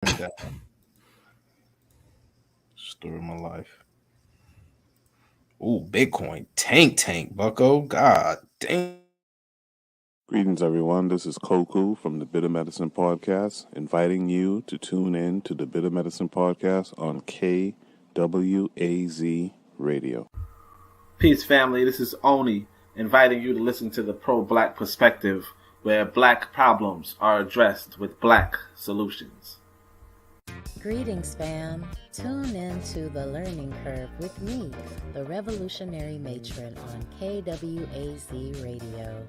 That story of my life. Ooh, Bitcoin tank, Bucko. God damn. Greetings, everyone. This is Koku from the Bitter Medicine Podcast, inviting you to tune in to the Bitter Medicine Podcast on KWAZ Radio. Peace, family. This is Oni, inviting you to listen to the pro-black perspective, where black problems are addressed with black solutions. Greetings, fam. Tune in to The Learning Curve with me, the revolutionary matron on KWAZ Radio.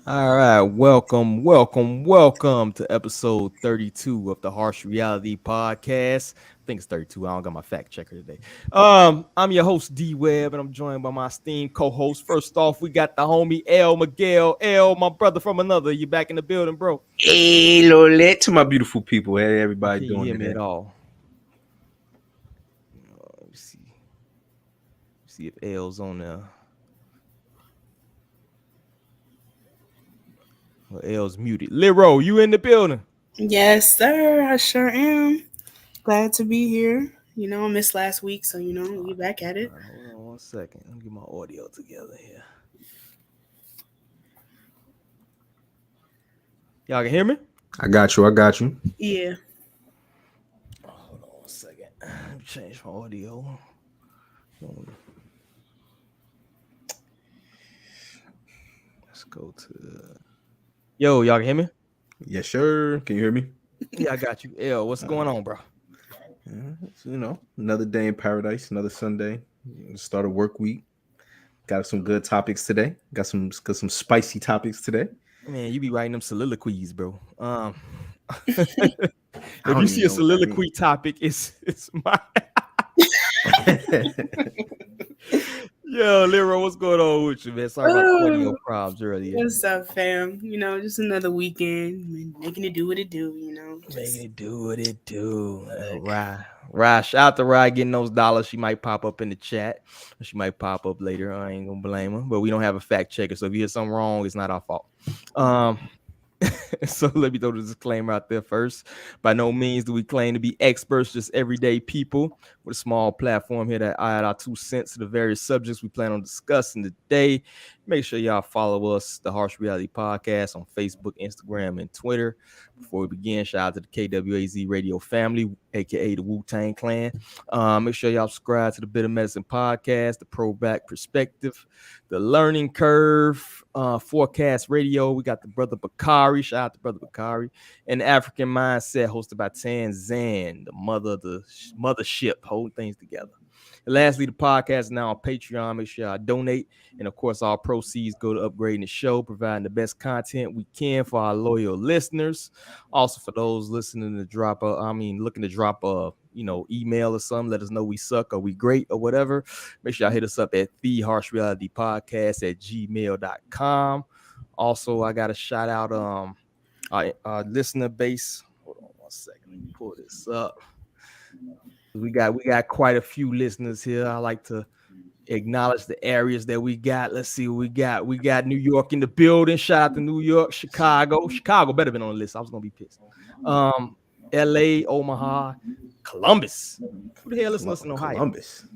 All right, welcome to episode 32 of the Harsh Reality Podcast. I think it's 32. I don't got my fact checker today. I'm your host D Webb, and I'm joined by my esteemed co-host. First off, we got the homie L Miguel. L, my brother from another. You back in the building, bro? Hey, Lolette, to my beautiful people. Hey, everybody Can doing you hear me today? at all? Let me see if L's on there. Well, L's muted. Lero, you in the building? Yes, sir. I sure am. Glad to be here. You know, I missed last week, so we back at it. All right, hold on one second. Let me get my audio together here. Y'all can hear me? I got you. Yeah. Hold on one second. Let me change my audio. Let's go to... Yo, y'all can hear me? Yes, sir. Can you hear me? Yeah, I got you. L, what's going on, bro? Another day in paradise, another Sunday. Start a work week. Got some good topics today. Got some spicy topics today. Man, you be writing them soliloquies, bro. If you see a soliloquy topic, it's my... Yo, Lero, what's going on with you, man? Sorry about the audio problems earlier. What's up, fam? Just another weekend, making it do what it do, Making it do what it do. Rye, shout out to Rye getting those dollars. She might pop up in the chat. She might pop up later. I ain't gonna blame her, but we don't have a fact checker. So if you hear something wrong, it's not our fault. So let me throw the disclaimer out there first. By no means do we claim to be experts, just everyday people with a small platform here that add our 2 cents to the various subjects we plan on discussing today. Make sure y'all follow us, the Harsh Reality Podcast, on Facebook, Instagram, and Twitter. Before we begin, shout out to the KWAZ Radio family, aka the Wu-Tang Clan. Make sure y'all subscribe to the Bitter Medicine Podcast, the Pro-Back Perspective, the Learning Curve, Forecast Radio. We got the Brother Bakari, shout out to Brother Bakari, and the African Mindset, hosted by Tanzan, the mothership, holding things together. And lastly, the podcast is now on Patreon. Make sure y'all donate. And of course, all proceeds go to upgrading the show, providing the best content we can for our loyal listeners. Also, for those listening to looking to drop a email or something, let us know we suck or we great or whatever. Make sure y'all hit us up at theharshrealitypodcast@gmail.com. Also, I got to shout out our listener base. Hold on one second. Let me pull this up. We got quite a few listeners here. I like to acknowledge the areas that we got. Let's see what we got. We got New York in the building. Shout out to New York, Chicago. Chicago better been on the list. I was gonna be pissed. LA, Omaha, Columbus. Who the hell is listening in Ohio? Columbus.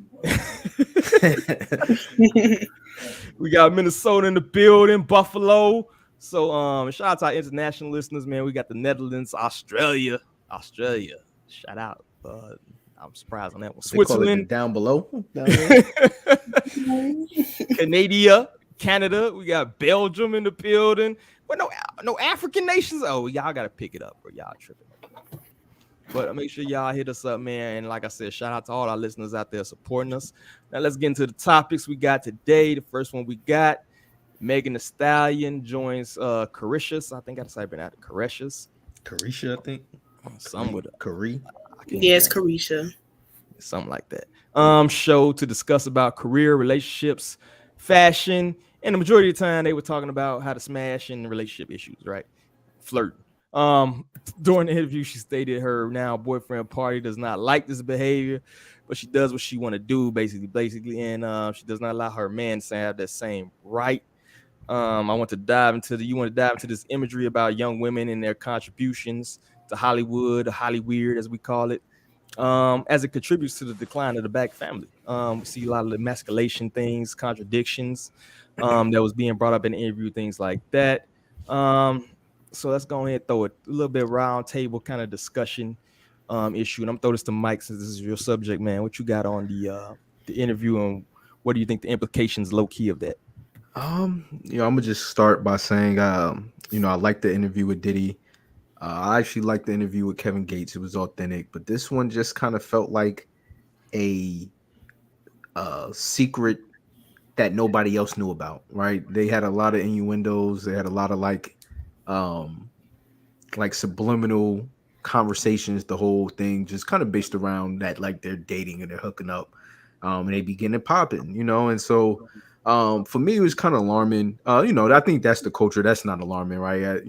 We got Minnesota in the building, Buffalo. So shout out to our international listeners, man. We got the Netherlands, Australia. Shout out. I'm surprised on that one. Switzerland down below. Canada. We got Belgium in the building. But no African nations. Oh, y'all gotta pick it up, bro. Y'all tripping. But make sure y'all hit us up, man. And like I said, shout out to all our listeners out there supporting us. Now let's get into the topics we got today. The first one we got, Megan Thee Stallion joins Carissa. I think I decided to out Carissa. Carissa, I think. Some with Carrie. Yes, Carissa. Something like that. Show to discuss about career, relationships, fashion, and the majority of the time they were talking about how to smash and relationship issues, right? Flirting. During the interview, she stated her now boyfriend Pardi does not like this behavior, but she does what she want to do, basically, and she does not allow her man to have that same right. I want to dive into this imagery about young women and their contributions to Hollywood, Hollyweird, as we call it, as it contributes to the decline of the Black family. We see a lot of the emasculation things, contradictions that was being brought up in the interview, things like that. So let's go ahead and throw a little bit round table kind of discussion issue. And I'm throwing this to Mike since this is your subject, man. What you got on the interview, and what do you think the implications low key of that? I'm gonna just start by saying, I like the interview with Diddy. I actually liked the interview with Kevin Gates. It was authentic, but this one just kind of felt like a secret that nobody else knew about, right? They had a lot of innuendos. They had a lot of like subliminal conversations. The whole thing just kind of based around that, like they're dating and they're hooking up, and they begin to popping, and so for me it was kind of alarming. I think that's the culture. That's not alarming, right?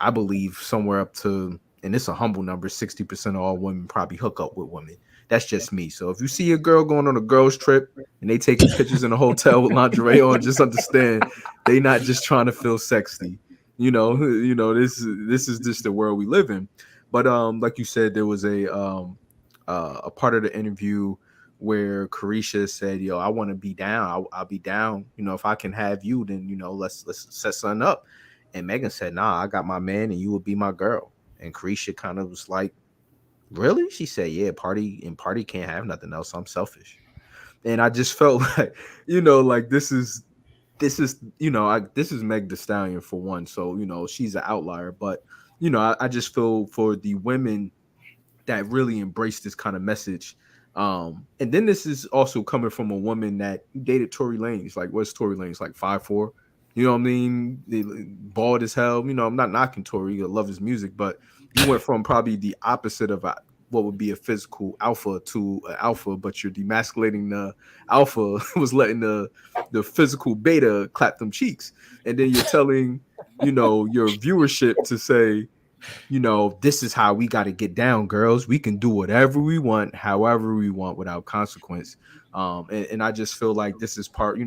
I believe somewhere up to, and it's a humble number, 60% of all women probably hook up with women. That's just me. So if you see a girl going on a girls trip and they taking pictures in a hotel with lingerie on, just understand they not just trying to feel sexy. This is just the world we live in. But like you said, there was a part of the interview where Carissa said, "Yo, I want to be down. I'll be down. If I can have you, then let's set something up." And Megan said, "Nah, I got my man, and you will be my girl." And Carissa kind of was like, "Really?" She said, "Yeah, Pardi can't have nothing else. I'm selfish." And I just felt like, this is this is Meg Thee Stallion for one. So, she's an outlier. But, I just feel for the women that really embrace this kind of message. And then this is also coming from a woman that dated Tory Lanez. Like, what's Tory Lanez? Like 5'4"? You know what I mean? Bald as hell. I'm not knocking Tory. I love his music, but you went from probably the opposite of what would be a physical alpha to an alpha, but you're demasculating the alpha, was letting the physical beta clap them cheeks. And then you're telling, your viewership to say, this is how we got to get down, girls. We can do whatever we want, however we want, without consequence. And I just feel like this is part,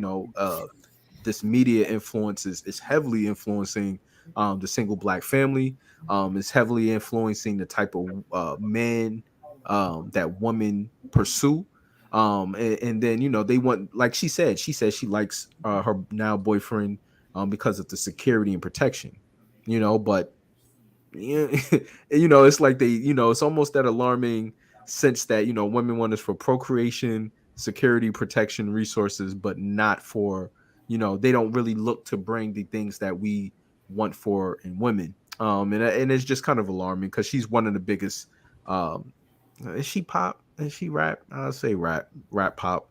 this media influence is heavily influencing the single Black family. It's heavily influencing the type of men that women pursue. And then, they want, like she said she likes her now boyfriend because of the security and protection, but it's like they, it's almost that alarming sense that, women want us for procreation, security, protection, resources, but not for, they don't really look to bring the things that we want for in women. And it's just kind of alarming because she's one of the biggest, is she pop? Is she rap? I'll say rap pop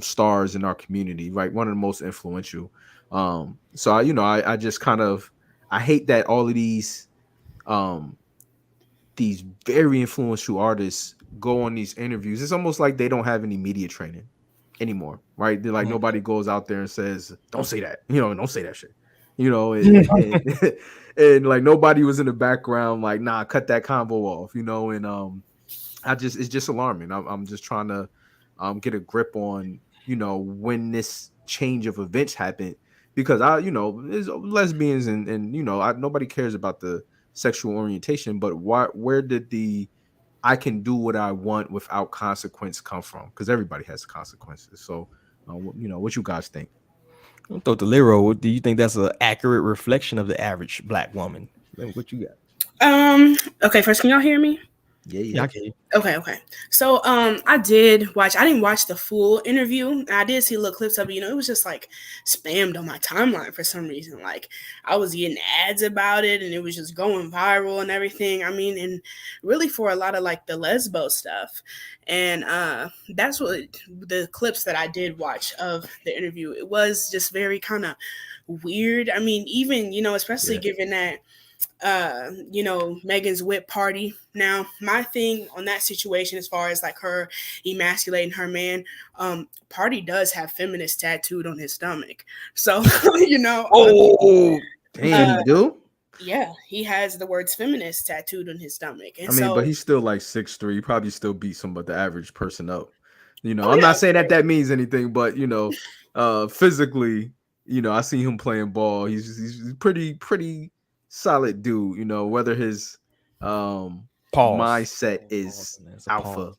stars in our community, right? One of the most influential. So I just kind of, I hate that all of these very influential artists go on these interviews. It's almost like they don't have any media training anymore, right? They're like, nobody goes out there and says, "Don't say that," don't say that shit, and like nobody was in the background like, "Nah, cut that combo off," and it's just alarming. I'm just trying to get a grip on, when this change of events happened, because there's lesbians and nobody cares about the sexual orientation, but where did the I can do what I want without consequence come from? Because everybody has consequences. So, what you guys think? I'll throw the Lero. Do you think that's an accurate reflection of the average Black woman? What you got? Okay, first, can y'all hear me? Yeah, Yeah, yeah. I can. Okay. So I didn't watch the full interview. I did see little clips of it, it was just like spammed on my timeline for some reason. Like I was getting ads about it and it was just going viral and everything. I mean, and really for a lot of like the lesbo stuff. And that's what the clips that I did watch of the interview, it was just very kind of weird. I mean, even, especially Yeah. given that Megan's whip party. Now, my thing on that situation, as far as like her emasculating her man, Party does have feminist tattooed on his stomach. So, Oh, damn, he uh, do. yeah, he has the words feminist tattooed on his stomach. I And mean, but so, he's still like 6'3". He probably still beat some of the average person up. oh I'm yeah, not saying that that means anything, but physically, I see him playing ball. He's pretty solid dude. Whether his Pause. mindset Pause, is man. It's a alpha, pause.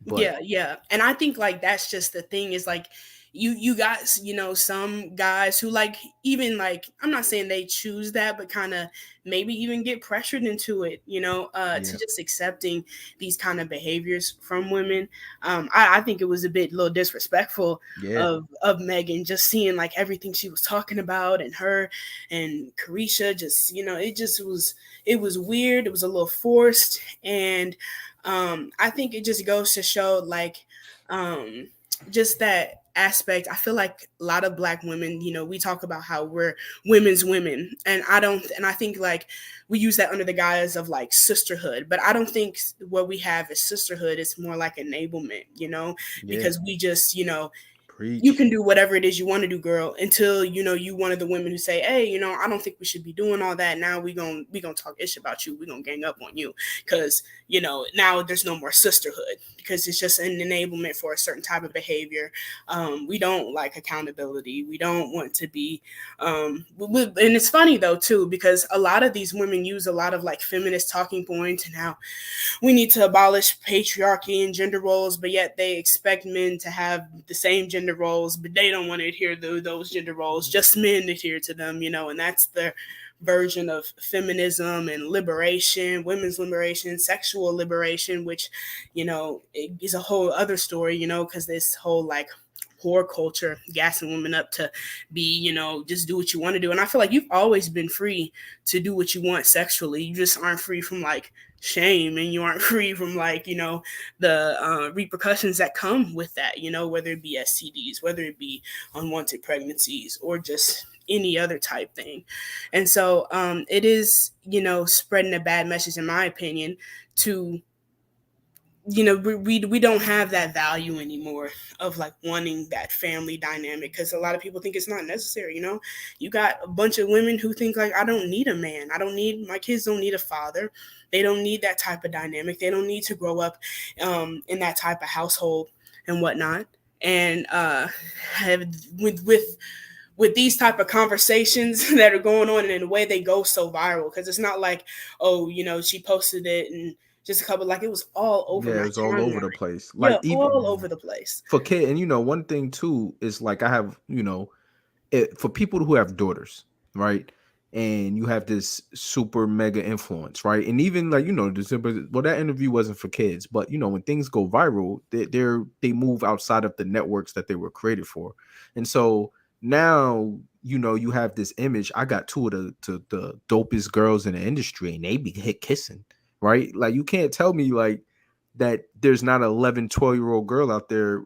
but yeah. And I think like that's just the thing is like you got some guys who like even like I'm not saying they choose that but kind of maybe even get pressured into it, to yeah, just accepting these kind of behaviors from women. I think it was a little disrespectful yeah, of Megan, just seeing like everything she was talking about and her and Carissa, just it was weird, it was a little forced. And I think it just goes to show like just that aspect. I feel like a lot of Black women, we talk about how we're women's women, and I think like we use that under the guise of like sisterhood, but I don't think what we have is sisterhood. It's more like enablement, yeah. because we just, you Preach. can do whatever it is you want to do, girl, until you one of the women who say, hey, I don't think we should be doing all that. Now we gonna talk ish about you, we gonna gang up on you, because now there's no more sisterhood, because it's just an enablement for a certain type of behavior. We don't like accountability, we don't want to be and it's funny though too, because a lot of these women use a lot of like feminist talking points and how we need to abolish patriarchy and gender roles, but yet they expect men to have the same gender roles, but they don't want to adhere to those gender roles. Just men adhere to them, and that's their version of feminism and liberation, women's liberation, sexual liberation, which, is a whole other story, because this whole like whore culture gassing women up to be, just do what you want to do. And I feel like you've always been free to do what you want sexually. You just aren't free from like shame, and you aren't free from like the repercussions that come with that, whether it be STDs, whether it be unwanted pregnancies, or just any other type thing. And so it is spreading a bad message, in my opinion, to we don't have that value anymore of like wanting that family dynamic, because a lot of people think it's not necessary. You got a bunch of women who think like, I don't need a man, my kids don't need a father, they don't need that type of dynamic, they don't need to grow up in that type of household and whatnot. And have with these type of conversations that are going on, and in the way they go so viral, because it's not like, oh, she posted it and just a couple, like it was all over Yeah, my it's all over timeline. the place. Yeah, Like even all over the place. for kid, and one thing too is like I have, for people who have daughters, right? And you have this super mega influence, right? And even like that interview wasn't for kids, but when things go viral, they move outside of the networks that they were created for, and so now you have this image. I got two of the dopest girls in the industry, and they be hit kissing, right? Like you can't tell me like that there's not an 11, 12-year-old girl out there,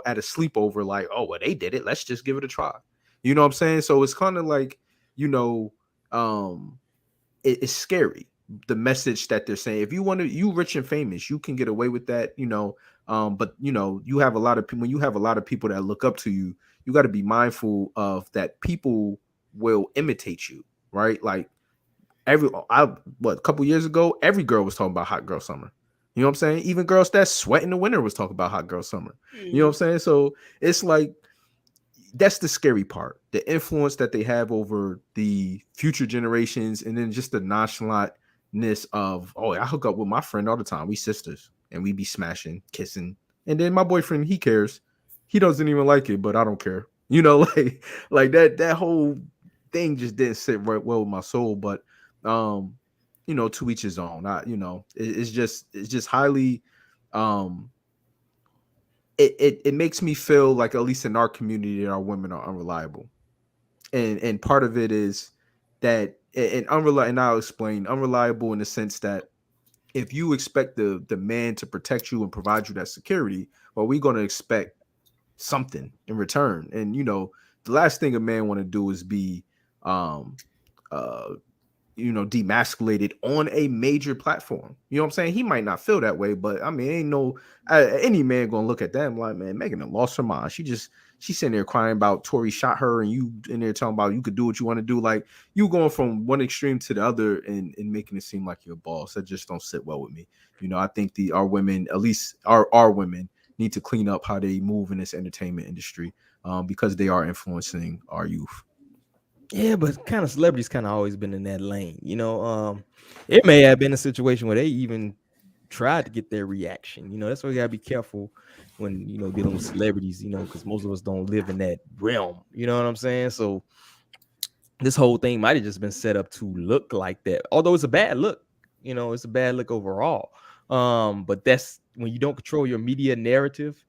at a sleepover, like, oh, well, they did it, let's just give it a try. You know what I'm saying? So it's kind of like, you know, um, it's scary. The message that they're saying, if you want to, you rich and famous, you can get away with that, but you have a lot of people, when you have a lot of people that look up to you, you got to be mindful of that people will imitate you, right? Like a couple years ago, every girl was talking about hot girl summer. You know what I'm saying? Even girls that sweat in the winter was talking about hot girl summer. You know what I'm saying? So it's like, that's the scary part, the influence that they have over the future generations, and then just the nonchalantness of, oh, I hook up with my friend all the time, we sisters, and we be smashing, kissing, and then my boyfriend, he cares, he doesn't even like it, but I don't care, like that whole thing just didn't sit right well with my soul. But to each his own. It's just highly, um, it makes me feel like, at least in our community, that our women are unreliable, and part of it is that, and unreliable, and I'll explain, unreliable in the sense that if you expect the man to protect you and provide you that security, well, we're going to expect something in return. And the last thing a man want to do is be um uh demasculated on a major platform. You know what I'm saying? He might not feel that way, but I mean, ain't no any man gonna look at them like, man, Megan done lost her mind. She's sitting there crying about Tory shot her, and you in there talking about you could do what you want to do. Like, you going from one extreme to the other, and making it seem like you're a boss. That just don't sit well with me. I think our women, at least our women, need to clean up how they move in this entertainment industry, because they are influencing our youth. Yeah, but kind of celebrities kind of always been in that lane. It may have been a situation where they even tried to get their reaction. That's why you gotta be careful when dealing with celebrities. Because most of us don't live in that realm. You know what I'm saying? So this whole thing might have just been set up to look like that. Although it's a bad look. It's a bad look overall. But that's when you don't control your media narrative,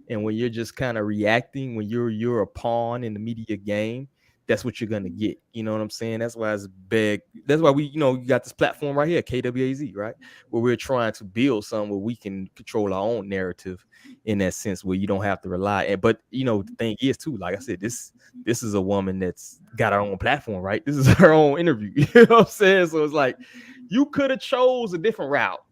and when you're just kind of reacting, when you're a pawn in the media game. That's what you're gonna get. You know what I'm saying? That's why it's big. That's why we, you got this platform right here, KWAZ, right? Where we're trying to build something where we can control our own narrative in that sense, where you don't have to rely. But the thing is too, like I said, this is a woman that's got her own platform, right? This is her own interview. You know what I'm saying? So it's like you could have chose a different route.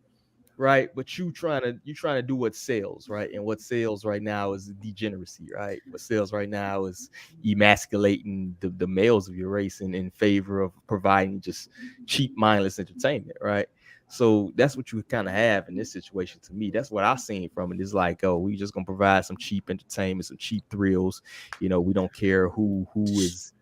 Right, but you trying to do what sells, right? And what sells right now is degeneracy, right? What sells right now is emasculating the males of your race in favor of providing just cheap, mindless entertainment, right? So that's what you kind of have in this situation. To me, that's what I've seen from it. It's like, oh, we just gonna provide some cheap entertainment, some cheap thrills. We don't care who is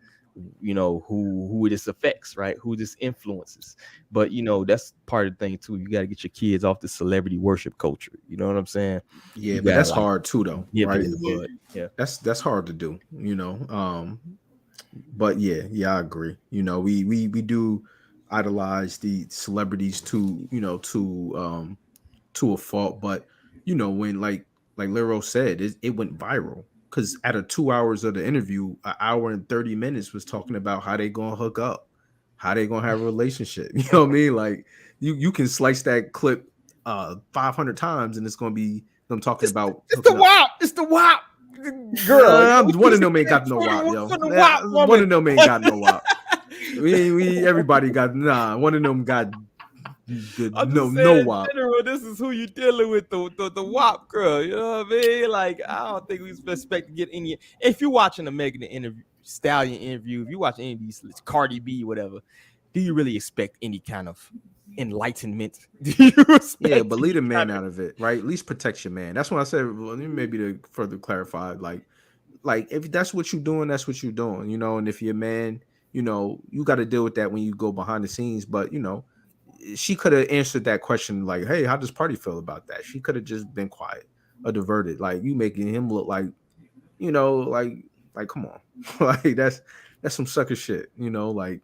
who this affects, right? Who this influences. But that's part of the thing too. You got to get your kids off the celebrity worship culture. You know what I'm saying? Yeah, but that's hard too, though, right? In the bud. Yeah, that's hard to do. But yeah, I agree. We do idolize the celebrities to a fault, but when like Lero said, it went viral because out of 2 hours of the interview, an hour and 30 minutes was talking about how they gonna hook up, how they gonna have a relationship. You know what I mean? Like, you can slice that clip 500 times and it's gonna be them talking about it's the WAP. It's the WAP. Girl, one of them ain't got no WAP, yo. One of them ain't got no WAP. We everybody got one of them got no WAP. General, this is who you dealing with, the WAP girl. You know what I mean? Like, I don't think we expect to get any. If you're watching a Megan interview, Stallion interview, if you watch any of these Cardi B, whatever, do you really expect any kind of enlightenment? Yeah, but leave the man out of it, right? At least protect your man. That's what I said. Well, maybe to further clarify, like if that's what you're doing, that's what you're doing, and if your man, you got to deal with that when you go behind the scenes. But she could have answered that question like, hey, how does Pardi feel about that? She could have just been quiet or diverted. Like, you making him look like, like come on. Like, that's some sucker shit. Like,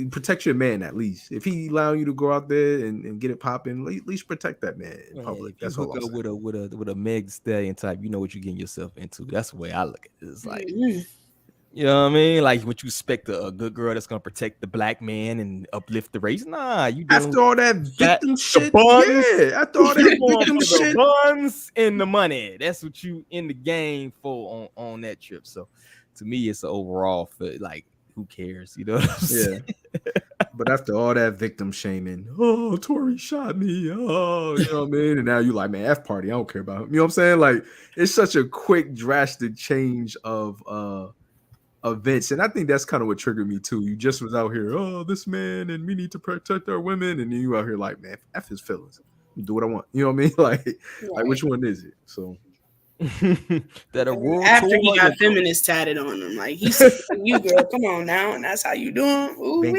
protect your man at least. If he allowing you to go out there and get it popping, at least protect that man in public. If that's you all hook I'm up saying. with a Meg Stallion type, you know what you're getting yourself into. That's the way I look at it. It's like, you know what I mean? Like, what you expect a good girl that's gonna protect the black man and uplift the race? Nah, you dealing After all that victim shit, buns, yeah. After all that victim the shit, buns and the money. That's what you in the game for on that trip. So, to me, it's an overall for like, who cares? You know what I'm saying? But after all that victim shaming, oh, Tory shot me, oh, you know what I mean? And now you like, man, F Pardi, I don't care about him. You know what I'm saying? Like, it's such a quick, drastic change of events. And I think that's kind of what triggered me too. You just was out here, oh, this man, and we need to protect our women. And then you out here like, man, F his feelings. Do what I want. You know what I mean? Like which one is it? So that a world after tour he got feminist tatted on him, like, he's you, girl, come on now, and that's how you doing.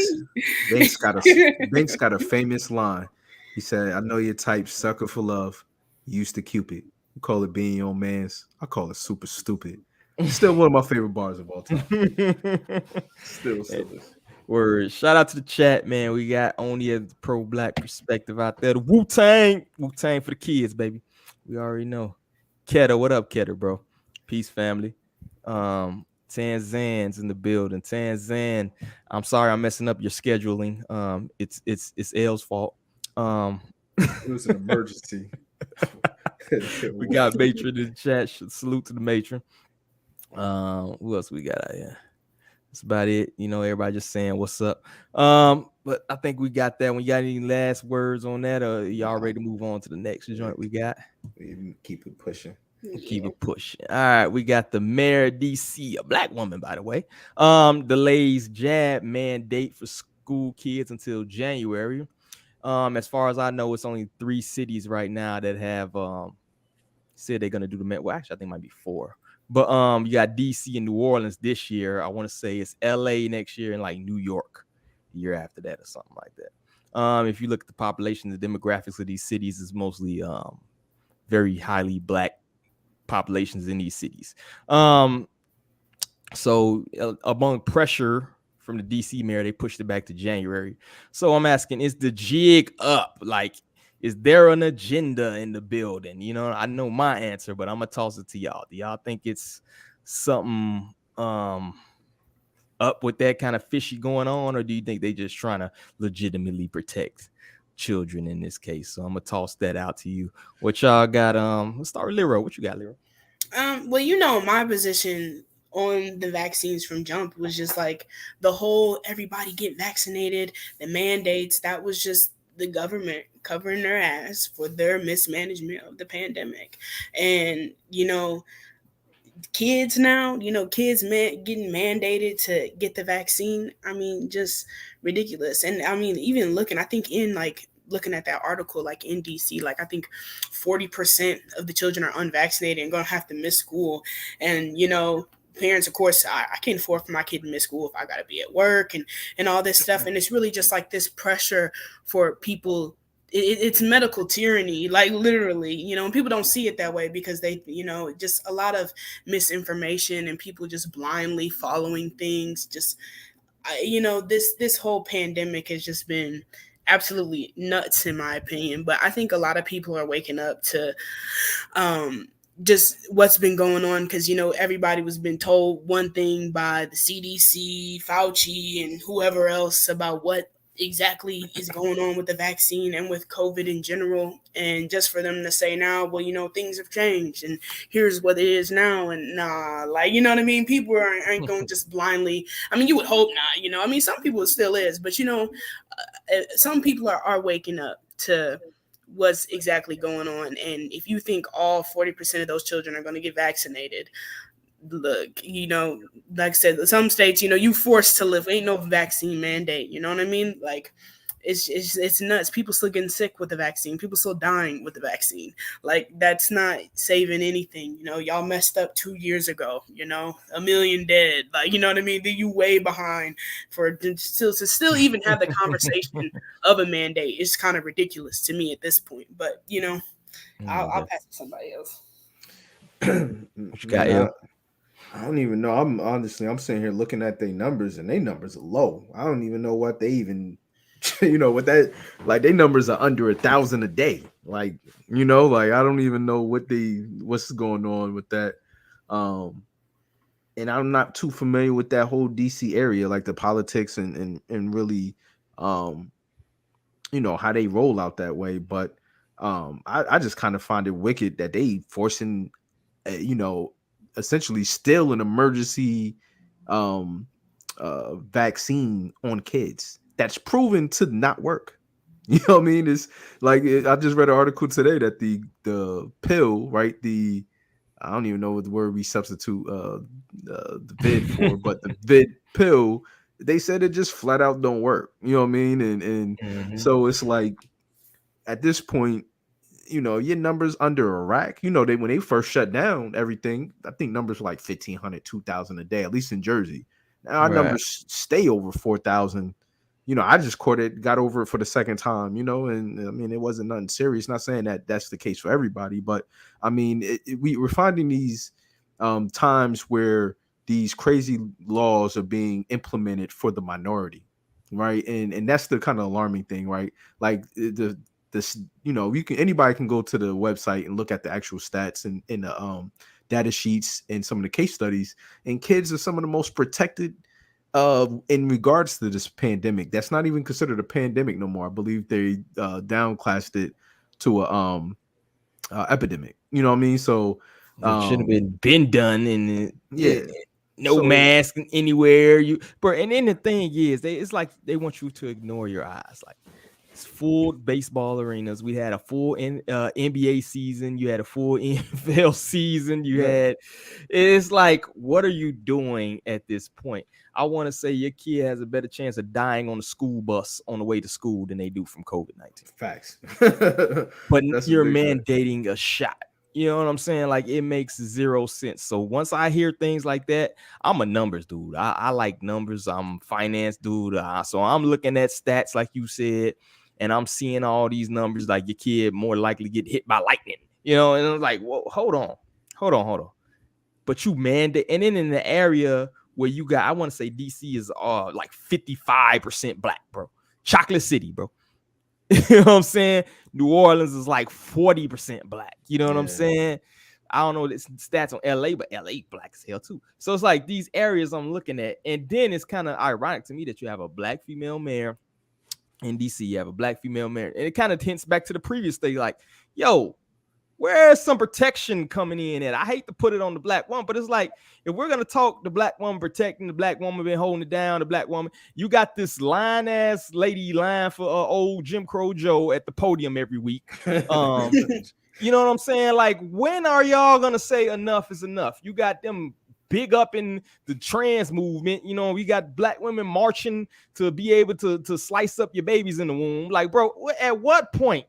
Banks got a famous line. He said, I know your type, sucker for love. You used to Cupid. You call it being your man's. I call it super stupid. Still one of my favorite bars of all time. Still is. Word. Shout out to the chat, man. We got only a pro black perspective out there. The Wu-Tang. Wu-Tang for the kids, baby. We already know. Ketter, what up, Ketter, bro? Peace, family. Tanzan's in the building. Tanzan, I'm sorry I'm messing up your scheduling. It's L's fault. It was an emergency. We got Matron in the chat. Salute to the Matron. Who else we got out here? That's about it. You know, everybody just saying what's up. But I think we got that. When you got any last words on that, or y'all ready to move on to the next joint we got? We keep it pushing. Keep it pushing. All right, we got the mayor of DC, a black woman, by the way. Delays jab mandate for school kids until January. As far as I know, it's only 3 cities right now that have said they're gonna do the met. Well, actually, I think it might be 4. But you got DC and New Orleans this year. I want to say it's LA next year and like New York the year after that or something like that. If you look at the population, the demographics of these cities is mostly very highly black populations in these cities. So among pressure from the DC mayor, they pushed it back to January. So I'm asking, is the jig up? Like, is there an agenda in the building? You know, I know my answer, but I'm gonna toss it to y'all. Do y'all think it's something up with that kind of fishy going on, or do you think they just trying to legitimately protect children in this case? So I'm gonna toss that out to you. What y'all got? Let's start with Lero. What you got, Lero? Well, you know, my position on the vaccines from jump was just like the whole everybody get vaccinated, the mandates, that was just the government covering their ass for their mismanagement of the pandemic. And, you know, kids now, you know, getting mandated to get the vaccine. I mean, just ridiculous. And I mean, even looking, I think in like looking at that article, like in DC, like I think 40% of the children are unvaccinated and gonna have to miss school. And, you know, parents, of course, I can't afford for my kid to miss school if I gotta be at work and all this stuff. And it's really just like this pressure for people. It's medical tyranny, like literally, you know, and people don't see it that way because they, you know, just a lot of misinformation and people just blindly following things. Just, you know, this whole pandemic has just been absolutely nuts in my opinion. But I think a lot of people are waking up to just what's been going on, because, you know, everybody was been told one thing by the CDC, Fauci, and whoever else about what exactly is going on with the vaccine and with COVID in general. And just for them to say now, well, you know, things have changed and here's what it is now. And nah, like, you know what I mean? People aren't going to just blindly, I mean, you would hope not, you know, I mean, some people it still is, but, you know, some people are waking up to what's exactly going on. And if you think all 40% of those children are going to get vaccinated, look, you know, like I said, some states, you know, you forced to live, ain't no vaccine mandate, you know what I mean? Like, it's nuts. People still getting sick with the vaccine. People still dying with the vaccine. Like, that's not saving anything. You know, y'all messed up 2 years ago, you know, 1 million dead. Like, you know what I mean? You way behind for to still even have the conversation of a mandate. It's kind of ridiculous to me at this point. But, you know, I'll pass it to somebody else. What you got, L? I don't even know. I'm sitting here looking at their numbers, and their numbers are low. I don't even know what they even, you know, what that, like, their numbers are under 1,000 a day. Like, you know, like, I don't even know what's going on with that. And I'm not too familiar with that whole DC area, like the politics and really, you know, how they roll out that way. But I just kind of find it wicked that they forcing, you know, essentially still an emergency vaccine on kids that's proven to not work. You know what I mean? It's like, I just read an article today that the pill, right? I don't even know what the word we substitute the vid for, but the vid pill, they said it just flat out don't work. You know what I mean? And so it's like, at this point, you know, your numbers under a rack. You know, when they first shut down everything, I think numbers were like 1,500, 2,000 a day, at least in Jersey. Now our numbers stay over 4,000. You know, I just got over it for the second time, you know, and I mean, it wasn't nothing serious. Not saying that that's the case for everybody, but I mean, we're finding these times where these crazy laws are being implemented for the minority. right? And that's the kind of alarming thing, right? Like this, you know, anybody can go to the website and look at the actual stats and in the data sheets and some of the case studies, and kids are some of the most protected in regards to this pandemic. That's not even considered a pandemic no more. I believe they downclassed it to a epidemic. You know what I mean? So It should have been done, and yeah. No So, mask anywhere. And then the thing is, it's like they want you to ignore your eyes. Like, it's full baseball arenas. We had a full NBA season. You had a full NFL season. It's like, what are you doing at this point? I want to say your kid has a better chance of dying on the school bus on the way to school than they do from COVID-19. Facts. But you're mandating a shot. You know what I'm saying? Like, it makes zero sense. So once I hear things like that, I'm a numbers dude. I like numbers. I'm a finance dude. So I'm looking at stats, like you said, and I'm seeing all these numbers, like your kid more likely get hit by lightning. You know, and I'm like, whoa, hold on. But you mandate, and then in the area where you got, I want to say DC is like 55% black, bro. Chocolate City, bro. You know what I'm saying? New Orleans is like 40% black. You know what I'm saying? I don't know the stats on LA, but LA black as hell too. So it's like these areas I'm looking at. And then it's kind of ironic to me that you have a black female mayor in DC. You have a black female mayor. And it kind of hints back to the previous thing, like, yo, where's some protection coming in at? I hate to put it on the black woman, but it's like, if we're going to talk the black woman protecting, the black woman been holding it down, the black woman, you got this line-ass lady lying for old Jim Crow Joe at the podium every week. You know what I'm saying? Like, when are y'all going to say enough is enough? You got them big up in the trans movement. You know, we got black women marching to be able to slice up your babies in the womb. Like, bro, at what point,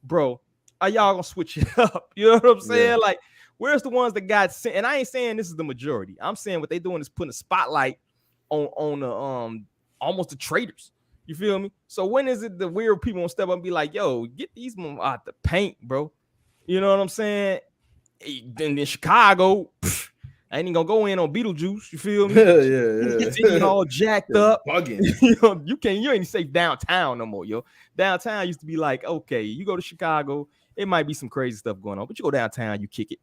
bro, are y'all gonna switch it up? You know what I'm saying? Yeah. Like, where's the ones that got sent? And I ain't saying this is the majority. I'm saying what they doing is putting a spotlight on the almost the traitors. You feel me? So when is it the weird people gonna step up and be like, yo, get these out the paint, bro? You know what I'm saying? Then in Chicago, I ain't even gonna go in on Beetlejuice. You feel me? Yeah. City all jacked up. Bugging. You ain't safe downtown no more, yo. Downtown used to be like, okay, you go to Chicago, it might be some crazy stuff going on, but you go downtown, you kick it,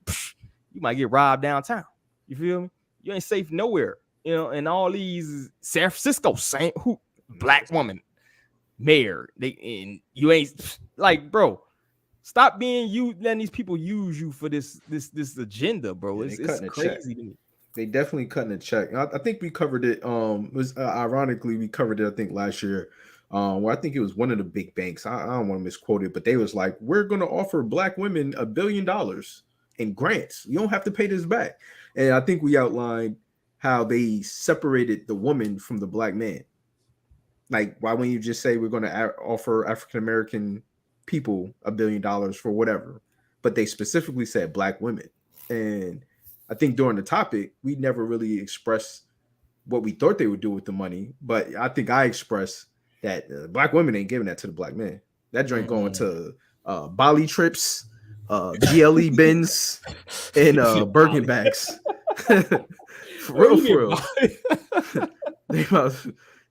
you might get robbed downtown. You feel me? You ain't safe nowhere, you know. And all these San Francisco, black woman mayor, and you ain't like, bro. Stop letting these people use you for this agenda, bro. It's crazy to me. They definitely cutting a check. I think we covered it. It was ironically, we covered it, I think, last year. Where I think it was one of the big banks. I don't want to misquote it, but they was like, we're going to offer black women $1 billion in grants. You don't have to pay this back. And I think we outlined how they separated the woman from the black man. Like, why wouldn't you just say we're going to offer African-American people $1 billion for whatever? But they specifically said black women. And I think during the topic, we never really expressed what we thought they would do with the money. But I think I expressed that black women ain't giving that to the black man. That joint going to Bali trips, GLE bins, and Birkin bags. For real.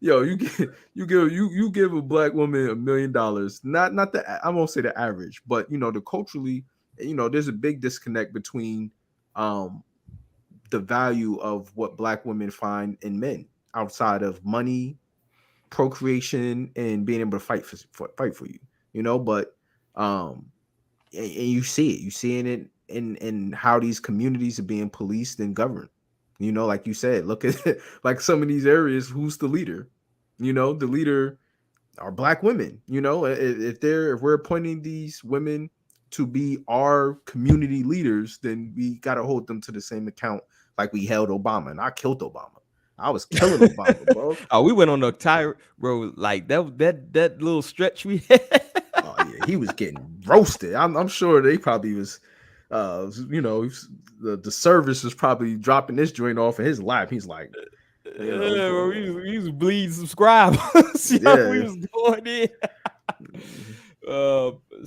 Yo, you give a black woman $1 million. Not the, I won't say the average, but you know, the culturally, you know, there's a big disconnect between the value of what black women find in men outside of money, procreation, and being able to fight for you, you know. But and you see it in how these communities are being policed and governed. You know, like you said, look at like some of these areas, who's the leader? You know, the leader are black women. You know, if we're appointing these women to be our community leaders, then we got to hold them to the same account like we held Obama. And I killed Obama. I was killing Obama, bro. Oh, we went on a tire, bro. Like that little stretch we had. Oh yeah, he was getting roasted. I'm sure they probably was, you know, the service was probably dropping this joint off in his lap. He's like, you know, yeah, bro, he was bleeding subscribers. We was going in.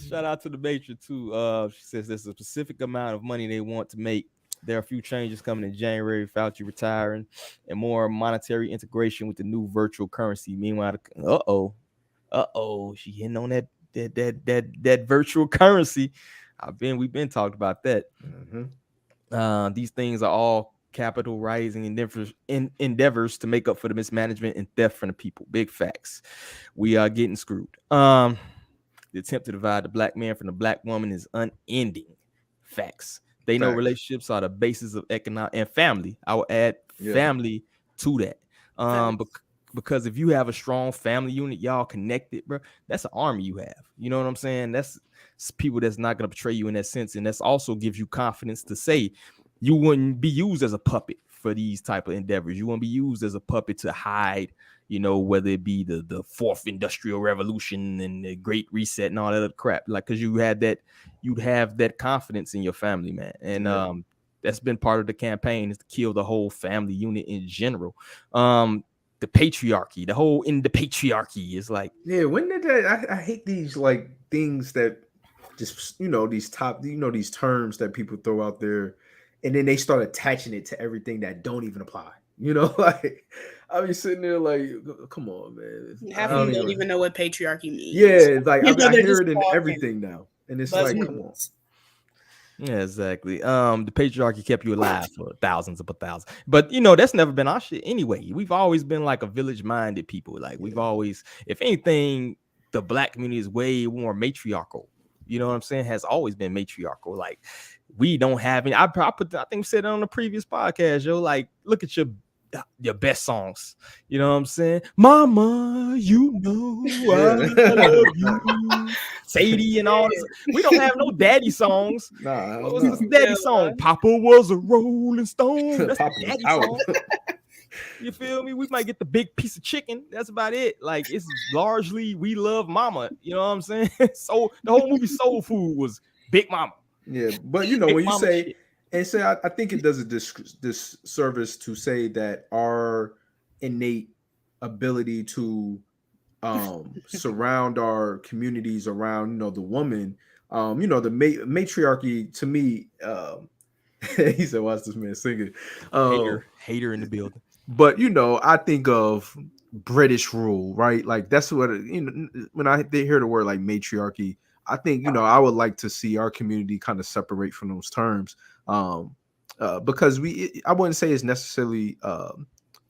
Shout out to the matron too. She says there's a specific amount of money they want to make There are a few changes coming in January, Fauci retiring, and more monetary integration with the new virtual currency. Meanwhile, she hitting on that virtual currency. We've been talking about that. These things are all capital rising endeavors to make up for the mismanagement and theft from the people. Big facts. We are getting screwed. The attempt to divide the black man from the black woman is unending. Facts. They know relationships are the basis of economic and family. I will add family to that. Because if you have a strong family unit, y'all connected, bro, that's an army you have. You know what I'm saying? That's people that's not going to betray you in that sense. And that's also gives you confidence to say you wouldn't be used as a puppet for these type of endeavors. You won't be used as a puppet to hide, you know, whether it be the fourth industrial revolution and the great reset and all that other crap. Like, because you'd have that confidence in your family, man. And that's been part of the campaign, is to kill the whole family unit in general. The patriarchy, the whole in the patriarchy is like, when did that? I hate these like things that just, you know, these these terms that people throw out there, and then they start attaching it to everything that don't even apply. You know, like I be sitting there like, come on, man. Half of them don't even know what patriarchy means. Yeah, like I hear it in everything now, and it's like, come on. Yeah, exactly. The patriarchy kept you alive for thousands upon thousands. But you know, that's never been our shit anyway. We've always been like a village-minded people. Like we've always, if anything, the black community is way more matriarchal. You know what I'm saying? Has always been matriarchal. Like we don't have any. I think we said it on the previous podcast, yo. Like, look at your best songs. You know what I'm saying? Mama, you know I love you. Sadie and all this. We don't have no daddy songs. What was this daddy song? Papa was a Rolling Stone. That's the daddy song. You feel me? We might get the big piece of chicken. That's about it. Like, it's largely we love mama. You know what I'm saying? So the whole movie Soul Food was Big Mama. Yeah, but you know, when you say shit. And say, I think it does a disservice to say that our innate ability to surround our communities around, you know, the woman, you know, the matriarchy to me, he said, watch this man singing. Hater in the building. But, you know, I think of British rule, right? Like that's what, you know, when they hear the word like matriarchy, I think, you know, I would like to see our community kind of separate from those terms. Because I wouldn't say it's necessarily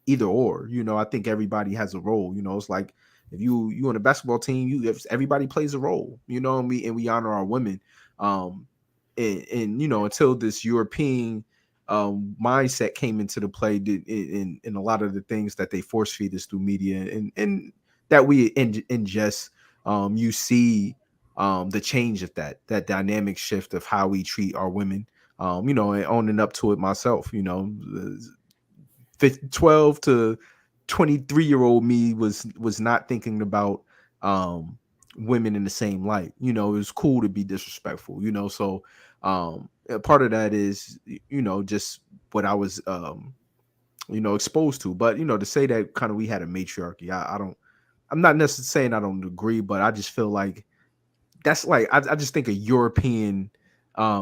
either or. You know, I think everybody has a role. You know, it's like if you on a basketball team, everybody plays a role. You know, and we honor our women. And you know, until this European mindset came into the play in a lot of the things that they force feed us through media and that we ingest, you see the change of that dynamic shift of how we treat our women. You know, and owning up to it myself, you know, 12 to 23-year-old me was not thinking about women in the same light. You know, it was cool to be disrespectful, you know. So part of that is, you know, just what I was you know, exposed to. But, you know, to say that kind of we had a matriarchy, I'm not necessarily saying I don't agree, but I just feel like that's like I just think of European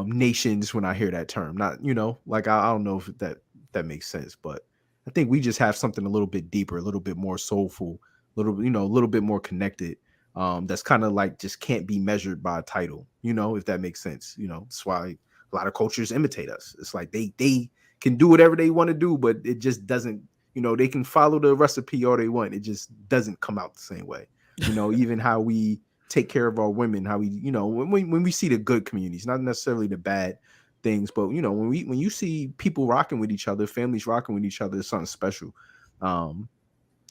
nations when I hear that term. Not, you know, like I don't know if that makes sense, but I think we just have something a little bit deeper, a little bit more soulful, a little bit more connected. That's kind of like just can't be measured by a title, you know, if that makes sense. You know, that's why a lot of cultures imitate us. It's like they can do whatever they want to do, but it just doesn't, you know, they can follow the recipe all they want. It just doesn't come out the same way. You know, even how we take care of our women, how we, you know, when we see the good communities, not necessarily the bad things, but you know, when you see people rocking with each other, families rocking with each other, it's something special. And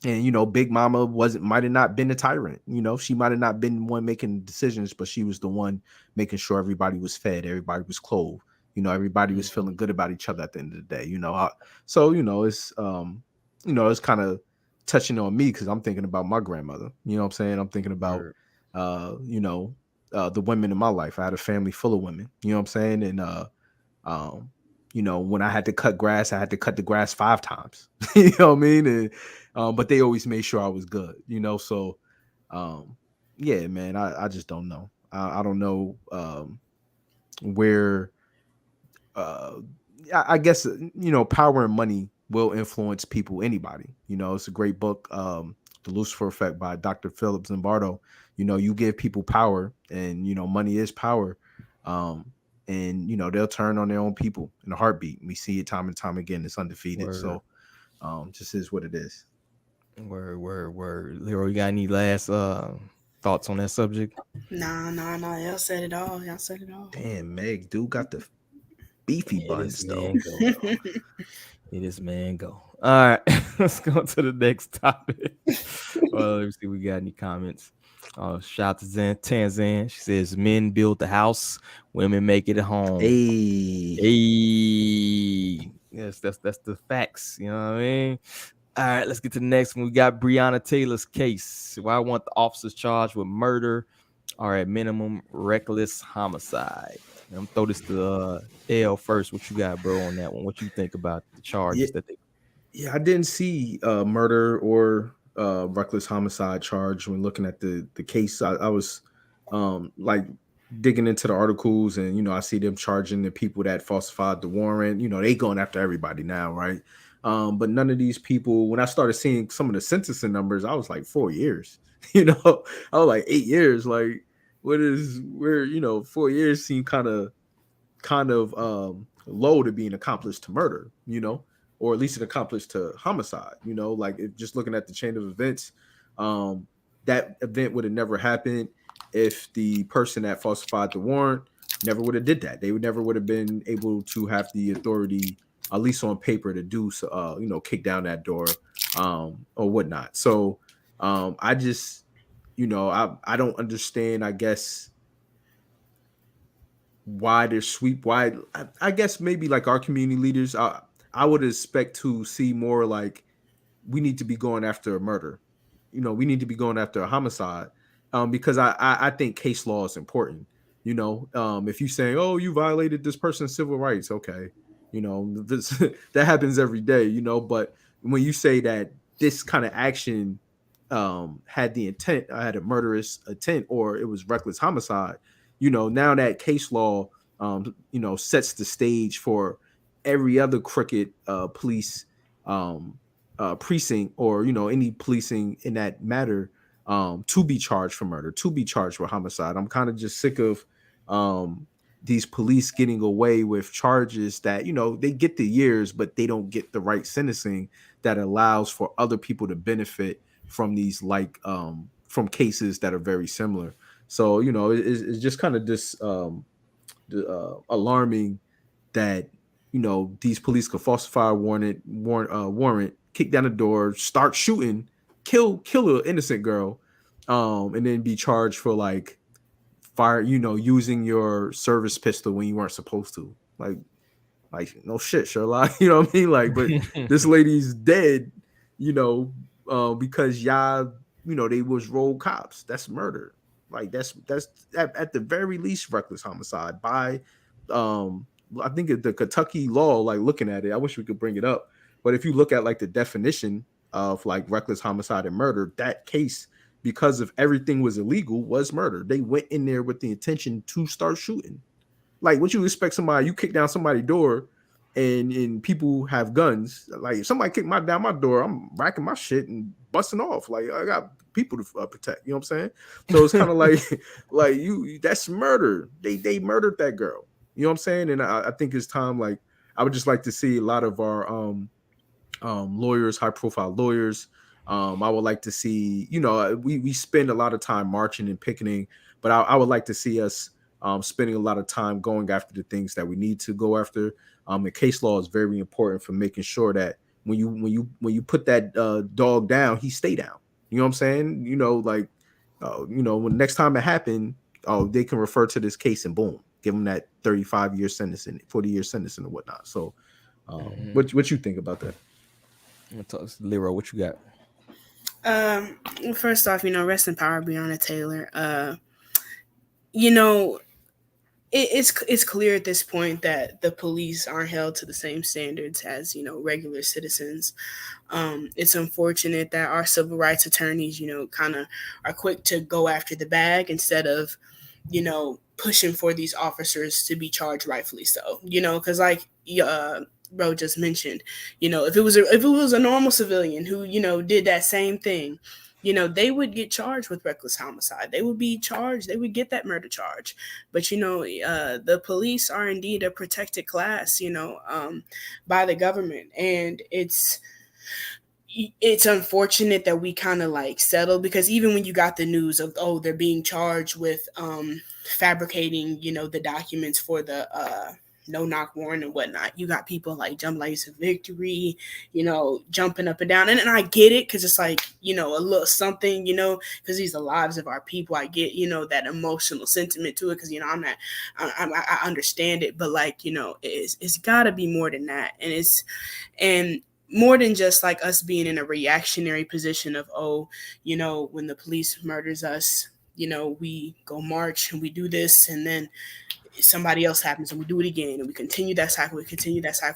you know, Big Mama might have not been a tyrant. You know, she might have not been one making decisions, but she was the one making sure everybody was fed, everybody was clothed. You know, everybody was feeling good about each other at the end of the day. You know, so you know, it's kind of touching on me because I'm thinking about my grandmother. You know what I'm saying? I'm thinking about you know, the women in my life. I had a family full of women. You know what I'm saying? And you know, when I had to cut grass, I had to cut the grass 5 times. You know what I mean? And but they always made sure I was good. You know, so yeah, man, I just don't know. I don't know where I guess power and money will influence people. Anybody, it's a great book, The Lucifer Effect by Dr. Philip Zimbardo. You give people power, and money is power, and they'll turn on their own people in a heartbeat. We see it time and time again. It's undefeated. Word. So, just is what it is. Word. Leroy, you got any last thoughts on that subject? Nah. Y'all said it all. Damn, Meg, dude got the beefy buns though. It is man go. All right, let's go to the next topic. Let me see if we got any comments. Shout out to Tanzan. She says men build the house, women make it at home. Hey. Yes, that's the facts. You know what I mean? All right, let's get to the next one. We got Breonna Taylor's case. Why want the officers charged with murder or at minimum reckless homicide? I'm gonna throw this to L first. What you got, bro, on that one? What you think about the charges that they? Yeah, I didn't see murder or reckless homicide charge when looking at the case. I was like digging into the articles, and I see them charging the people that falsified the warrant. They going after everybody now, right? But none of these people. When I started seeing some of the sentencing numbers, I was like 4 years. I was like 8 years. Like, where 4 years seem kind of low to being accomplished to murder, or at least an accomplished to homicide. Like, if just looking at the chain of events, that event would have never happened if the person that falsified the warrant never would have did that. They would never would have been able to have the authority, at least on paper, to do so, kick down that door or whatnot. So I just I don't understand, I guess, why I guess maybe like our community leaders, I would expect to see more like, we need to be going after a murder, we need to be going after a homicide, because I think case law is important. If you say, oh, you violated this person's civil rights, okay, this that happens every day, but when you say that this kind of action had the intent, I had a murderous intent, or it was reckless homicide, now that case law, sets the stage for every other crooked police precinct, or any policing in that matter, to be charged for murder, to be charged for homicide. I'm kind of just sick of these police getting away with charges that they get the years, but they don't get the right sentencing that allows for other people to benefit from these, like from cases that are very similar. So it's just kind of this alarming that these police could falsify a warrant, kick down the door, start shooting, kill an innocent girl, and then be charged for like fire, using your service pistol when you weren't supposed to. Like no shit, Sherlock. You know what I mean? Like, but this lady's dead, because y'all, they was rogue cops. That's murder. Like, that's at the very least reckless homicide by I think the Kentucky law, like looking at it, I wish we could bring it up, but if you look at like the definition of like reckless homicide and murder, that case, because of everything was illegal, was murder. They went in there with the intention to start shooting. Like, what you expect somebody, you kick down somebody's door and people have guns. Like, if somebody kick down my door, I'm racking my shit and busting off. Like, I got people to protect. You know what I'm saying? So it's kind of like that's murder. They murdered that girl. You know what I'm saying? And I think it's time. Like, I would just like to see a lot of our lawyers, high profile lawyers. I would like to see, we spend a lot of time marching and picketing, but I would like to see us spending a lot of time going after the things that we need to go after. The case law is very important for making sure that when you put that dog down, he stay down. You know what I'm saying? When next time it happened, they can refer to this case and boom, give them that 35-year sentence and 40-year sentence and whatnot. So, what you think about that? Leroy, what you got? First off, rest in power, Breonna Taylor. It's clear at this point that the police aren't held to the same standards as regular citizens. It's unfortunate that our civil rights attorneys kind of are quick to go after the bag instead of pushing for these officers to be charged rightfully so, because like bro just mentioned, if it was a normal civilian who, did that same thing, they would get charged with reckless homicide. They would be charged. They would get that murder charge. But, the police are indeed a protected class, by the government. And it's unfortunate that we kind of like settle, because even when you got the news of, oh, they're being charged with fabricating, the documents for the no knock warrant and whatnot, you got people like Jump Lights of Victory, jumping up and down. And I get it, because it's like, a little something, because these are the lives of our people. I get, that emotional sentiment to it, because, I understand it. But like, it's got to be more than that. And more than just like us being in a reactionary position of, oh, when the police murders us, we go march and we do this, and then somebody else happens and we do it again, and we continue that cycle.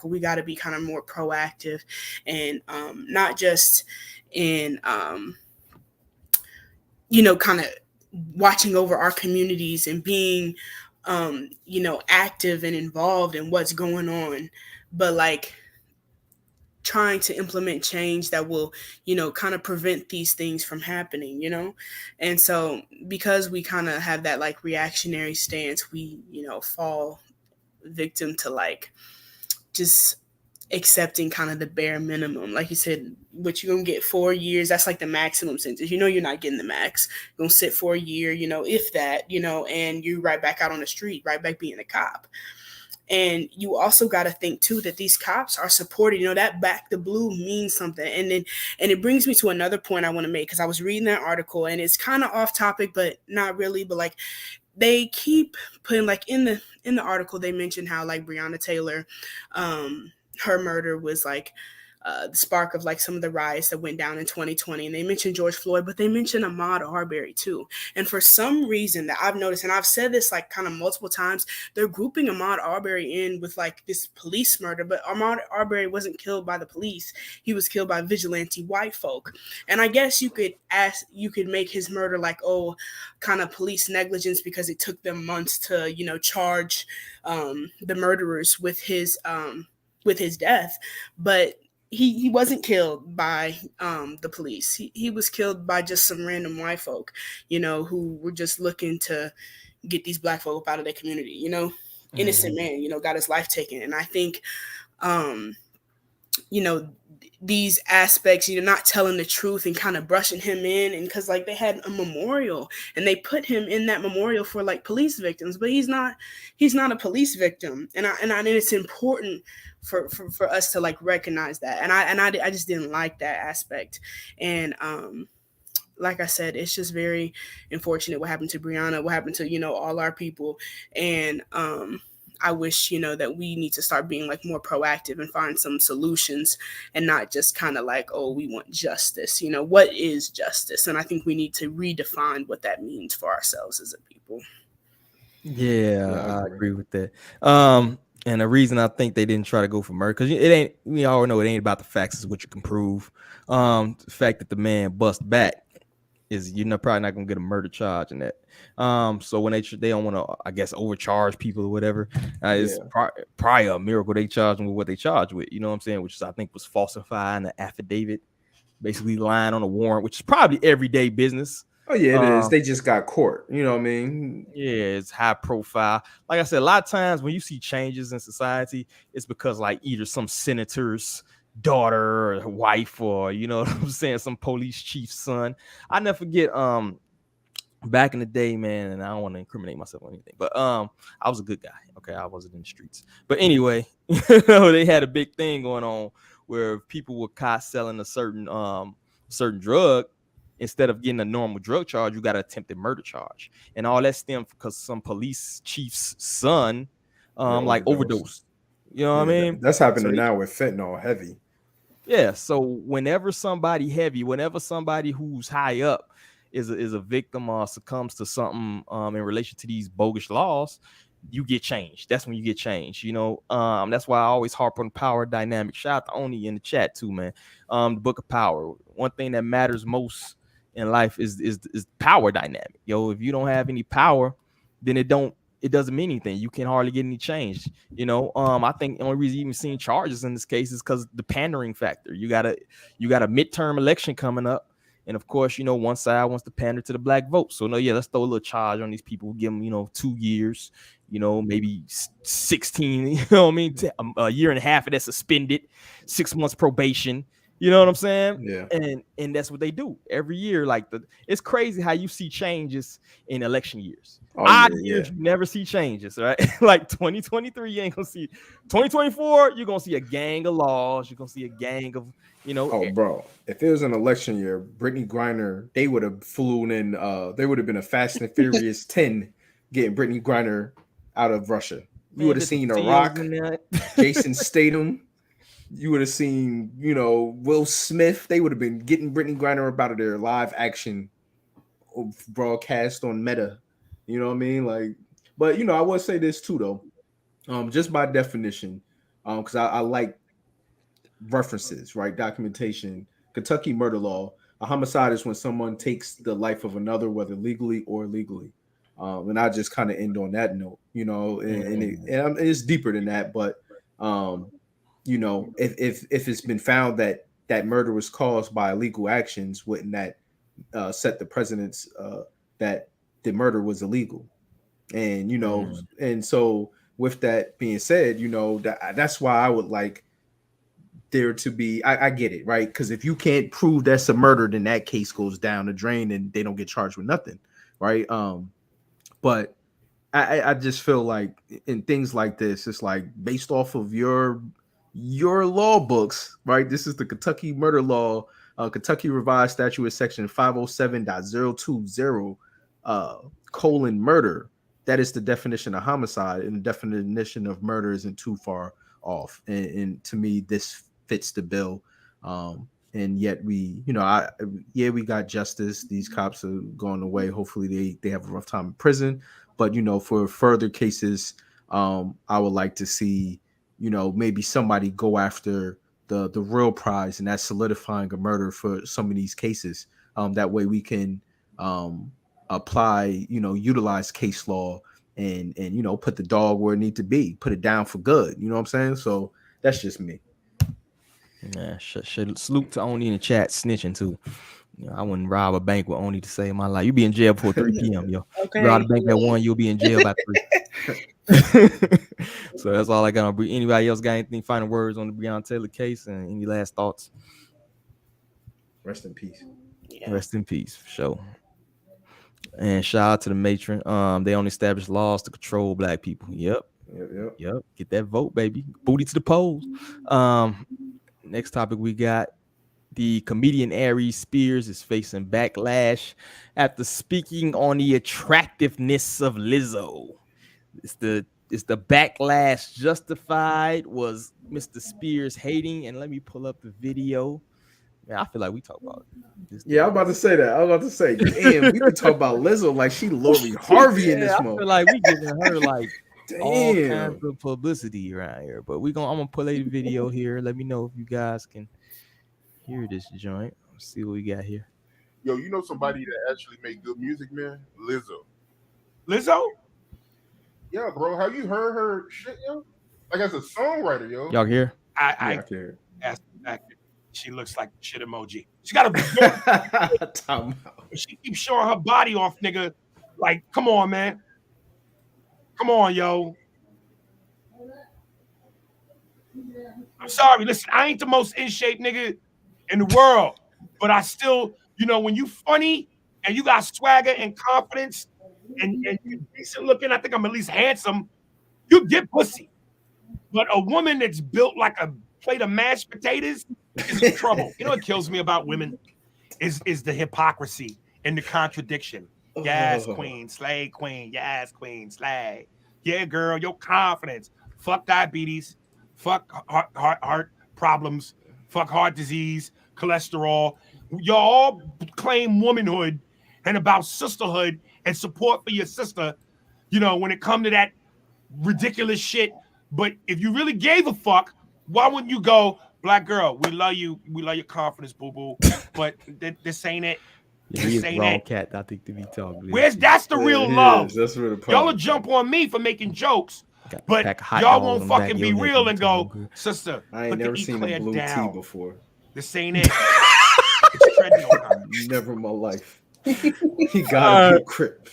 We got to be kind of more proactive, and not just in kind of watching over our communities and being active and involved in what's going on, but like trying to implement change that will, kind of prevent these things from happening, And so because we kind of have that like reactionary stance, we, fall victim to like just accepting kind of the bare minimum. Like you said, what you're going to get 4 years, that's like the maximum sentence. You're not getting the max. You're going to sit for a year, if that, and you right back out on the street, right back being a cop. And you also got to think too that these cops are supported. That back the blue means something. And it brings me to another point I want to make, because I was reading that article, and it's kind of off topic, but not really. But like, they keep putting like in the article, they mentioned how like Breonna Taylor, her murder was like the spark of like some of the riots that went down in 2020. And they mentioned George Floyd, but they mentioned Ahmaud Arbery too. And for some reason that I've noticed, and I've said this like kind of multiple times, they're grouping Ahmaud Arbery in with like this police murder, but Ahmaud Arbery wasn't killed by the police. He was killed by vigilante white folk. And I guess you could make his murder like, oh, kind of police negligence, because it took them months to, charge the murderers with his death. But he wasn't killed by the police. He was killed by just some random white folk, who were just looking to get these black folk out of their community, innocent man, got his life taken. And I think, these aspects, not telling the truth and kind of brushing him in, and because like they had a memorial and they put him in that memorial for like police victims, but he's not a police victim. And it's important for us to like recognize that. And I just didn't like that aspect. And like I said, it's just very unfortunate what happened to Breonna, what happened to, all our people. And I wish, that we need to start being like more proactive and find some solutions, and not just kind of like, oh, we want justice. What is justice? And I think we need to redefine what that means for ourselves as a people. Yeah, I agree with that. And the reason I think they didn't try to go for murder, because we all know it ain't about the facts, is what you can prove. The fact that the man bust back is, probably not gonna get a murder charge in that. So when they don't want to, I guess, overcharge people or whatever, it's probably a miracle they charge them with what they charged with. You know what I'm saying? Which is, I think, was falsifying the affidavit, basically lying on a warrant, which is probably everyday business. Oh yeah, it is. They just got court. You know what I mean? Yeah, it's high profile. Like I said, a lot of times when you see changes in society, it's because like either some senator's daughter or wife, or you know what I'm saying, some police chief's son. I never forget back in the day, man, and I don't want to incriminate myself or anything, but I was a good guy. Okay, I wasn't in the streets. But anyway, they had a big thing going on where people were caught selling a certain drug. Instead of getting a normal drug charge, you got an attempted murder charge. And all that stemmed because some police chief's son overdosed. You know what I mean? That's happening now with fentanyl heavy. Yeah. So whenever somebody who's high up is a victim or succumbs to something in relation to these bogus laws, you get changed. That's when you get changed. That's why I always harp on power dynamic. Shout out to Oni in the chat too, man. The Book of Power. One thing that matters most in life is power dynamic. If you don't have any power, then it doesn't mean anything. You can hardly get any change. I think the only reason you even seen charges in this case is because the pandering factor. You got a midterm election coming up. And of course, one side wants to pander to the black vote. So no, yeah, let's throw a little charge on these people, give them, 2 years, maybe 16, what I mean, a year and a half of that suspended, 6 months probation. You know what I'm saying? Yeah. And that's what they do every year. Like it's crazy how you see changes in election years. Odd years, you never see changes, right? Like 2023, you ain't gonna see. 2024, you're gonna see a gang of laws. You're gonna see a gang of, Oh, bro! If it was an election year, Brittany Griner, they would have flown in. They would have been a Fast and Furious 10 getting Brittany Griner out of Russia. You would have seen The Rock, Jason Statham. You would have seen, Will Smith. They would have been getting Brittany Griner up out of their live action broadcast on Meta. You know what I mean? Like, but I would say this too, though. Just by definition, because I like references, right? Documentation. Kentucky murder law. A homicide is when someone takes the life of another, whether legally or illegally. And I just kind of end on that note, and it's deeper than that, but if it's been found that murder was caused by illegal actions, wouldn't that set the precedence that the murder was illegal? And and so with that being said, that's why I would like there to be. I get it, right? Because if you can't prove that's a murder, then that case goes down the drain and they don't get charged with nothing, right? But I just feel like in things like this, it's like based off of your law books, right? This is the Kentucky murder law, Kentucky revised statute section 507.020, murder. That is the definition of homicide, and the definition of murder isn't too far off. And to me, this fits the bill. And yet we, we got justice. These cops are going away. Hopefully they have a rough time in prison. But, for further cases, I would like to see, maybe somebody go after the real prize, and that's solidifying a murder for some of these cases. That way we can apply, utilize case law and put the dog where it need to be, put it down for good. You know what I'm saying? So that's just me. Yeah, should salute to Oni in the chat snitching too. I wouldn't rob a bank with Oni to save my life. You be in jail before 3 p.m. yo. Okay. You rob a bank at 1, you'll be in jail by 3. So that's all I got on. Anybody else got anything, final words on the Breonna Taylor case, and any last thoughts? Rest in peace. Yeah. Rest in peace, for sure. And shout out to the matron. They only established laws to control black people. Yep. Get that vote, baby. Booty to the polls. Next topic we got. The comedian Aries Spears is facing backlash after speaking on the attractiveness of Lizzo. Is the backlash justified? Was Mr. Spears hating? And let me pull up the video. Man, I feel like we talk about this. Yeah, I'm about to say that. I was about to say, damn, we could talk about Lizzo like she Lori Harvey in this moment. I feel like we giving her like all kinds of publicity around here. But I'm gonna play the video here. Let me know if you guys can hear this joint. Let's see what we got here. Yo, you know somebody that actually make good music, man? Lizzo? Yeah, bro. Have you heard her shit, yo? Like as a songwriter, yo. Y'all hear? I asked back. She looks like shit emoji. She got a she keeps showing her body off, nigga. Like, come on, man. Come on, yo. I'm sorry. Listen, I ain't the most in shape nigga in the world, but I still, when you funny and you got swagger and confidence and you're decent looking, I think I'm at least handsome, you get pussy. But a woman that's built like a plate of mashed potatoes is in trouble. You know what kills me about women is the hypocrisy and the contradiction. Yes, queen, slay queen. Yes, queen, slay. Yeah, girl, your confidence. Fuck diabetes. Fuck heart problems. Fuck heart disease, cholesterol. Y'all all claim womanhood and about sisterhood and support for your sister, when it come to that ridiculous shit. But if you really gave a fuck, why wouldn't you go, black girl, we love you. We love your confidence, boo-boo. But this ain't it. Yeah, he is This the ain't wrong it. cat, I think, to be talking. Where's that's the real love? That's where the Y'all problem will jump on me for making jokes, Got the but pack of hot y'all dogs won't on the back fucking of be your neck real every and time. go, sister, I ain't put never the seen a eclair blue tea down. before. This ain't it. It's trendy on her. Never in my life. He gotta be a Crip.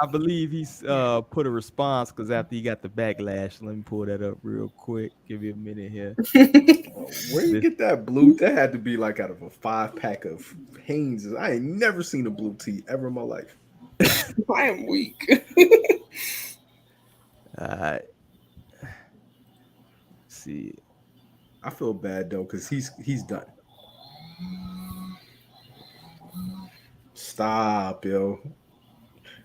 I believe he's put a response because after he got the backlash, let me pull that up real quick. Give you a minute here. Where you get that blue? That had to be like out of a 5-pack of Hanes. I ain't never seen a blue tea ever in my life. I am weak. Let's see. I feel bad though because he's done. Stop, yo.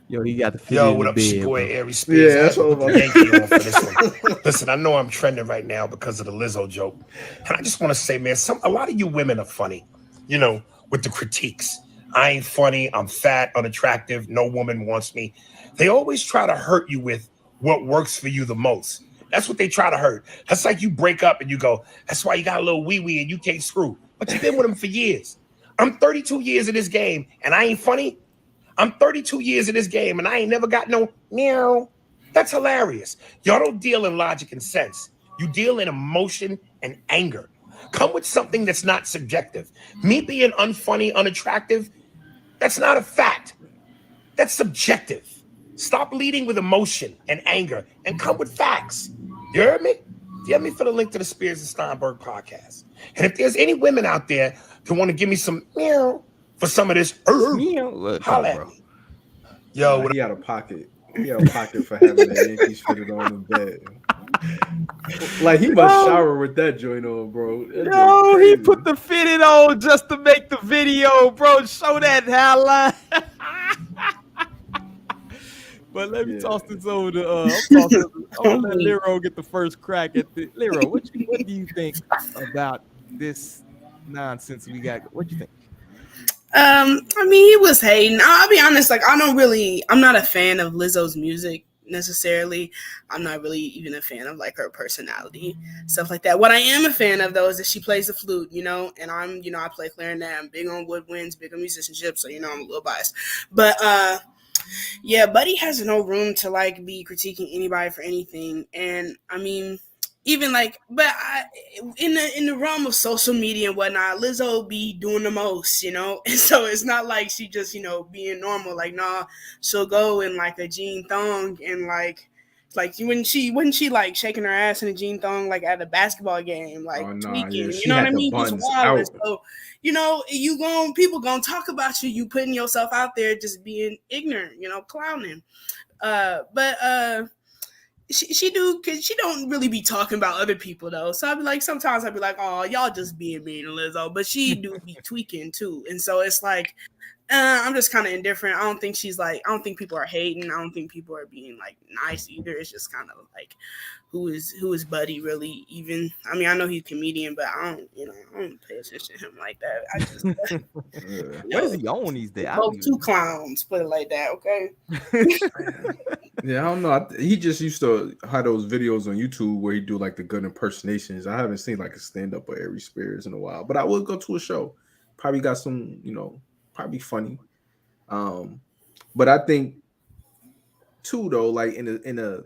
Yo, he got the fit Yo, in what the up? It's your bed, boy bro. Aries Spears. Yeah, I had that's to all put the about Yankee on for this one. Listen, I know I'm trending right now because of the Lizzo joke. And I just want to say, man, a lot of you women are funny, you know, with the critiques. I ain't funny. I'm fat, unattractive. No woman wants me. They always try to hurt you with what works for you the most. That's what they try to hurt. That's like you break up and you go, that's why you got a little wee-wee and you can't screw. But you've been with them for years. I'm 32 years in this game and I ain't funny. I'm 32 years in this game and I ain't never got no meow. That's hilarious. Y'all don't deal in logic and sense. You deal in emotion and anger. Come with something that's not subjective. Me being unfunny, unattractive, that's not a fact. That's subjective. Stop leading with emotion and anger and come with facts. You heard me? DM me for the link to the Spears and Steinberg podcast. And if there's any women out there who want to give me some meow for some of this, Look, come holla on, at bro. me. Yo, He had a pocket. He had a pocket for having the Yankees fitted on in bed. Like he must shower with that joint on, bro. That joint Yo, he crazy. put the fitted on just to make the video, bro. Show that highlight. But let me toss this over to I'm gonna let Lero get the first crack at the Lero. What do you think about this nonsense we got? What do you think? I mean, he was hating. I'll be honest, like I'm not a fan of Lizzo's music necessarily. I'm not really even a fan of like her personality, stuff like that. What I am a fan of though is that she plays the flute, and I play clarinet. I'm big on woodwinds, big on musicianship, so I'm a little biased. But yeah, Buddy has no room to like be critiquing anybody for anything. And I mean, even like, in the realm of social media and whatnot, Lizzo be doing the most, and so it's not like she just being normal. Like, nah, she'll go in like a jean thong and like when she like shaking her ass in a jean thong like at a basketball game, like tweaking. She You know what had I the mean? Just buns wild. out. So people gonna talk about you. You putting yourself out there, just being ignorant. Clowning. But she do because she don't really be talking about other people though. So sometimes I'd be like, oh, y'all just being mean to Lizzo, but she do be tweaking too, and so it's like I'm just kind of indifferent. I don't think people are hating. I don't think people are being like nice either. It's just kind of like who is Buddy really even? I mean, I know he's a comedian, but I don't pay attention to him like that. I just What is he on these days? both two clowns, put it like that, okay? Yeah, I don't know. He just used to have those videos on YouTube where he do like the good impersonations. I haven't seen like a stand up of Aries Spears in a while, but I would go to a show. Probably got some, probably funny. But I think too though, like in a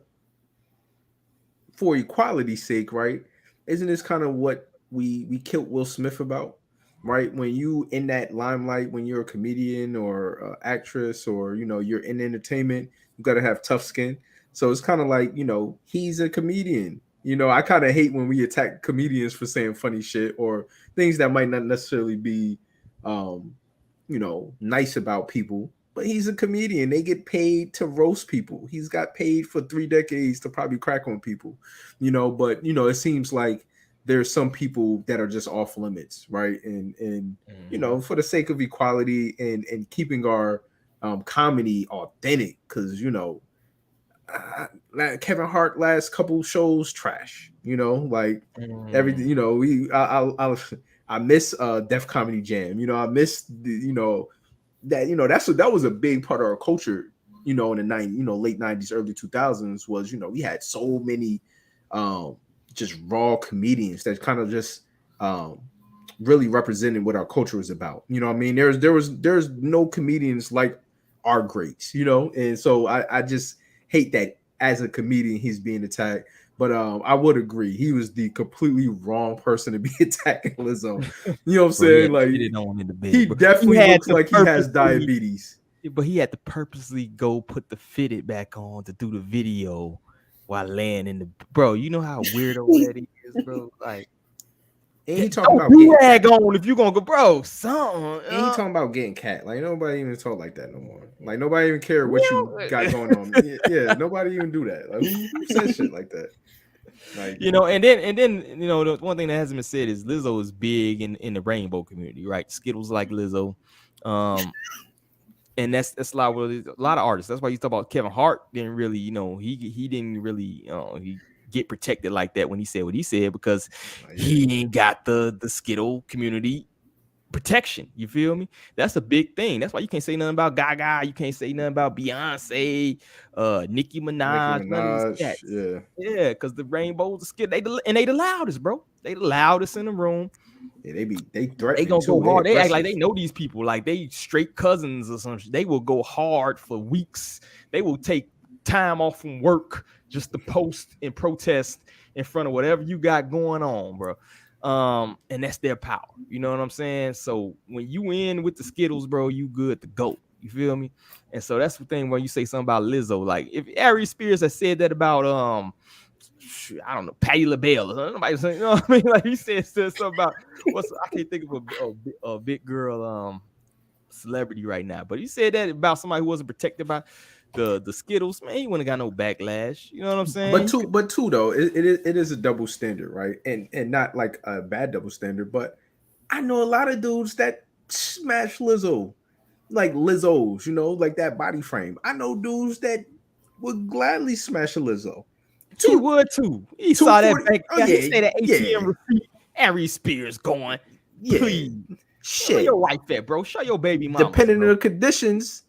for equality's sake, right? Isn't this kind of what we killed Will Smith about? Right, when you in that limelight, when you're a comedian or actress, or you're in entertainment, you got to have tough skin. So it's kind of like he's a comedian. I kind of hate when we attack comedians for saying funny shit or things that might not necessarily be, nice about people. But he's a comedian. They get paid to roast people. He's got paid for 3 decades to probably crack on people. But it seems like there's some people that are just off limits, right? And for the sake of equality and keeping our comedy authentic, because Kevin Hart last couple shows trash, like everything. I miss Def Comedy Jam. I miss that was a big part of our culture. In the late 90s, early 2000s was we had so many just raw comedians that kind of just really represented what our culture is about. You know what I mean? There's no comedians like our greats, you know, and so I just hate that as a comedian he's being attacked. But I would agree he was the completely wrong person to be attacking Lizzo. You know what I'm saying? Like he definitely looks like he has diabetes. But he had to purposely go put the fitted back on to do the video while laying in the bro. You know how weirdo that is, bro. Like, and he talking about do rag on if you gonna go, bro. Something. And he talking about getting cat. Like nobody even talk like that no more. Like nobody even care what you got going on. Yeah, nobody even do that. Like who says shit like that? Like, you know, and then you know, the one thing that hasn't been said is Lizzo is big in the rainbow community, right? Skittles like Lizzo. And that's a lot of artists. That's why you talk about Kevin Hart didn't really, you know, he didn't really he get protected like that when he said what he said because he ain't got the Skittle community protection. You feel me? That's a big thing. That's why you can't say nothing about Gaga. You can't say nothing about Beyonce, Nicki Minaj. Yeah, because the rainbows, the Skittle, they the loudest, bro. They the loudest in the room. Yeah, they threaten. They gonna go hard. They act like they know these people, like they straight cousins or something. They will go hard for weeks. They will take time off from work just to post and protest in front of whatever you got going on, bro. And that's their power. You know what I'm saying? So when you in with the Skittles, bro, you good to go. You feel me? And so that's the thing when you say something about Lizzo. Like if Ari Spears had said that about I don't know, Patti LaBelle or something. Nobody saying, you know what I mean? Like he said something about I can't think of a big girl celebrity right now, but he said that about somebody who wasn't protected by the Skittles. Man, he wouldn't have got no backlash. You know what I'm saying? But two though, it is a double standard, right? And not like a bad double standard, but I know a lot of dudes that smash Lizzo, like Lizzos, you know, like that body frame. I know dudes that would gladly smash a Lizzo. He would too. He saw that back. He said that ATM receipt. Ari Spears going. Please. Shit. Show your wife that, bro. Show your baby mama. Depending on the conditions,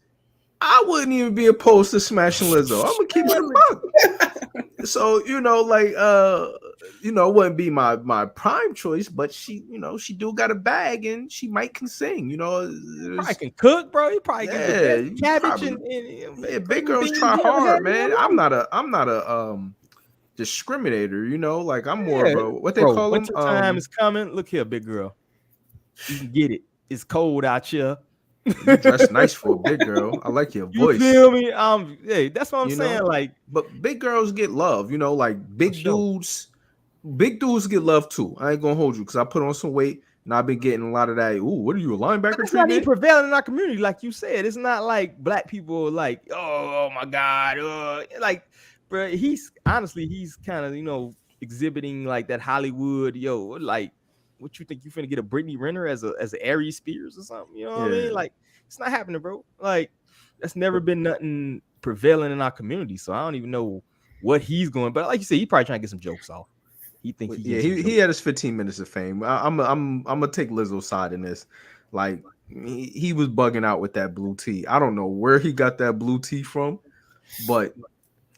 I wouldn't even be opposed to smashing Lizzo. I'm gonna keep it a buck. So, you know, like you know, it wouldn't be my prime choice, but she, you know, she do got a bag and she might can sing, you know. I can cook, bro. You probably can cabbage and big girls try hard, man. I'm not a discriminator, you know, like I'm more of a what they call them. Winter time is coming. Look here, big girl. You can get it. It's cold out here. You dress nice for a big girl. I like your voice. You feel me? Hey, that's what I'm saying. Know? Like, but big girls get love, you know, like big dudes get love too. I ain't gonna hold you because I put on some weight and I've been getting a lot of that. Ooh, what are you, a linebacker? It's not even prevailing in our community, like you said. It's not like black people like, oh my God, like, bro. He's kind of, you know, exhibiting like that Hollywood, like. What you think you finna get a Brittany Renner as a Ari Spears or something? You know what I mean? Like it's not happening, bro. Like that's never been nothing prevailing in our community. So I don't even know what he's going. But like you said, he's probably trying to get some jokes off. He had his 15 minutes of fame. I'm gonna take Lizzo's side in this. Like he was bugging out with that blue tea. I don't know where he got that blue tea from, but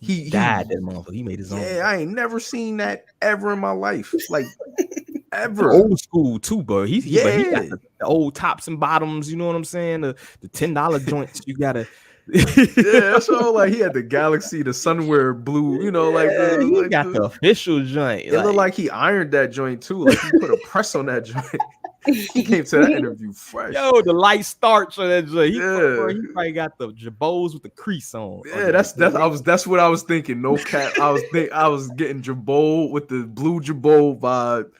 he died that motherfucker. He made his own. Yeah, I ain't never seen that ever in my life. Like. Ever old school too, bro. He got the old tops and bottoms. You know what I'm saying? The $10 joints. You gotta. Yeah, so like he had the Galaxy, the Sunwear blue. You know, like he got the official joint. It looked like he ironed that joint too. Like he put a press on that joint. He came to that interview fresh. Yo, the light starch on that joint. He probably got the Jabos with the crease on. Yeah, that's what I was thinking. No cap. I was getting Jabot with the blue Jabot vibe.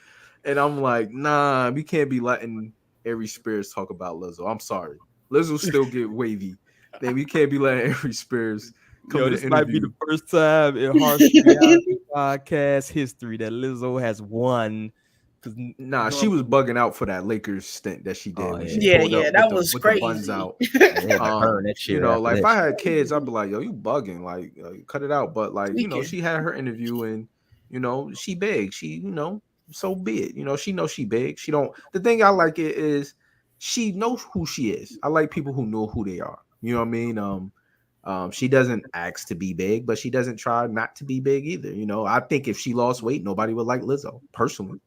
And I'm like, nah, we can't be letting Ari Spears talk about Lizzo. I'm sorry. Lizzo still get wavy. Then we can't be letting Ari Spears come to the interview. This might be the first time in Harsh Reality podcast history that Lizzo has won. Nah, she was bugging out for that Lakers stint that she did. That was crazy. The buns out. You know, like if I had kids, I'd be like, yo, you bugging. Like, cut it out. But like, you know, she had her interview and, you know, she big. She, you know, so be it. You know, she knows she big. She don't. The thing I like it is she knows who she is. I like people who know who they are. You know what I mean? She doesn't ask to be big, but she doesn't try not to be big either. You know, I think if she lost weight, nobody would like Lizzo personally.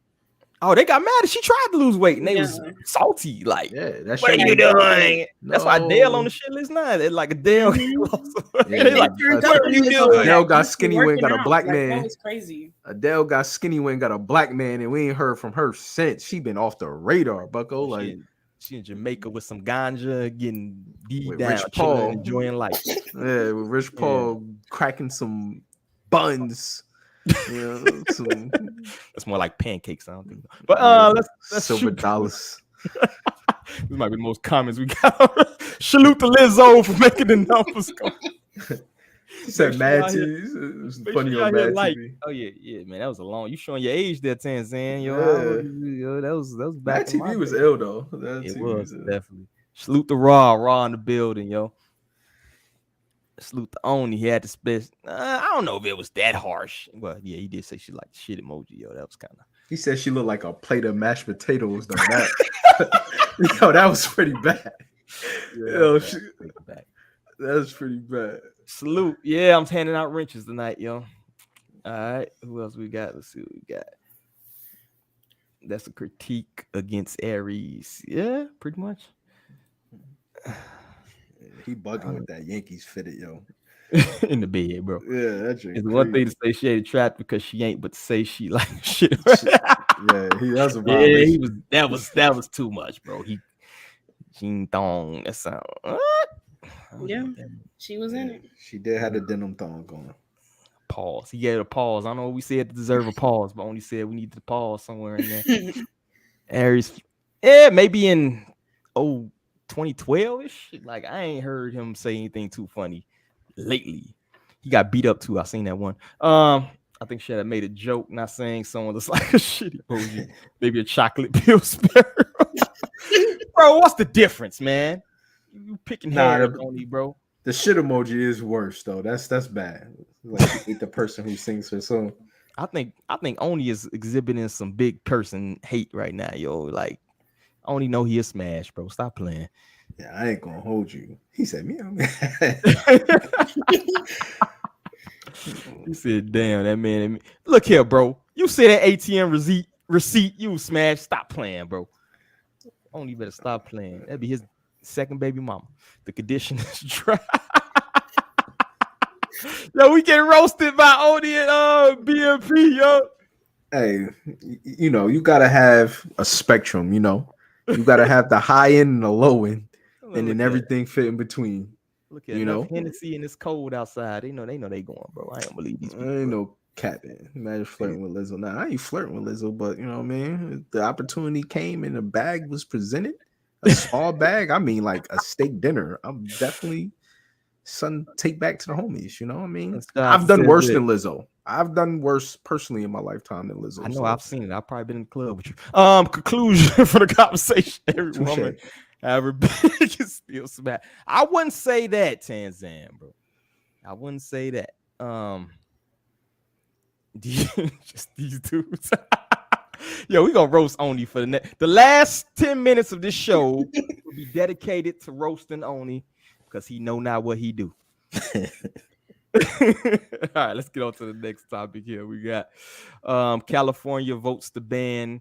Oh, they got mad. She tried to lose weight, and they was Yeah. salty. Like, Yeah, that what are shit you was- doing? That's why Adele on No. the shit list now. They're like Adele. Mhm. Yeah, They like, Turned that's- out what are you was doing? Adele like, got you skinny when working got a out. black Like, man. that was crazy. Adele got skinny when got a black man, and we ain't heard from her since. She been off the radar, Bucko. Like She in Jamaica with some ganja, getting D With down, Rich chilling, Paul. enjoying life. yeah, with Rich Paul cracking some buns. You know, some That's more like pancakes. I don't think. But yeah, let's silver shoot. dollars. This might be the most comments we got. Salute to Lizzo for making the numbers go. She said Make sure Mad y'all hear- TV. It was Make funny sure on y'all hear Mad like, TV. oh yeah, man, that was a long. You showing your age there, Tanzan. Yo, Yeah. that was back Mad in my TV was day. ill though. Mad It TV was ill. definitely. Salute the Raw in the building, yo. Salute the Oni. He had to spit. I don't know if it was that harsh. Well, yeah, he did say she liked the shit emoji, yo. That was kind of. He said she looked like a plate of mashed potatoes. Though that, yo, that was pretty bad. Yo, that was pretty bad. Salute. Yeah, I'm handing out wrenches tonight, yo. All right. Who else we got? Let's see what we got. That's a critique against Aries. Yeah, pretty much. He bugging with that Yankees fitted, yo. In the bed, bro. Yeah, that's It's one thing to say she ain't trapped because she ain't, but to say she like shit. Yeah, that's a Yeah, violation. that was too much, bro. He Jean Thong. That sound what? Yeah, she was in it. She did have the denim thong on. Pause. He gave a pause. I know we said to deserve a pause, but only said we need to pause somewhere in there. Aries, yeah, maybe in 2012-ish. Like I ain't heard him say anything too funny lately. He got beat up too. I seen that one. I think she had made a joke, not saying someone that's like a shitty emoji, maybe a chocolate pill sparrow. Bro, what's the difference, man? You picking hairs on me, bro. The shit emoji is worse though. That's bad. Like you hate the person who sings her song. I think Oni is exhibiting some big person hate right now, yo. Like I only know he is smash, bro. Stop playing. Yeah, I ain't gonna hold you. He said, "Meow." He said, "Damn, that man." Look here, bro. You see that ATM receipt? You smash. Stop playing, bro. Only better stop playing. That'd be his second baby mama. The condition is dry. Yo, we get roasted by Oni and BMP, yo. Hey, you know, you gotta have a spectrum, you know. You gotta have the high end and the low end, and then everything fit in between. Look at you know, Hennessy and it's cold outside. They know they going, bro. I don't believe these people. I ain't no capping. Imagine flirting with Lizzo. Now I ain't flirting with Lizzo, but you know what I mean. The opportunity came and the bag was presented. A small bag. I mean, like a steak dinner. I'm definitely take back to the homies. You know what I mean? I've done worse than Lizzo. I've done worse personally in my lifetime than Lizzo. I know. I've seen it. I've probably been in the club with you. Conclusion for the conversation. Every woman have her biggest still smack. I wouldn't say that, Tanzan, bro. I wouldn't say that. Just these dudes. Yo, we gonna roast Oni for the last 10 minutes of this show will be dedicated to roasting Oni because he know not what he do. All right, let's get on to the next topic here. We got California votes to ban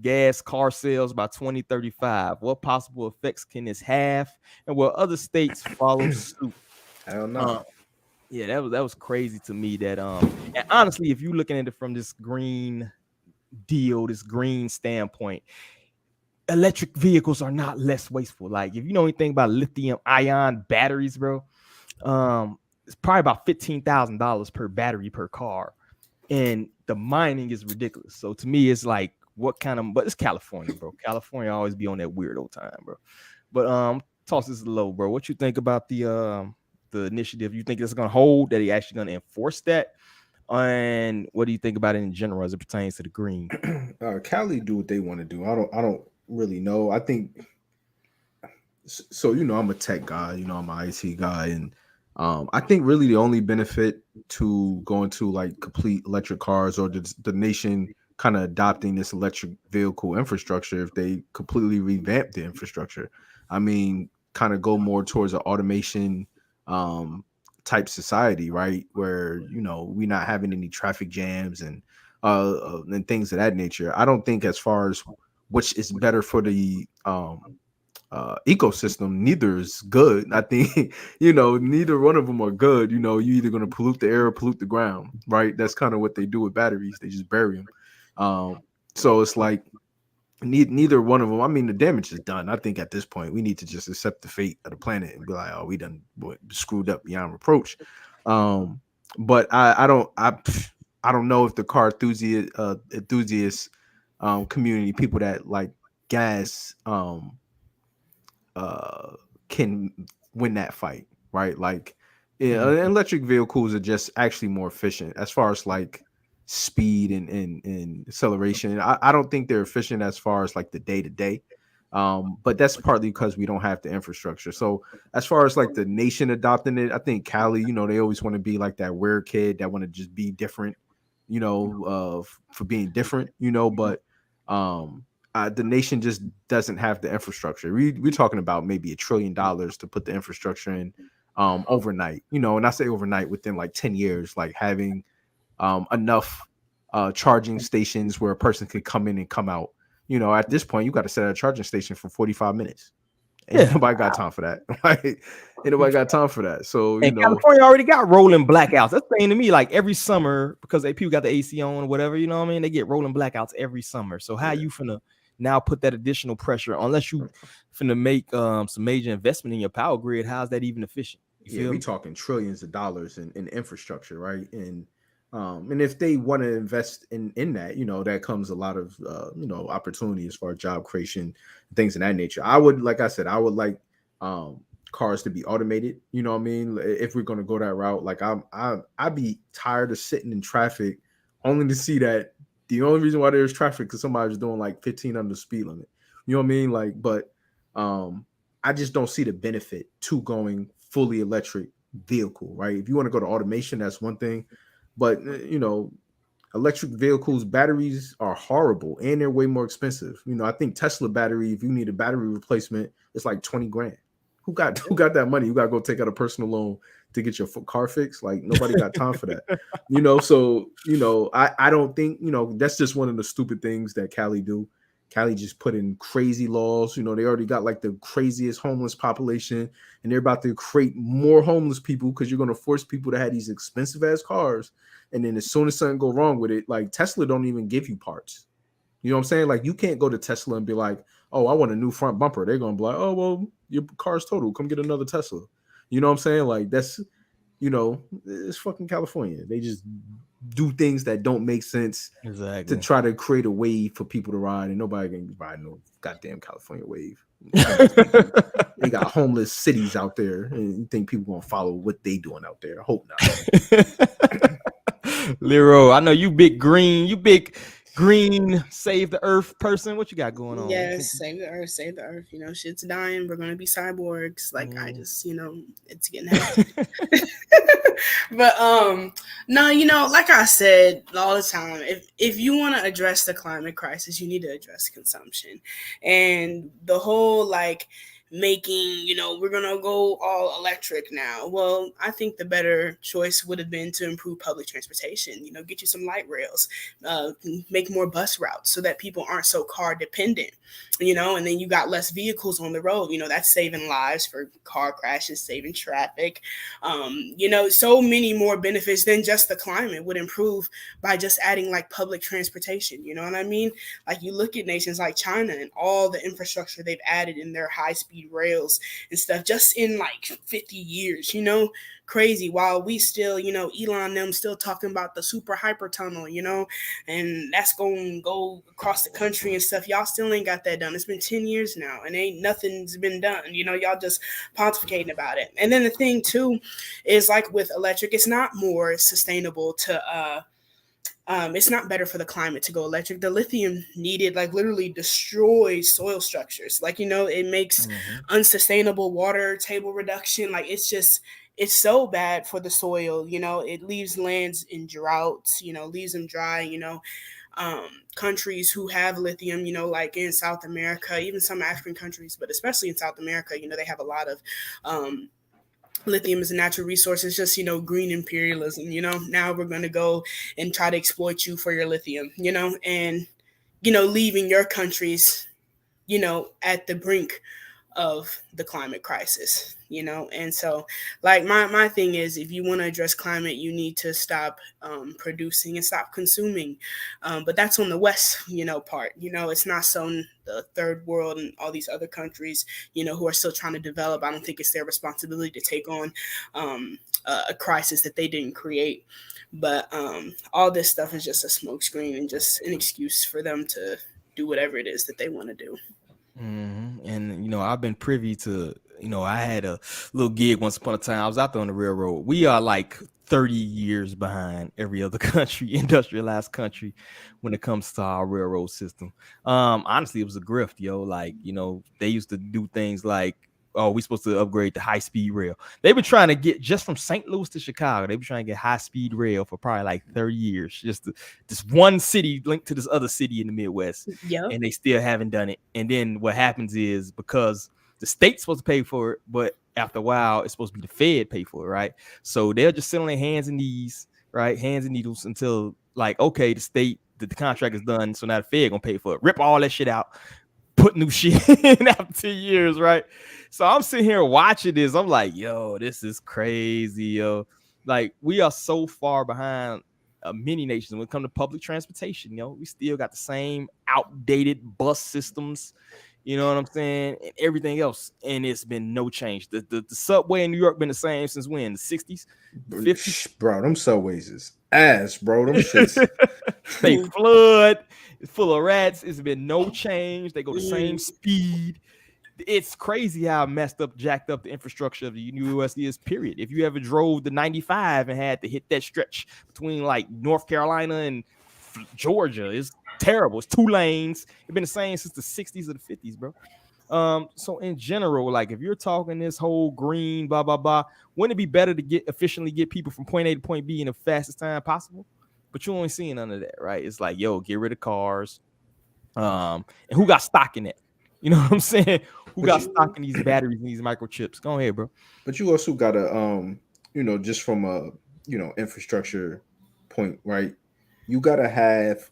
gas car sales by 2035. What possible effects can this have? And will other states follow suit? I don't know. Yeah, that was crazy to me. That and honestly, if you're looking at it from this green deal, this green standpoint, electric vehicles are not less wasteful. Like if you know anything about lithium ion batteries, bro, it's probably about $15,000 per battery per car, and the mining is ridiculous. So to me, it's like what kind of, but it's California, bro. California always be on that weirdo time, bro. But toss this low, bro. What you think about the initiative? You think it's gonna hold? That he actually gonna enforce that? And what do you think about it in general as it pertains to the green? Cali do what they want to do. I don't really know. I think so. You know, I'm a tech guy. You know, I'm an IT guy, and I think really the only benefit to going to like complete electric cars or the nation kind of adopting this electric vehicle infrastructure, if they completely revamp the infrastructure, I mean, kind of go more towards an automation type society, right? Where, you know, we're not having any traffic jams and and things of that nature. I don't think as far as which is better for the ecosystem, neither is good. I think neither one of them are good. You're either going to pollute the air or pollute the ground, right? That's kind of what they do with batteries. They just bury them. So it's like neither one of them. I mean, the damage is done. I think at this point we need to just accept the fate of the planet and be like, oh, we done screwed up beyond reproach. But I don't know if the car enthusiast community, people that like gas can win that fight, right? Like, electric vehicles are just actually more efficient as far as like speed and acceleration. I don't think they're efficient as far as like the day to day. But that's partly because we don't have the infrastructure. So as far as like the nation adopting it, I think Cali, they always want to be like that weird kid that want to just be different, for being different, but the nation just doesn't have the infrastructure. We're talking about maybe $1 trillion to put the infrastructure in overnight, and I say overnight within like 10 years, like having enough charging stations where a person could come in and come out. At this point, you got to set a charging station for 45 minutes. Ain't nobody got time for that. Right? Ain't nobody got time for that. So, California already got rolling blackouts. That's saying to me, like every summer, because people got the AC on or whatever, you know what I mean? They get rolling blackouts every summer. So how you finna now put that additional pressure, unless you finna make some major investment in your power grid? How's that even efficient? We talking trillions of dollars in infrastructure, right? And if they want to invest in that, that comes a lot of opportunity as far as job creation, things of that nature. I would like cars to be automated. You know what I mean? If we're gonna go that route, like I'd be tired of sitting in traffic only to see that the only reason why there's traffic because somebody was doing like 15 under the speed limit. You know what I mean? Like, but I just don't see the benefit to going fully electric vehicle, right? If you want to go to automation, that's one thing. But electric vehicles, batteries are horrible and they're way more expensive. I think Tesla battery, if you need a battery replacement, it's like 20 grand. Who got that money? You got to go take out a personal loan to get your car fixed. Like nobody got time for that. So I don't think that's just one of the stupid things that Cali do. Cali just put in crazy laws. They already got like the craziest homeless population, and they're about to create more homeless people because you're going to force people to have these expensive ass cars. And then as soon as something go wrong with it, like Tesla don't even give you parts. You know what I'm saying? Like you can't go to Tesla and be like, oh, I want a new front bumper. They're going to be like, oh, well, your car's total. Come get another Tesla. You know what I'm saying? Like that's, it's fucking California. They just do things that don't make sense to try to create a wave for people to ride, and nobody can ride no goddamn California wave. They got homeless cities out there, and you think people gonna follow what they doing out there? I hope not. Lero, I know you big green, save the earth person. What you got going on? Yes, save the earth. Shit's dying. We're gonna be cyborgs. Like I just, it's getting hectic. But no, like I said all the time, if you want to address the climate crisis, you need to address consumption. And the whole like making, we're gonna go all electric now. Well, I think the better choice would have been to improve public transportation. Get you some light rails, make more bus routes so that people aren't so car dependent. And then you got less vehicles on the road. That's saving lives for car crashes, saving traffic. So many more benefits than just the climate would improve by just adding like public transportation. You know what I mean? Like you look at nations like China and all the infrastructure they've added in their high speed rails and stuff just in like 50 years, crazy. While we still, Elon them still talking about the super hyper tunnel, and that's going to go across the country and stuff. Y'all still ain't got that done. It's been 10 years now and ain't nothing's been done. Y'all just pontificating about it. And then the thing too is like with electric, it's not more sustainable to it's not better for the climate to go electric. The lithium needed like literally destroys soil structures. Like, it makes unsustainable water table reduction. Like it's so bad for the soil. It leaves lands in droughts, leaves them dry, countries who have lithium, like in South America, even some African countries, but especially in South America, they have a lot of lithium is a natural resource. It's just, green imperialism, now we're going to go and try to exploit you for your lithium, and, leaving your countries, at the brink of the climate crisis, and so, like, my thing is, if you want to address climate, you need to stop producing and stop consuming, but that's on the west, part, it's not so in the third world and all these other countries, who are still trying to develop. I don't think it's their responsibility to take on a crisis that they didn't create, but all this stuff is just a smokescreen and just an excuse for them to do whatever it is that they want to do. And I've been privy to, I had a little gig once upon a time. I was out there on the railroad. We are like 30 years behind every other country, industrialized country, when it comes to our railroad system. Honestly, it was a grift, yo. Like, they used to do things like, oh, we're supposed to upgrade the high-speed rail. They've been trying to get, just from St. Louis to Chicago, they've been trying to get high-speed rail for probably like 30 years. Just this one city linked to this other city in the Midwest. Yep. And they still haven't done it. And then what happens is, because the state's supposed to pay for it, but after a while, it's supposed to be the Fed pay for it, right? So they'll just sit on their hands and knees, right? Hands and needles until, like, okay, the contract is done, so now the Fed gonna pay for it. Rip all that shit out, put new shit in after 2 years, right? So I'm sitting here watching this. I'm like, yo, this is crazy, yo. Like, we are so far behind many nations when it comes to public transportation. We still got the same outdated bus systems, you know what I'm saying, and everything else, and it's been no change. The subway in New York been the same since when? The 60s, 50s? Bro, them subways is ass, bro. Them shits. They flood. It's full of rats. It's been no change. They go the same speed. It's crazy how messed up, jacked up the infrastructure of the U.S. is, period. If you ever drove the 95 and had to hit that stretch between like North Carolina and Georgia, it's terrible. It's 2 lanes. It's been the same since the 60s or the 50s, bro. So in general, like, if you're talking this whole green, blah, blah, blah, wouldn't it be better to efficiently get people from point A to point B in the fastest time possible? But you ain't seeing none of that, right? It's like, yo, get rid of cars. And who got stock in that? You know what I'm saying? Who got stock in these batteries and these microchips? Go ahead, bro. But you also gotta, just from a, infrastructure point, right? You gotta have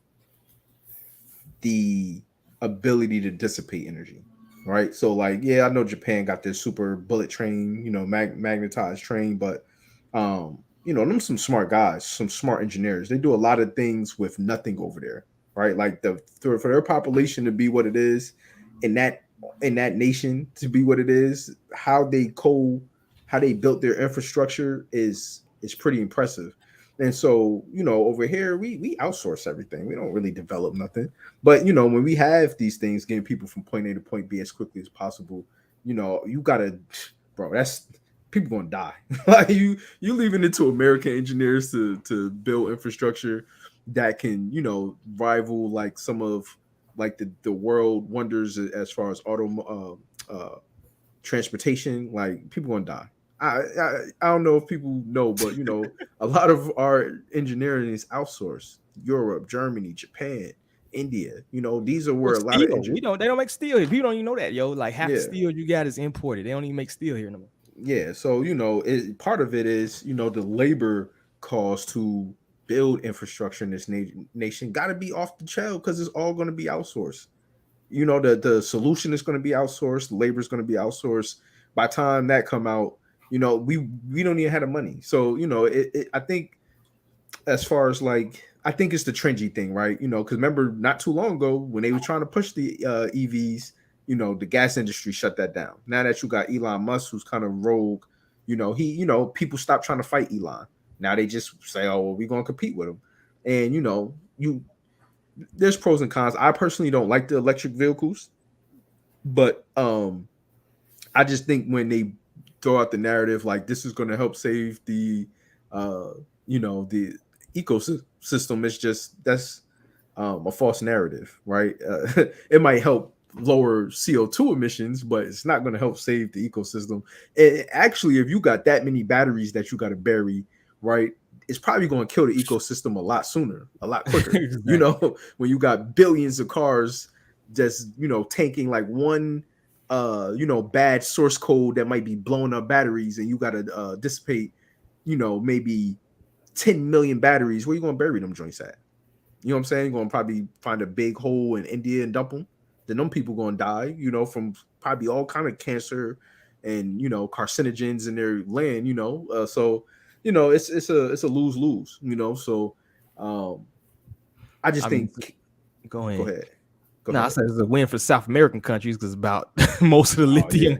the ability to dissipate energy, right? So, like, yeah, I know Japan got this super bullet train, magnetized train, but them some smart guys, some smart engineers. They do a lot of things with nothing over there, right? Like, for their population to be what it is, in that nation to be what it is, how they built their infrastructure is pretty impressive. And so, over here we outsource everything. We don't really develop nothing. But when we have these things, getting people from point A to point B as quickly as possible, you gotta, bro, that's, people gonna die. Like, you leaving it to American engineers to build infrastructure that can, rival like some of like the world wonders as far as transportation. Like, people gonna die. I don't know if people know, but a lot of our engineering is outsourced. Europe, Germany, Japan, India. These are where a lot of they don't make steel here. People don't even know that, yo. Like, half the steel you got is imported. They don't even make steel here no more. Yeah, so part of it is the labor cost to build infrastructure in this nation got to be off the chain, because it's all going to be outsourced. The solution is going to be outsourced. Labor is going to be outsourced. By the time that come out, we don't even have the money. So I think, as far as like, I think it's the trendy thing, right? Because remember, not too long ago when they were trying to push the EVs, the gas industry shut that down. Now that you got Elon Musk, who's kind of rogue, people stop trying to fight Elon. Now they just say, oh, well, we're going to compete with him. And, there's pros and cons. I personally don't like the electric vehicles, but I just think when they throw out the narrative, like, this is going to help save the, the ecosystem, that's a false narrative, right? It might help lower CO2 emissions, but it's not going to help save the ecosystem. And actually, if you got that many batteries that you got to bury, right, it's probably going to kill the ecosystem a lot sooner, a lot quicker. Exactly. When you got billions of cars just, tanking like one bad source code that might be blowing up batteries, and you got to dissipate, maybe 10 million batteries. Where you gonna bury them joints at? You know what I'm saying? You're gonna probably find a big hole in India and dump them. Then them people gonna die, from probably all kind of cancer and carcinogens in their land. So it's a lose lose. So I just think. Go ahead. Go ahead. No, I said it's a win for South American countries because about most of the lithium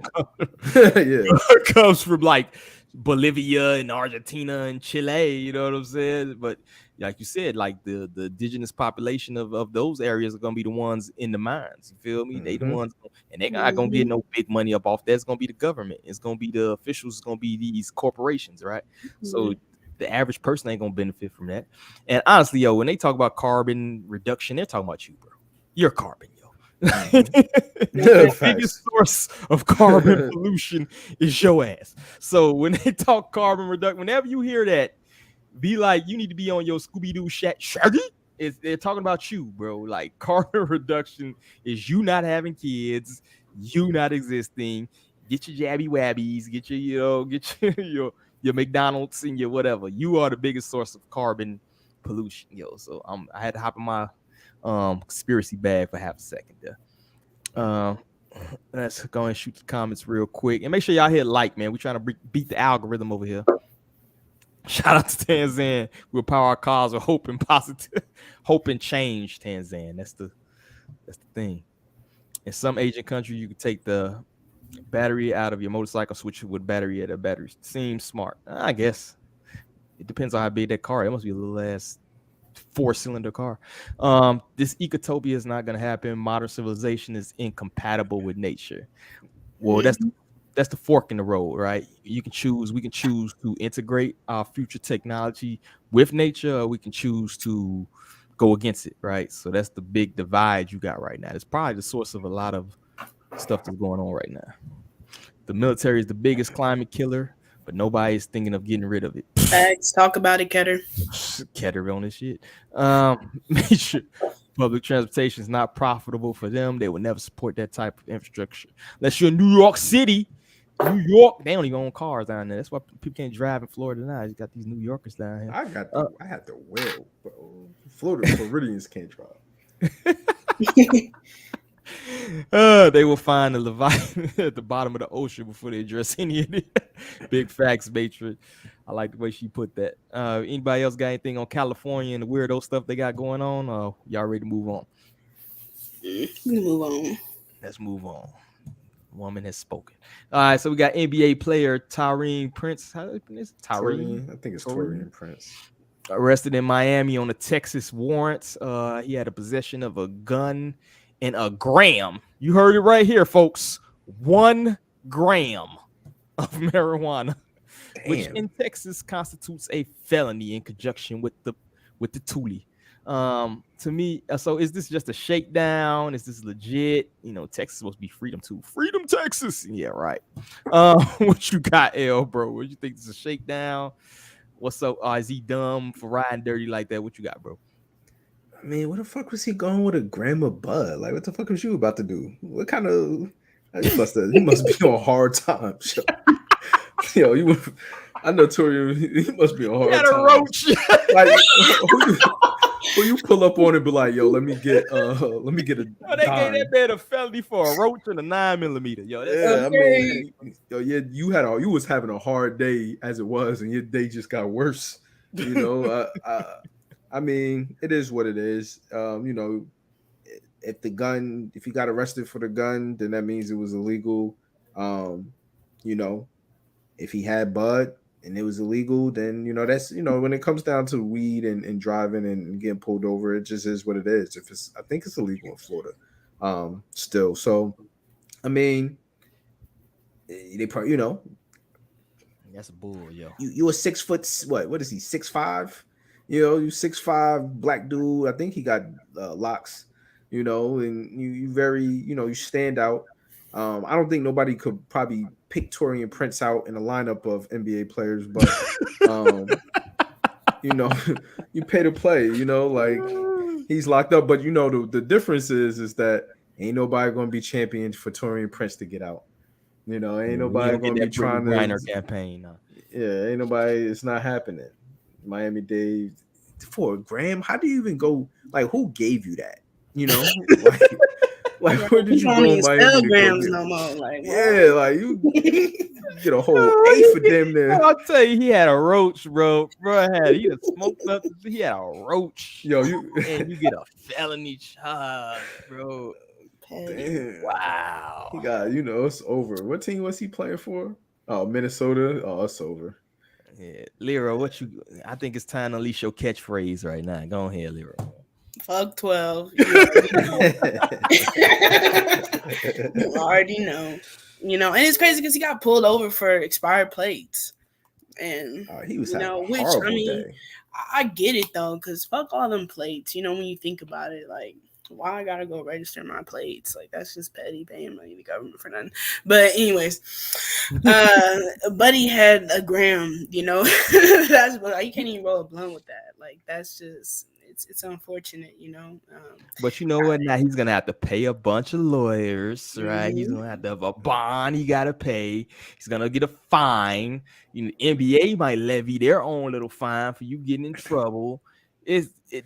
comes from like Bolivia and Argentina and Chile. You know what I'm saying? But like you said, like the indigenous population of those areas are gonna be the ones in the mines. You feel me? They the ones, and they're not gonna get no big money up off that. It's gonna be the government. It's gonna be the officials. It's gonna be these corporations, right? So the average person ain't gonna benefit from that. And honestly, yo, when they talk about carbon reduction, they're talking about you, bro. You're carbon, yo. The biggest source of carbon pollution is your ass. So when they talk carbon reduction, whenever you hear that, be like, you need to be on your Scooby-Doo Shaggy. They're talking about you, bro. Like carbon reduction is you not having kids, you not existing. Get your jabby wabbies, get your, get your McDonald's and your whatever. You are the biggest source of carbon pollution, yo. So I had to hop in my conspiracy bag for half a second there. Let's go and shoot the comments real quick and make sure y'all hit like, man. We're trying to beat the algorithm over here. Shout out to Tanzan. We'll power our cause with hope and positive, hope and change. Tanzan. That's the thing. In some Asian country, you can take the battery out of your motorcycle, switch it with battery at a battery. Seems smart, I guess. It depends on how big that car is. It must be a little ass 4-cylinder car. This ecotopia is not going to happen. Modern civilization is incompatible with nature. Well, that's the fork in the road, right? We can choose to integrate our future technology with nature, or we can choose to go against it, right? So that's the big divide you got right now. It's probably the source of a lot of stuff that's going on right now. The military is the biggest climate killer, but nobody is thinking of getting rid of it. Facts. Talk about it, Ketter. Ketter on this shit. Make sure public transportation is not profitable for them. They will never support that type of infrastructure. Unless you're in New York City. New York, they don't even own cars down there. That's why people can't drive in Florida now. You got these New Yorkers down here. I had the will, bro. Florida Floridians can't drive. They will find the Leviathan at the bottom of the ocean before they address any of it. Big facts, Matrix. I like the way she put that. Anybody else got anything on California and the weirdo stuff they got going on? Y'all ready to move on? Move on. Let's move on. Woman has spoken. All right, so we got NBA player Taurean Prince. How is it? Taurean? I think it's Taurean Prince. Arrested in Miami on a Texas warrant. He had a possession of a gun and a gram. You heard it right here, folks. 1 gram of marijuana, which in Texas constitutes a felony in conjunction with the Thule. To me, so is this just a shakedown? Is this legit? Texas is supposed to be freedom too. Freedom, Texas. Yeah, right. What you got, L, bro? What you think? This is a shakedown? What's up? Is he dumb for riding dirty like that? What you got, bro? I mean, what the fuck was he going with a gram of bud? Like, what the fuck was you about to do? What kind of? You must be on hard times. Yo, I know Tory. He must be on hard times. A roach. Like, who you pull up on and be like, yo, let me get a. They gave that man a felony for a roach and a 9mm. Yo, that's okay. I mean, you was having a hard day as it was, and your day just got worse. I mean, it is what it is. If you got arrested for the gun, then that means it was illegal. If he had bud and it was illegal, then that's when it comes down to weed and driving and getting pulled over, it just is what it is. I think it's illegal in Florida, still. So, I mean, they probably that's a bull, yo. You a 6 foot what is he 6'5"? You 6'5" black dude. I think he got locks. And you very you stand out. I don't think nobody could probably pick Taurean Prince out in a lineup of NBA players, but you pay to play. Like he's locked up. But the difference is that Ain't nobody gonna be champion for Tory and Prince to get out. You know, ain't We nobody don't get gonna be that Brittany trying to. Griner campaign. No. Yeah, ain't nobody. It's not happening. Miami Dade for a gram. How do you even go? Like, who gave you that? You know, like where did You you don't go even in Miami spell to go grams get? no more. Like, Yeah, like you get a whole A for them there. I'll tell you, he had a roach, bro. He done smoked up. He had a roach. Yo, you and you get a felony charge, bro. damn. Wow. He got, it's over. What team was he playing for? Oh, Minnesota. Oh, it's over. Yeah, Lero, I think it's time to unleash your catchphrase right now. Go ahead, Lero. fuck 12. You already know. You know, and it's crazy because he got pulled over for expired plates. And he was having a which I mean, day. I get it though, because fuck all them plates. You know, when you think about it, like, why I gotta go register my plates? Like, that's just petty, paying money to the government for nothing. But anyways, Buddy had a gram. You know, that's what you can't even roll a blunt with that. Like, that's just it's unfortunate. You know. But you know what? Now he's gonna have to pay a bunch of lawyers, right? He's gonna have to have a bond. He gotta pay. He's gonna get a fine. NBA might levy their own little fine for you getting in trouble.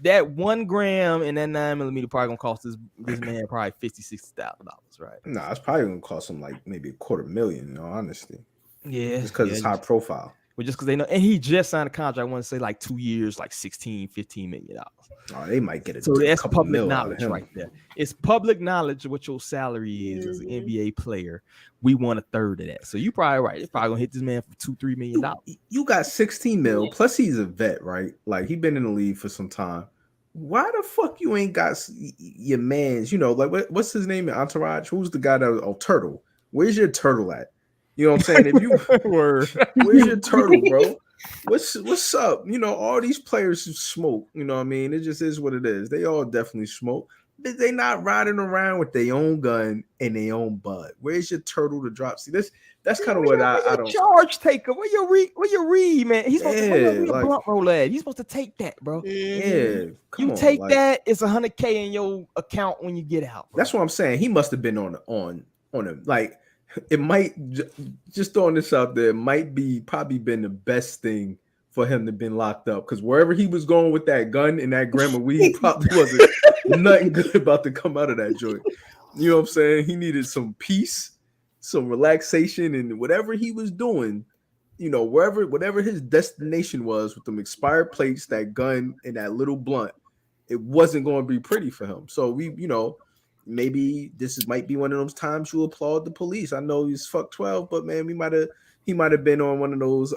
That 1 gram and that 9mm probably gonna cost this man probably $50,000-$60,000, right? Nah, it's probably gonna cost him like maybe $250,000. In all honesty, yeah, just because it's high profile. Well, just because they know, and he just signed a contract. I want to say like 2 years, like $16-15 million. Oh, they might get it. So that's public knowledge right there. It's public knowledge of what your salary is as an NBA player. We want 1/3 of that. So you probably right. They're probably gonna hit this man for $2-3 million. You got 16 mil plus he's a vet, right? Like he been in the league for some time. Why the fuck you ain't got your man's? Like what's his name in Entourage? Who's the guy that Turtle? Where's your turtle at? You know what I'm saying? If you where's your turtle, bro? What's up? All these players who smoke. You know what I mean? It just is what it is. They all definitely smoke. They not riding around with their own gun and their own bud. Where's your turtle to drop? See, that's kind of what I don't. Charge taker. Where you read, man? He's supposed to like, blunt roll at. He's supposed to take that, bro. Yeah, you take that. It's $100K in your account when you get out. Bro. That's what I'm saying. He must have been on him. Like it might just throwing this out there. Might be probably been the best thing for him to been locked up because wherever he was going with that gun and that gram of weed probably wasn't nothing good about to come out of that joint. You know what I'm saying? He needed some peace, some relaxation, and whatever he was doing, whatever his destination was with them expired plates, that gun, and that little blunt, it wasn't going to be pretty for him. So maybe this might be one of those times you applaud the police. I know he's fuck 12, but man, he might have been on one of those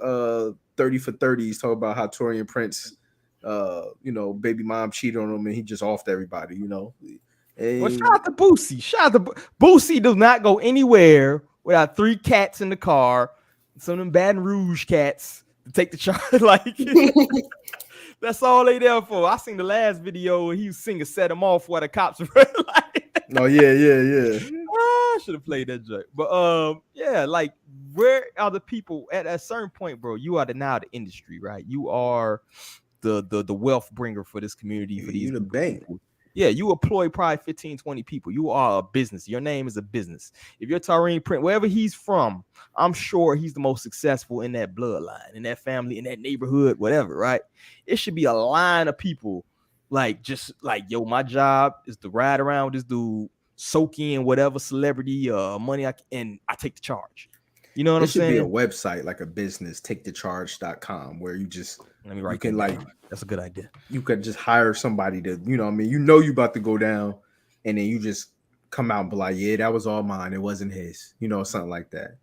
30 for 30s talking about how Tory and Prince baby mom cheated on him and he just offed everybody, And, well, shout out to Boosie. Boosie does not go anywhere without 3 cats in the car, some of them Baton Rouge cats to take the charge. Like that's all they there for. I seen the last video where he was singing "Set Him Off" while the cops were like, oh yeah. I should have played that joke. But like where are the people at a certain point, bro? You are now the industry, right? You are the wealth bringer for this community, for these the bank. Yeah, you employ probably 15, 20 people. You are a business. Your name is a business. If you're Tory Prince, wherever he's from, I'm sure he's the most successful in that bloodline, in that family, in that neighborhood, whatever, right? It should be a line of people just like, yo, my job is to ride around with this dude, soak in whatever celebrity money and I take the charge. You know what I'm saying? It should be a website, like a business, takethecharge.com, where you just that's a good idea. You could just hire somebody to, you you about to go down, and then you just come out and be like, yeah, that was all mine. It wasn't his. Something like that.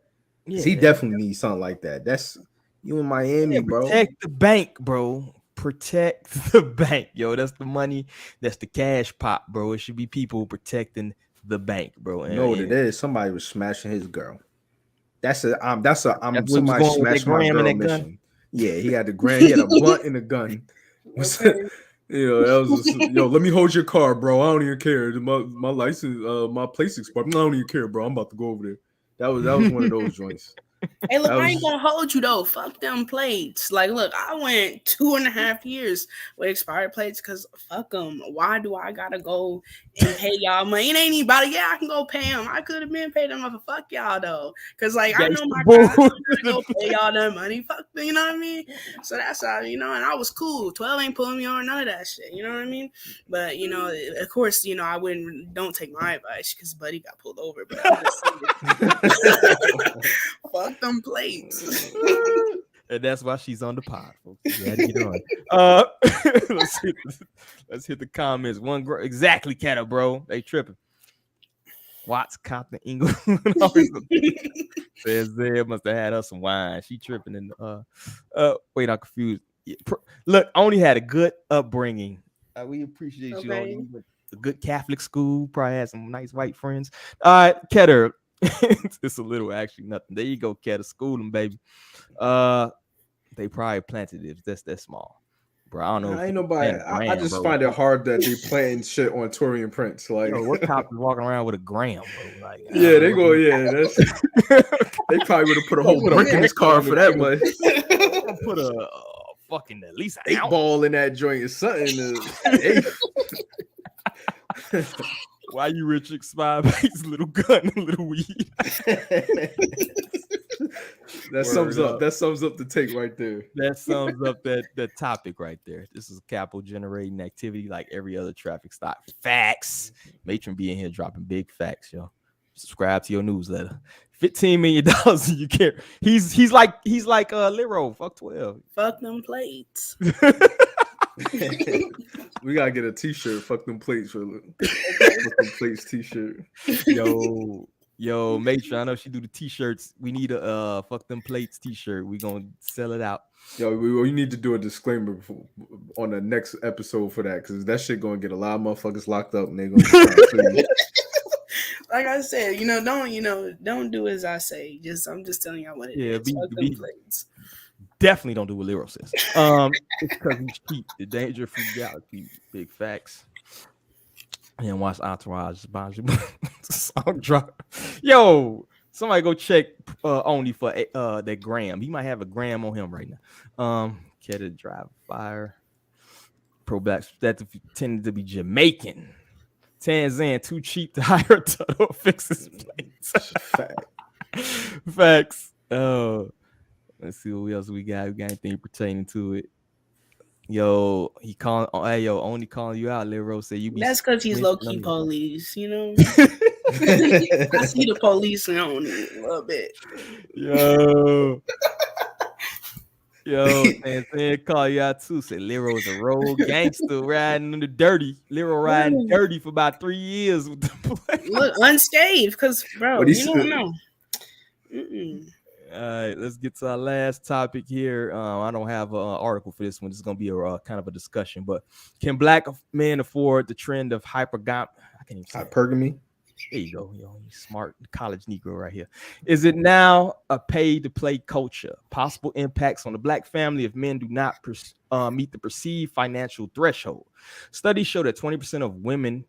Yeah, he definitely needs something like that. That's you in Miami, bro. Protect the bank, bro. Protect the bank, yo. That's the money. That's the cash pot, bro. It should be people protecting the bank, bro. You know what it is? Somebody was smashing his girl. That's somebody smashed my girl mission. Gun? Yeah, he had the gram. He had a blunt and a gun. That was just, yo, let me hold your car, bro. I don't even care. My license, my place expired. I don't even care, bro. I'm about to go over there. That was one of those joints. Hey, look, That I ain't was gonna hold you though. Fuck them plates. Like, look, I went 2.5 years with expired plates because fuck them. Why do I gotta go and pay y'all money? It ain't anybody. Yeah, I can go pay them. I could have been paid them for fuck y'all though. Cause like I know my guys, I'm gonna go pay y'all that money. Fuck them, you know what I mean? So that's how, and I was cool. 12 ain't pulling me on none of that shit. You know what I mean? But of course, I don't take my advice because Buddy got pulled over. But I'm just saying, fuck them plates. And that's why she's on the pod, folks. You had to get on. Let's hit the comments. Exactly, Cato, bro. They tripping. Watts, Compton, England. Says there must have had us some wine. She tripping in wait, I'm confused. Look, Oni had a good upbringing. We appreciate you, Oni. A good Catholic school, probably had some nice white friends. All right, Ketter. It's a little actually nothing. There you go, Ketter. School them, baby. They probably planted it. That's that small. Bro, I don't know. Ain't nobody. I just find it hard that they planting shit on Tory and Prince. Like, what cop is walking around with a gram, bro? Like, yeah, they go. Yeah, that's. They probably would have put a whole brick in his car for that much. Put a fucking at least an 8-ball in that joint or something. Why you Richard spy his little gun and little weed? That sums up the take right there. That sums up that topic right there. This is capital generating activity like every other traffic stop. Facts. Matron be in here dropping big facts, yo. Subscribe to your newsletter. $15 million you care. He's like Liro. Fuck 12. Fuck them plates. We gotta get a t-shirt. Fuck them plates for fuck them plates t-shirt. Yo, Matron, I know she do the t-shirts. We need a fuck them plates t-shirt. We gonna sell it out. Yo, we need to do a disclaimer on the next episode for that, because that shit gonna get a lot of motherfuckers locked up and they're gonna like I said, don't do as I say. I'm just telling y'all what it is. Fuck them plates. Definitely don't do what Lero says. It's because he's cheap. The danger free galaxy. Big facts. And watch Entourage. Song drop. Yo, somebody go check only for that gram. He might have a gram on him right now. Keta drive fire. Pro black that tended to be Jamaican. Tanzan too cheap to hire a tunnel to fix his plates. Facts. Let's see what else we got. We got anything pertaining to it. Yo, he calling. Hey, yo, only calling you out. Lero say you be. That's because he's low key police. I see the police on it a little bit. Yo, call you out too. Say Lero's a road gangster riding in the dirty. Lero riding dirty for about 3 years with the play. Look, unscathed, because bro, you don't know. All right, let's get to our last topic here. I don't have an article for this one. This is going to be a kind of a discussion, but can black men afford the trend of hypergamy? There you go. You smart college Negro right here. Is it now a pay-to-play culture? Possible impacts on the black family if men do not meet the perceived financial threshold. Studies show that 20% of women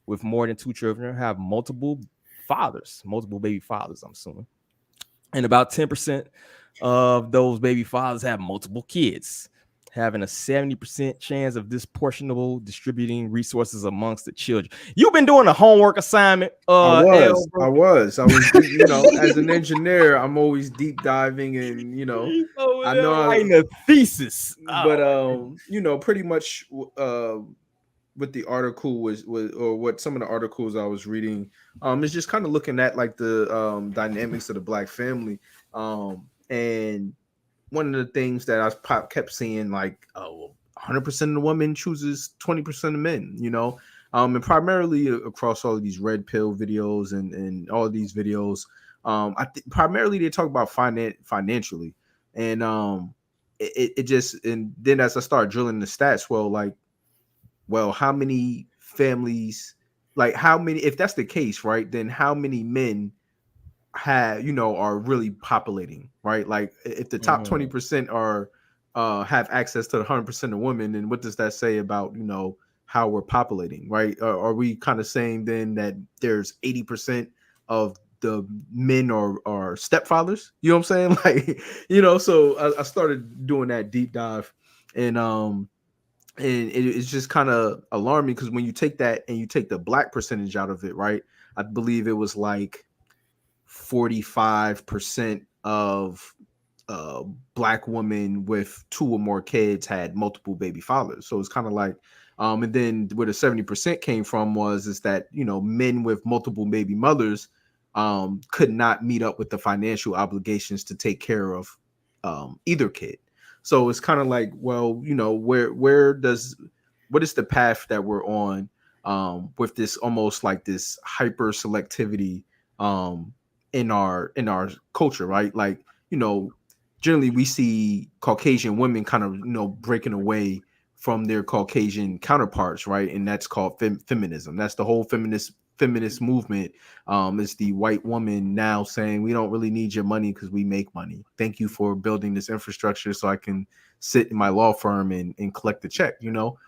with more than 2 children have multiple baby fathers, I'm assuming. And about 10% of those baby fathers have multiple kids, having a 70% chance of disproportionable distributing resources amongst the children. You've been doing a homework assignment. I was, as an engineer, I'm always deep diving and, I know I'm writing a thesis. But, pretty much what the article was or what some of the articles I was reading is just kind of looking at like the dynamics of the black family. And one of the things that I kept seeing, like 100% of the women chooses 20% of men, and primarily across all of these red pill videos and all of these videos, primarily they talk about financially, and it just, and then as I start drilling the stats, how many families, if that's the case, right, then how many men are really populating, right? Like if the top 20% are have access to the 100% of women, then what does that say about how we're populating, right? Are we kind of saying then that there's 80% of the men are stepfathers. You know what I'm saying? Like, you know, so I started doing that deep dive, and it's just kind of alarming because when you take that and you take the black percentage out of it, right? I believe it was like 45% of uh, black women with 2 or more kids had multiple baby fathers. So it's kind of like, and then where the 70% came from is that, you know, men with multiple baby mothers could not meet up with the financial obligations to take care of either kid. So it's kind of like, well, you know, what is the path that we're on with this almost like this hyper selectivity in our culture, right? Like, you know, generally we see Caucasian women kind of, you know, breaking away from their Caucasian counterparts, right? And that's called feminism. That's the whole feminist movement. Is the white woman now saying we don't really need your money because we make money. Thank you for building this infrastructure so I can sit in my law firm and collect the check, you know?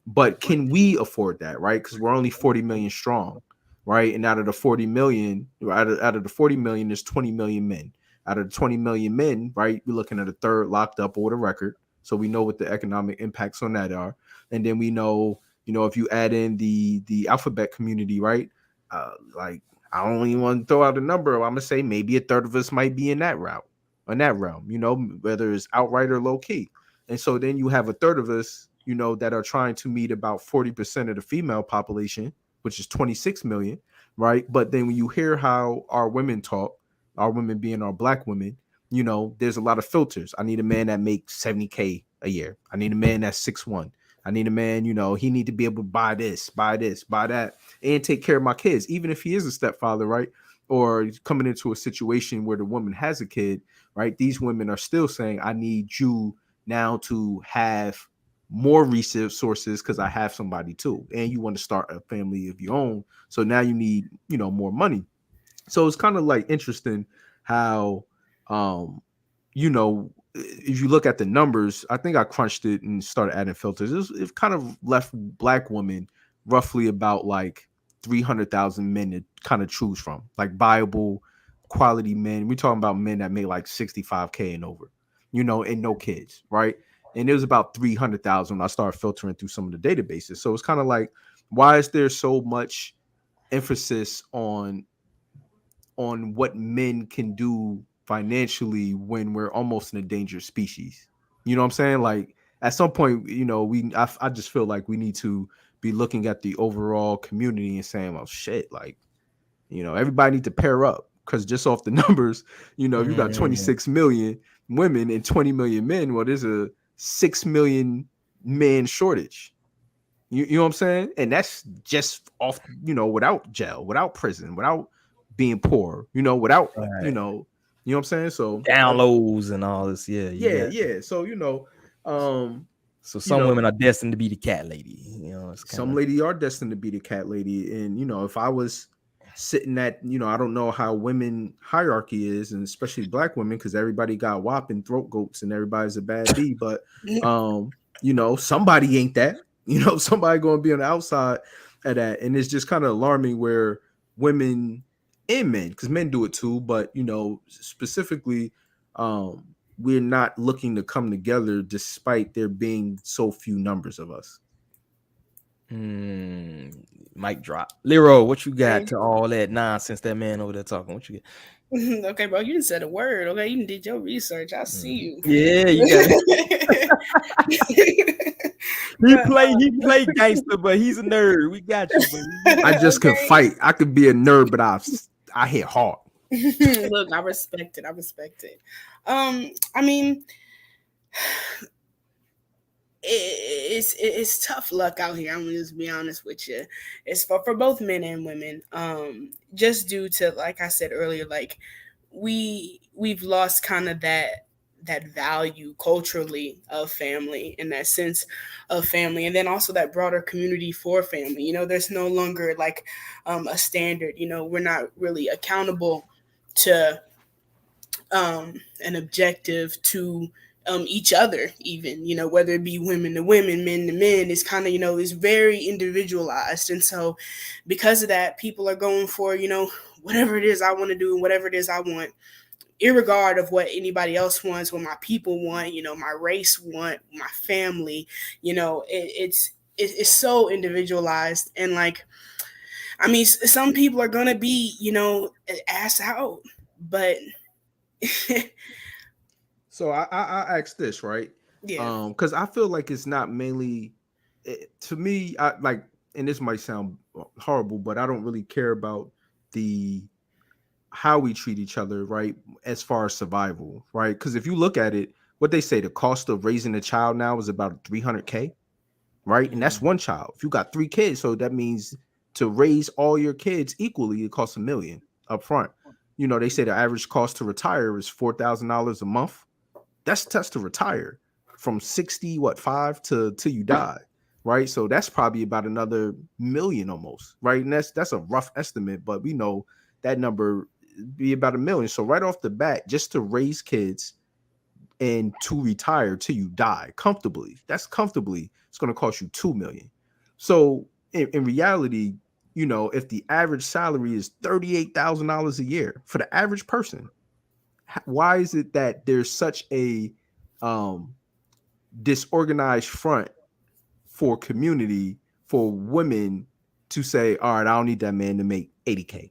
But can we afford that, right? Because we're only 40 million strong, right? And out of the 40 million, out of the 40 million, there's 20 million men. Out of the 20 million men, right, we're looking at a third locked up or the record. So we know what the economic impacts on that are. And then we know, you know, if you add in the alphabet community, right? Like, I don't even want to throw out a number. I'm gonna say maybe a third of us might be in that route, in that realm, you know, whether it's outright or low key. And so then you have a third of us, you know, that are trying to meet about 40% of the female population, which is 26 million, right? But then when you hear how our women talk, our women being our black women, you know, there's a lot of filters. I need a man that makes 70K a year. I need a man that's 6'1". I need a man, you know, he need to be able to buy this, buy that, and take care of my kids, even if he is a stepfather, right? Or coming into a situation where the woman has a kid, right? These women are still saying, I need you now to have more resources because I have somebody too. And you want to start a family of your own. So now you need, you know, more money. So it's kind of like interesting how you know, if you look at the numbers, I think I crunched it and started adding filters. It kind of left black women roughly about like 300,000 men to kind of choose from, like viable quality men. We're talking about men that make like 65K and over, you know, and no kids, right? And it was about 300,000 when I started filtering through some of the databases. So it's kind of like, why is there so much emphasis on what men can do financially when we're almost an endangered species? You know what I'm saying? Like at some point, you know, I just feel like we need to be looking at the overall community and saying, well, shit, like, you know, everybody need to pair up because just off the numbers, you know, you got 26 million women and 20 million men. Well, there's a 6 million man shortage. You know what I'm saying? And that's just off, you know, without jail, without prison, without being poor, you know, without, you know what I'm saying? So downloads and all this. Yeah. So, you know, so some women are destined to be the cat lady. You know, some lady are destined to be the cat lady. And, you know, if I was sitting at, you know, I don't know how women hierarchy is, and especially black women, because everybody got WAP and throat goats and everybody's a bad B, but you know, somebody ain't that. You know, somebody going to be on the outside of that. And it's just kind of alarming where women and men, because men do it too, but, you know, specifically, we're not looking to come together despite there being so few numbers of us. Mic drop. Lero, what you got to all that nonsense that man over there talking? What you get? Okay, bro, you didn't said a word. Okay, you did your research. I see you. Yeah, you got it. he play gangster, but he's a nerd. We got you, buddy. I just could fight. I could be a nerd, but I hit hard. Look, I respect it. I mean, it's tough luck out here. I'm gonna just be honest with you. It's for both men and women. Just due to, like I said earlier, like we've lost kind of that value culturally of family, and that sense of family, and then also that broader community for family. You know, there's no longer like a standard. You know, we're not really accountable to an objective to each other, even, you know, whether it be women to women, men to men. It's kind of, you know, it's very individualized. And so because of that, people are going for, you know, whatever it is I want to do and whatever it is I want, irregard of what anybody else wants, what my people want, my race want, my family, it's so individualized. And like, I mean, some people are gonna be, ass out, but So I asked this, right? yeah, Because I feel like it's not mainly to me. I like, and this might sound horrible, but I don't really care about the how we treat each other, right? As far as survival, right? Because if you look at it, what they say, the cost of raising a child now is about 300K, right? And that's one child. If you got 3 kids, so that means to raise all your kids equally, it costs $1 million up front. They say the average cost to retire is $4,000 a month. That's to retire from 65 to till you die, right? So that's probably about another million almost, right? And that's a rough estimate, but we know that number be about $1 million. So right off the bat, just to raise kids and to retire till you die comfortably, it's going to cost you $2 million. So in reality, if the average salary is $38,000 a year for the average person, why is it that there's such a disorganized front for community for women to say, all right, I don't need that man to make 80K.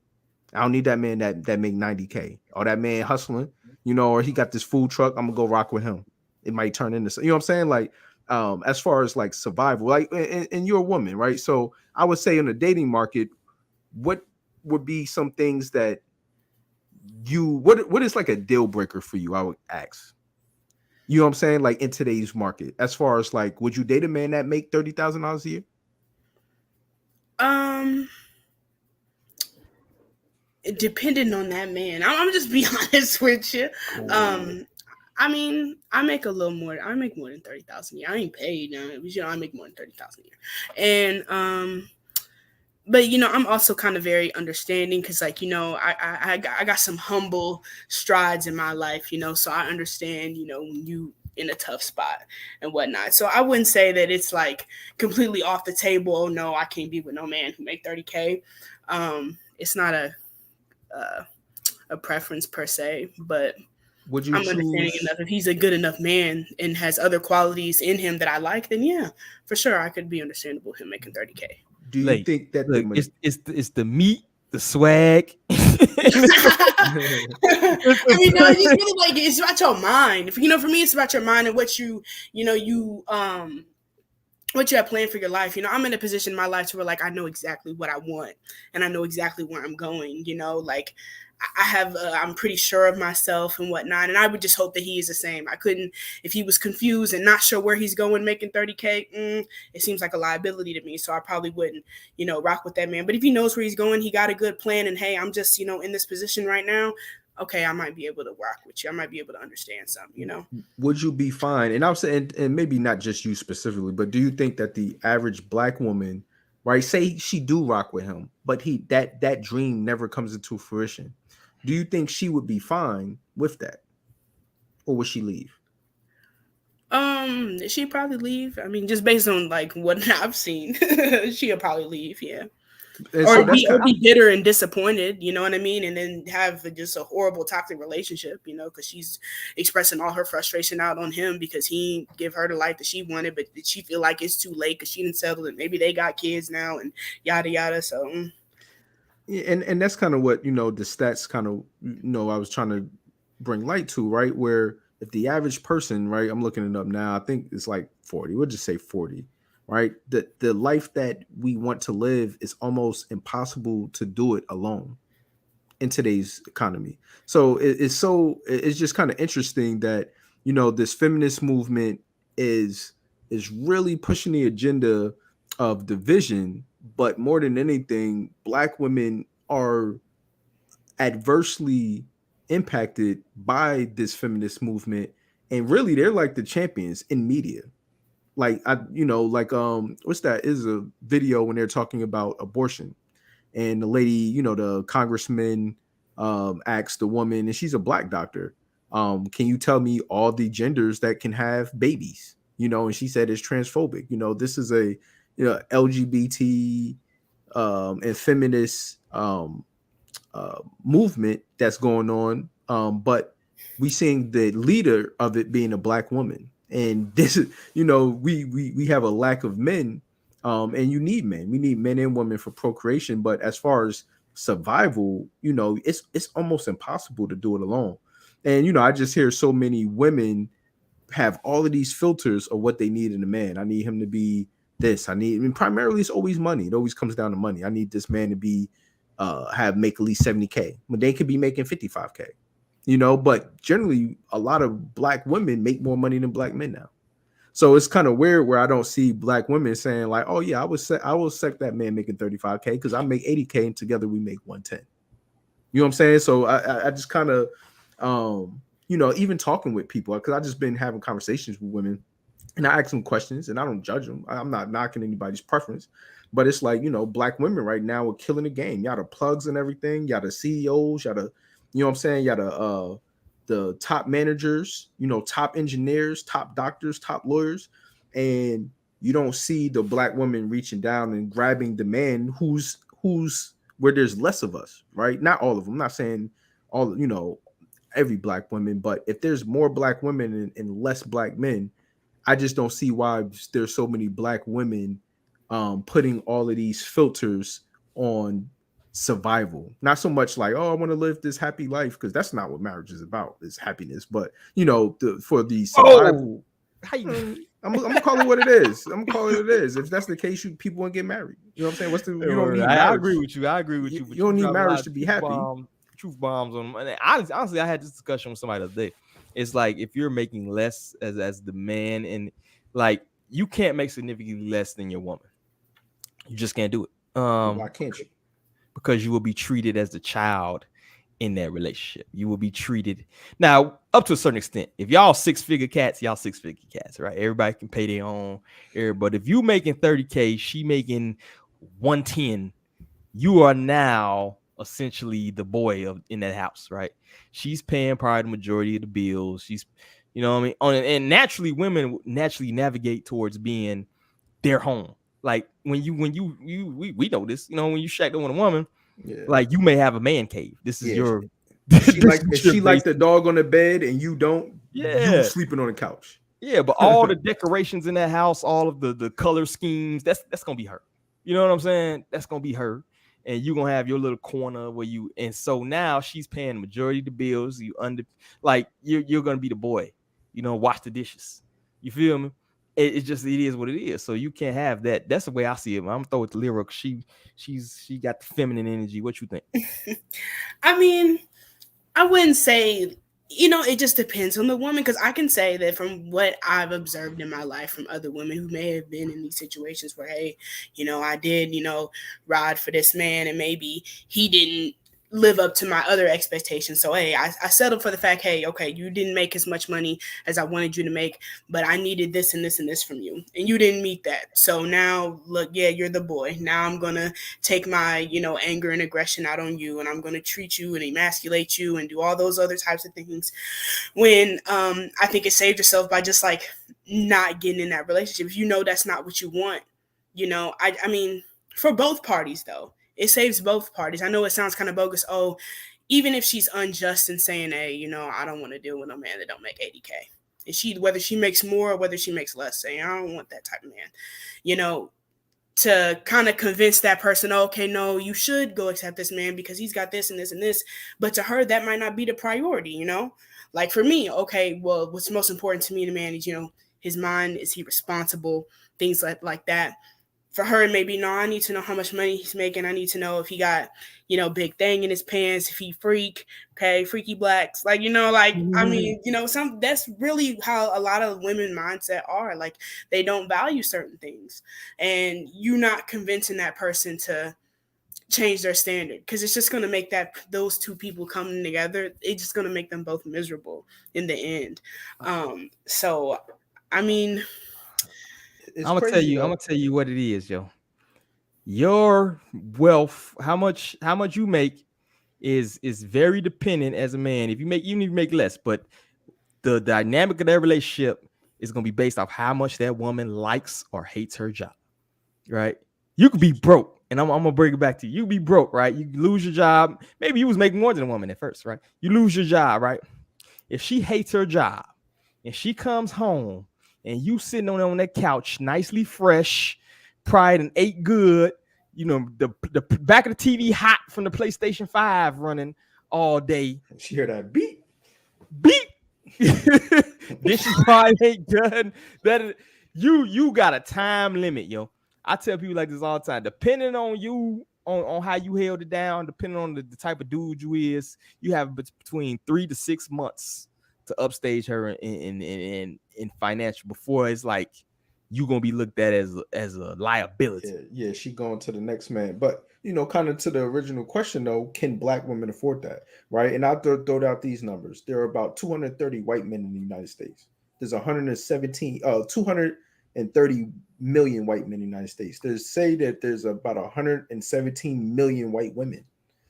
I don't need that man that make 90K. Or that man hustling, or he got this food truck, I'm gonna go rock with him. It might turn into, what I'm saying? Like, as far as like survival, like, and you're a woman, right? So I would say in the dating market, what would be some things that what is like a deal breaker for you? I would ask. You know what I'm saying? Like in today's market, as far as like, would you date a man that make $30,000 a year? Depending on that man, I'm just be honest with you. I mean, I make a little more. I make more than 30,000 a year. I ain't paid, but I make more than 30,000 a year. And but I'm also kind of very understanding because, like, I got some humble strides in my life, so I understand, when you in a tough spot and whatnot. So I wouldn't say that it's like completely off the table. Oh no, I can't be with no man who make 30K. It's not a preference per se, but would you I'm understanding enough. If he's a good enough man and has other qualities in him that I like, then yeah, for sure I could be understandable him making 30K. Do you think that it's the meat, the swag? I mean, no, it's really like it's about your mind. For me, it's about your mind and what you what you have planned for your life. I'm in a position in my life to where like I know exactly what I want and I know exactly where I'm going. Like I have, I'm pretty sure of myself and whatnot. And I would just hope that he is the same. I couldn't, if he was confused and not sure where he's going, making 30K, it seems like a liability to me. So I probably wouldn't, rock with that man. But if he knows where he's going, he got a good plan. And hey, I'm just, in this position right now. Okay, I might be able to rock with you. I might be able to understand something, Would you be fine? And I'm saying, and maybe not just you specifically, but do you think that the average Black woman, right, say she do rock with him, but that dream never comes into fruition? Do you think she would be fine with that, or would she leave? She'd probably leave. I mean, just based on like what I've seen, she'll probably leave. Yeah. Or be bitter and disappointed, you know what I mean? And then have just a horrible toxic relationship, because she's expressing all her frustration out on him because he didn't give her the life that she wanted, but did she feel like it's too late because she didn't settle and maybe they got kids now and yada yada. So and that's kind of what the stats kind of I was trying to bring light to, right? Where if the average person, right, I'm looking it up now, I think it's like 40. We'll just say 40. Right, the life that we want to live is almost impossible to do it alone in today's economy. So it's just kind of interesting that this feminist movement is really pushing the agenda of division, but more than anything, Black women are adversely impacted by this feminist movement, and really they're like the champions in media. Like what's that? Is a video when they're talking about abortion, and the lady, the congressman, asked the woman, and she's a Black doctor, can you tell me all the genders that can have babies? And she said it's transphobic. This is a LGBT and feminist movement that's going on, but we seeing the leader of it being a black woman, and this is, we have a lack of men, and you need men. We need men and women for procreation, but as far as survival, it's almost impossible to do it alone. And I just hear so many women have all of these filters of what they need in a man. I need him to be this. Primarily it's always money. It always comes down to money. I need this man to be make at least 70K, but they could be making 55K. But generally a lot of black women make more money than black men now. So it's kind of weird where I don't see black women saying like, oh yeah, I will accept that man making 35K because I make 80K and together we make 110. You know what I'm saying? So I just kind of even talking with people, because I just been having conversations with women and I ask them questions and I don't judge them. I'm not knocking anybody's preference, but it's like, black women right now are killing the game. Y'all the plugs and everything. Y'all the CEOs. Y'all the, you know what I'm saying? Y'all the top managers, top engineers, top doctors, top lawyers. And you don't see the black woman reaching down and grabbing the man who's where there's less of us, right? Not all of them. I'm not saying all, every black woman, but if there's more black women and less black men, I just don't see why there's so many black women putting all of these filters on survival. Not so much like, oh, I want to live this happy life, because that's not what marriage is about, is happiness. But for the survival, I'm gonna call it what it is. If that's the case, people want to get married. You know what I'm saying? You don't need marriage. I agree with you. You don't need marriage to be happy. Truth bombs on them. And honestly, I had this discussion with somebody the other day. It's like, if you're making less as the man, and like, you can't make significantly less than your woman. You just can't do it. Why can't you? Because you will be treated as the child in that relationship. You will be treated now up to a certain extent. If y'all six-figure cats, right? Everybody can pay their own. But if you making 30K, she making 110, you are now essentially the boy in that house, right? She's paying probably the majority of the bills. She's, you know what I mean? And naturally, women naturally navigate towards being their home. Like when we know this, when you shack up with a woman, like, you may have a man cave. This is your. She like the dog on the bed and you don't. You sleeping on the couch. Yeah, but all the decorations in that house, all of the color schemes, that's gonna be her. You know what I'm saying? That's gonna be her. And you're gonna have your little corner where you, and so now she's paying the majority of the bills. You're gonna be the boy, wash the dishes. You feel me? It is what it is. So you can't have that. That's the way I see it. I'm gonna throw it to Lyra. She got the feminine energy. What you think? I mean, I wouldn't say, it just depends on the woman, because I can say that from what I've observed in my life from other women who may have been in these situations where, hey, I did, ride for this man and maybe he didn't live up to my other expectations. So, hey, I settled for the fact, hey, okay, you didn't make as much money as I wanted you to make, but I needed this and this and this from you, and you didn't meet that. So now, look, yeah, you're the boy. Now I'm going to take my, anger and aggression out on you, and I'm going to treat you and emasculate you and do all those other types of things, when I think it saved yourself by just, like, not getting in that relationship. If that's not what you want, I mean, for both parties, though. It saves both parties. I know it sounds kind of bogus. Oh, even if she's unjust and saying, hey, I don't want to deal with a man that don't make 80K. And whether she makes more or whether she makes less, saying, I don't want that type of man. To kind of convince that person, okay, no, you should go accept this man because he's got this and this and this. But to her, that might not be the priority, Like for me, okay, well, what's most important to me in a man is, his mind, is he responsible, things like that. For her, it may be, no, I need to know how much money he's making. I need to know if he got, big thing in his pants, if he freaky blacks. Like, I mean, that's really how a lot of women mindset are. Like, they don't value certain things. And you're not convincing that person to change their standard, because it's just going to make those two people coming together, it's just going to make them both miserable in the end. So, I mean... I'm gonna tell you what it is, yo. Your wealth, how much you make is very dependent as a man. Even if you make less, but the dynamic of that relationship is gonna be based off how much that woman likes or hates her job. Right? You could be broke and I'm gonna bring it back to you. You be broke, right? You lose your job. Maybe you was making more than a woman at first, right? You lose your job, right? If she hates her job and she comes home and you sitting on that couch, nicely fresh, pride and ate good, you know, the back of the TV hot from the PlayStation 5 running all day. She hear that beat. Then she probably ain't done that. You got a time limit, yo. I tell people like this all the time. Depending on you, on how you held it down, depending on the type of dude you is, you have between 3 to 6 months to upstage her in financial before it's like you gonna be looked at as a liability. Yeah, she going to the next man. But you know, kind of to the original question though, can Black women afford that? Right? And I'll throw out these numbers. There are about 230 white men in the United States. There's 230 million white men in the United States. There's about 117 million white women.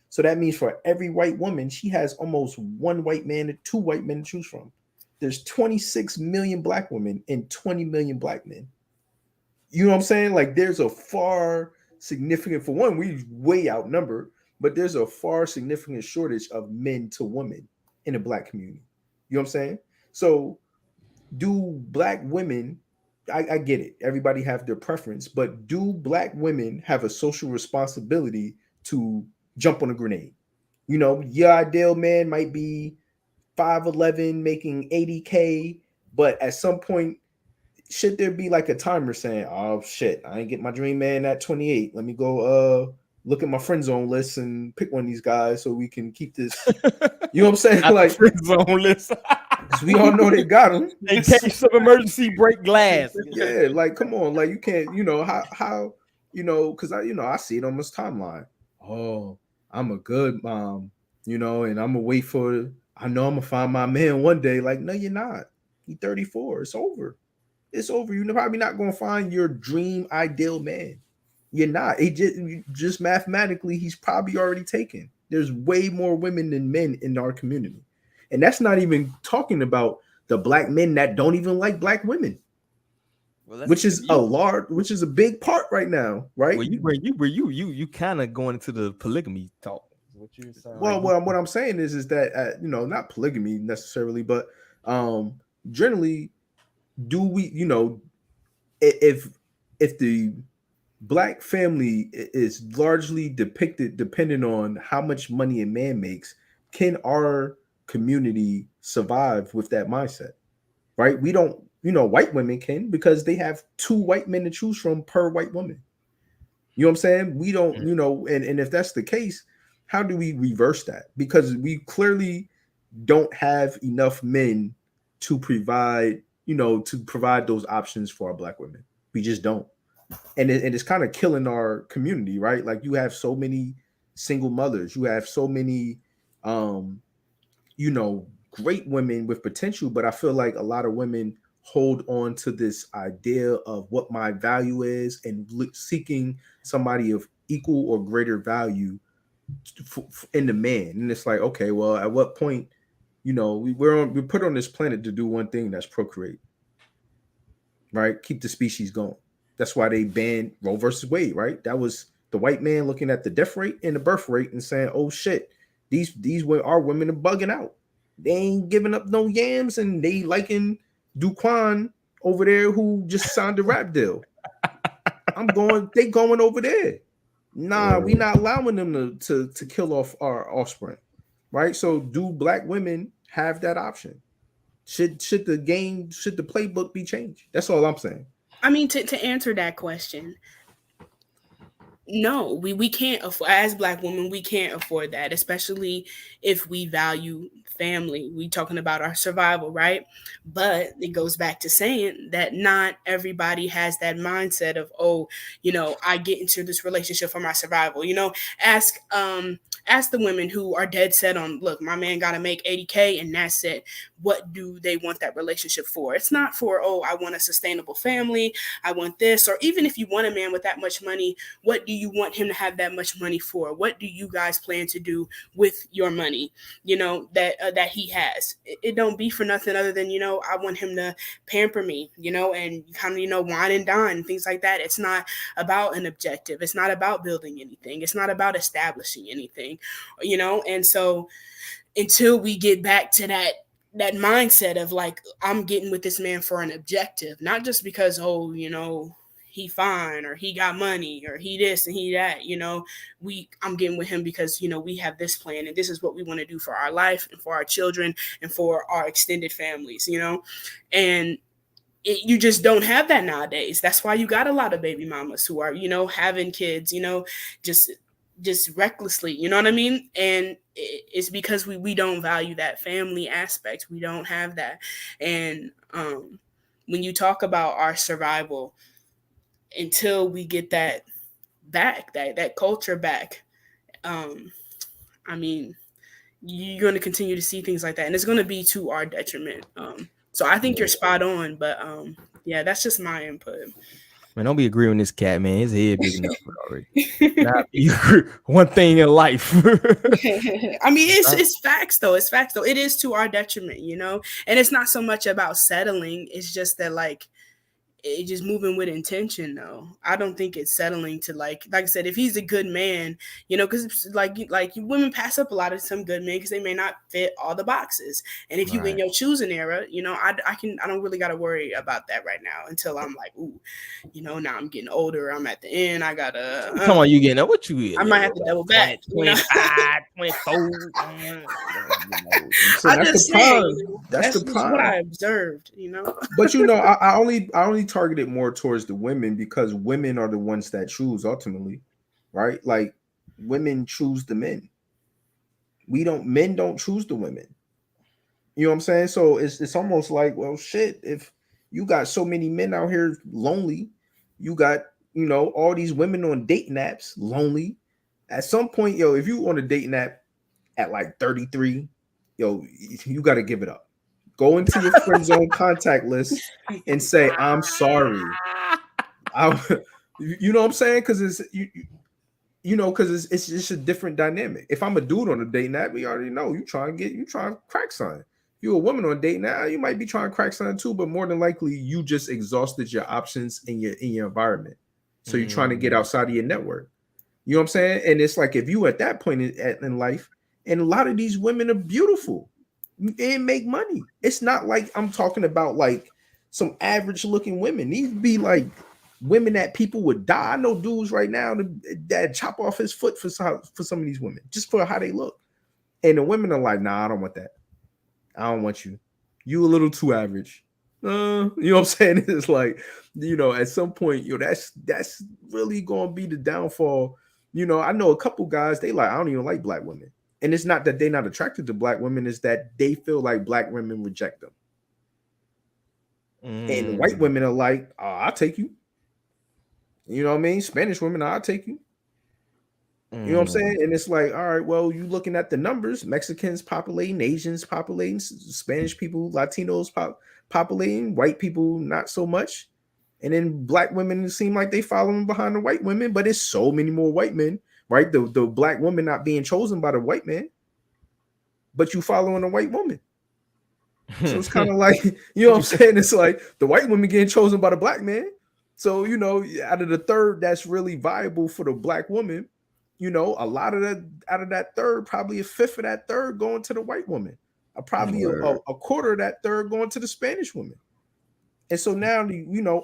So that means for every white woman, she has almost one white man and two white men to choose from. There's 26 million Black women and 20 million Black men. You know what I'm saying? Like there's a far significant, for one, we way outnumbered, but there's a far significant shortage of men to women in the Black community. You know what I'm saying? So do Black women, I get it, everybody have their preference, but do Black women have a social responsibility to jump on a grenade? You know, your ideal man might be 5'11", making 80K, but at some point, should there be like a timer saying, oh shit, I ain't get my dream man at 28. Let me go look at my friend zone list and pick one of these guys so we can keep this. You know what I'm saying? Like friend zone list. We all know they got them. In case some emergency break glass. Yeah, like come on, like you can't, you know, how you know, because I see it on this timeline. Oh, I'm a good mom, you know, and I'm gonna wait for, I know I'm gonna find my man one day. Like, no, you're not. You're 34. It's over. It's over. You're probably not gonna find your dream ideal man. You're not. Just mathematically, he's probably already taken. There's way more women than men in our community. And that's not even talking about the Black men that don't even like Black women, which is a big part right now, right? Well, you kind of going into the polygamy talk. What you're saying? Well, what I'm saying is that you know, not polygamy necessarily, but generally, do we, you know, if the Black family is largely dependent on how much money a man makes, can our community survive with that mindset? Right? We don't, you know, white women can, because they have two white men to choose from per white woman. You know what I'm saying? We don't, you know, and if that's the case, how do we reverse that? Because we clearly don't have enough men to provide, you know, those options for our Black women. We just don't. And it's kind of killing our community, right? Like you have so many single mothers, you have so many you know, great women with potential, but I feel like a lot of women hold on to this idea of what my value is and seeking somebody of equal or greater value in the man. And it's like, okay, well, at what point, you know, we're put on this planet to do one thing, that's procreate, right? Keep the species going. That's why they banned Roe versus Wade, right? That was the white man looking at the death rate and the birth rate and saying, oh shit, these our women are bugging out. They ain't giving up no yams, and they liking Duquan over there who just signed a rap deal. They going over there. Nah, we not allowing them to kill off our offspring, right? So do Black women have that option? Should the playbook be changed? That's all I'm saying. I mean, to answer that question, no, we can't afford, as Black women, we can't afford that, especially if we value family. We talking about our survival, right? But it goes back to saying that not everybody has that mindset of, oh, you know, I get into this relationship for my survival. You know, ask ask the women who are dead set on, look, my man got to make 80K and that's it. What do they want that relationship for? It's not for, oh, I want a sustainable family, I want this. Or even if you want a man with that much money, what do you want him to have that much money for? What do you guys plan to do with your money, that he has? It don't be for nothing other than, I want him to pamper me, and kind of, wine and dine, things like that. It's not about an objective. It's not about building anything. It's not about establishing anything, and so until we get back to that mindset of like, I'm getting with this man for an objective, not just because, oh, he fine or he got money or he this and he that, I'm getting with him because, we have this plan and this is what we want to do for our life and for our children and for our extended families, and you just don't have that nowadays. That's why you got a lot of baby mamas who are, having kids, just recklessly, you know what I mean? And it's because we don't value that family aspect. We don't have that. And when you talk about our survival, until we get that back, that culture back, I mean, you're going to continue to see things like that. And it's going to be to our detriment. So I think you're spot on. But yeah, that's just my input. Man, don't be agreeing with this cat, man. His head big enough already. One thing in life. I mean, it's facts though. It's facts though. It is to our detriment, and it's not so much about settling. It's just that like, it's just moving with intention though. I don't think it's settling to like I said, if he's a good man, because like women pass up a lot of some good men because they may not fit all the boxes. And if you in your choosing era, I don't really got to worry about that right now until I'm like, ooh, now I'm getting older. I'm at the end. I gotta come on, you getting up? What you is? I might have to double back. 25, 24. So I'm just saying, that's the what I observed, But I only targeted more towards the women because women are the ones that choose ultimately, right? Like women choose the men. Men don't choose the women. You know what I'm saying? So it's almost like, well, shit, if you got so many men out here lonely, you got, all these women on dating apps lonely. At some point, if you on a dating app at like 33, you got to give it up. Go into your friend zone contact list and say, I'm sorry. You know what I'm saying? Because it's because it's just a different dynamic. If I'm a dude on a dating app, we already know you trying to crack something. If you're a woman on a date now, you might be trying to crack something too, but more than likely you just exhausted your options in your environment. So you're trying to get outside of your network. You know what I'm saying? And it's like if you at that point in life, and a lot of these women are beautiful and make money. It's not like I'm talking about like some average looking women. These be like women that people would die. I know dudes right now that chop off his foot for some of these women just for how they look. And the women are like, nah, I don't want that. I don't want you. You a little too average. You know what I'm saying? It's like, at some point, that's really gonna be the downfall. I know a couple guys, they like, I don't even like black women. And it's not that they're not attracted to black women, it's that they feel like black women reject them. And white women are like, I'll take you. You know what I mean? Spanish women, I'll take you. You know what I'm saying? And it's like, all right, well, you looking at the numbers, Mexicans populating, Asians populating, Spanish people, Latinos populating, white people not so much. And then black women seem like they following behind the white women, but it's so many more white men, right? The black woman not being chosen by the white man, but you following a white woman. So it's kind of like, you know what I'm saying? It's like the white woman getting chosen by the black man. So, out of the third that's really viable for the black woman, a lot of that out of that third, probably a fifth of that third going to the white woman. Probably a quarter of that third going to the Spanish woman. And so now,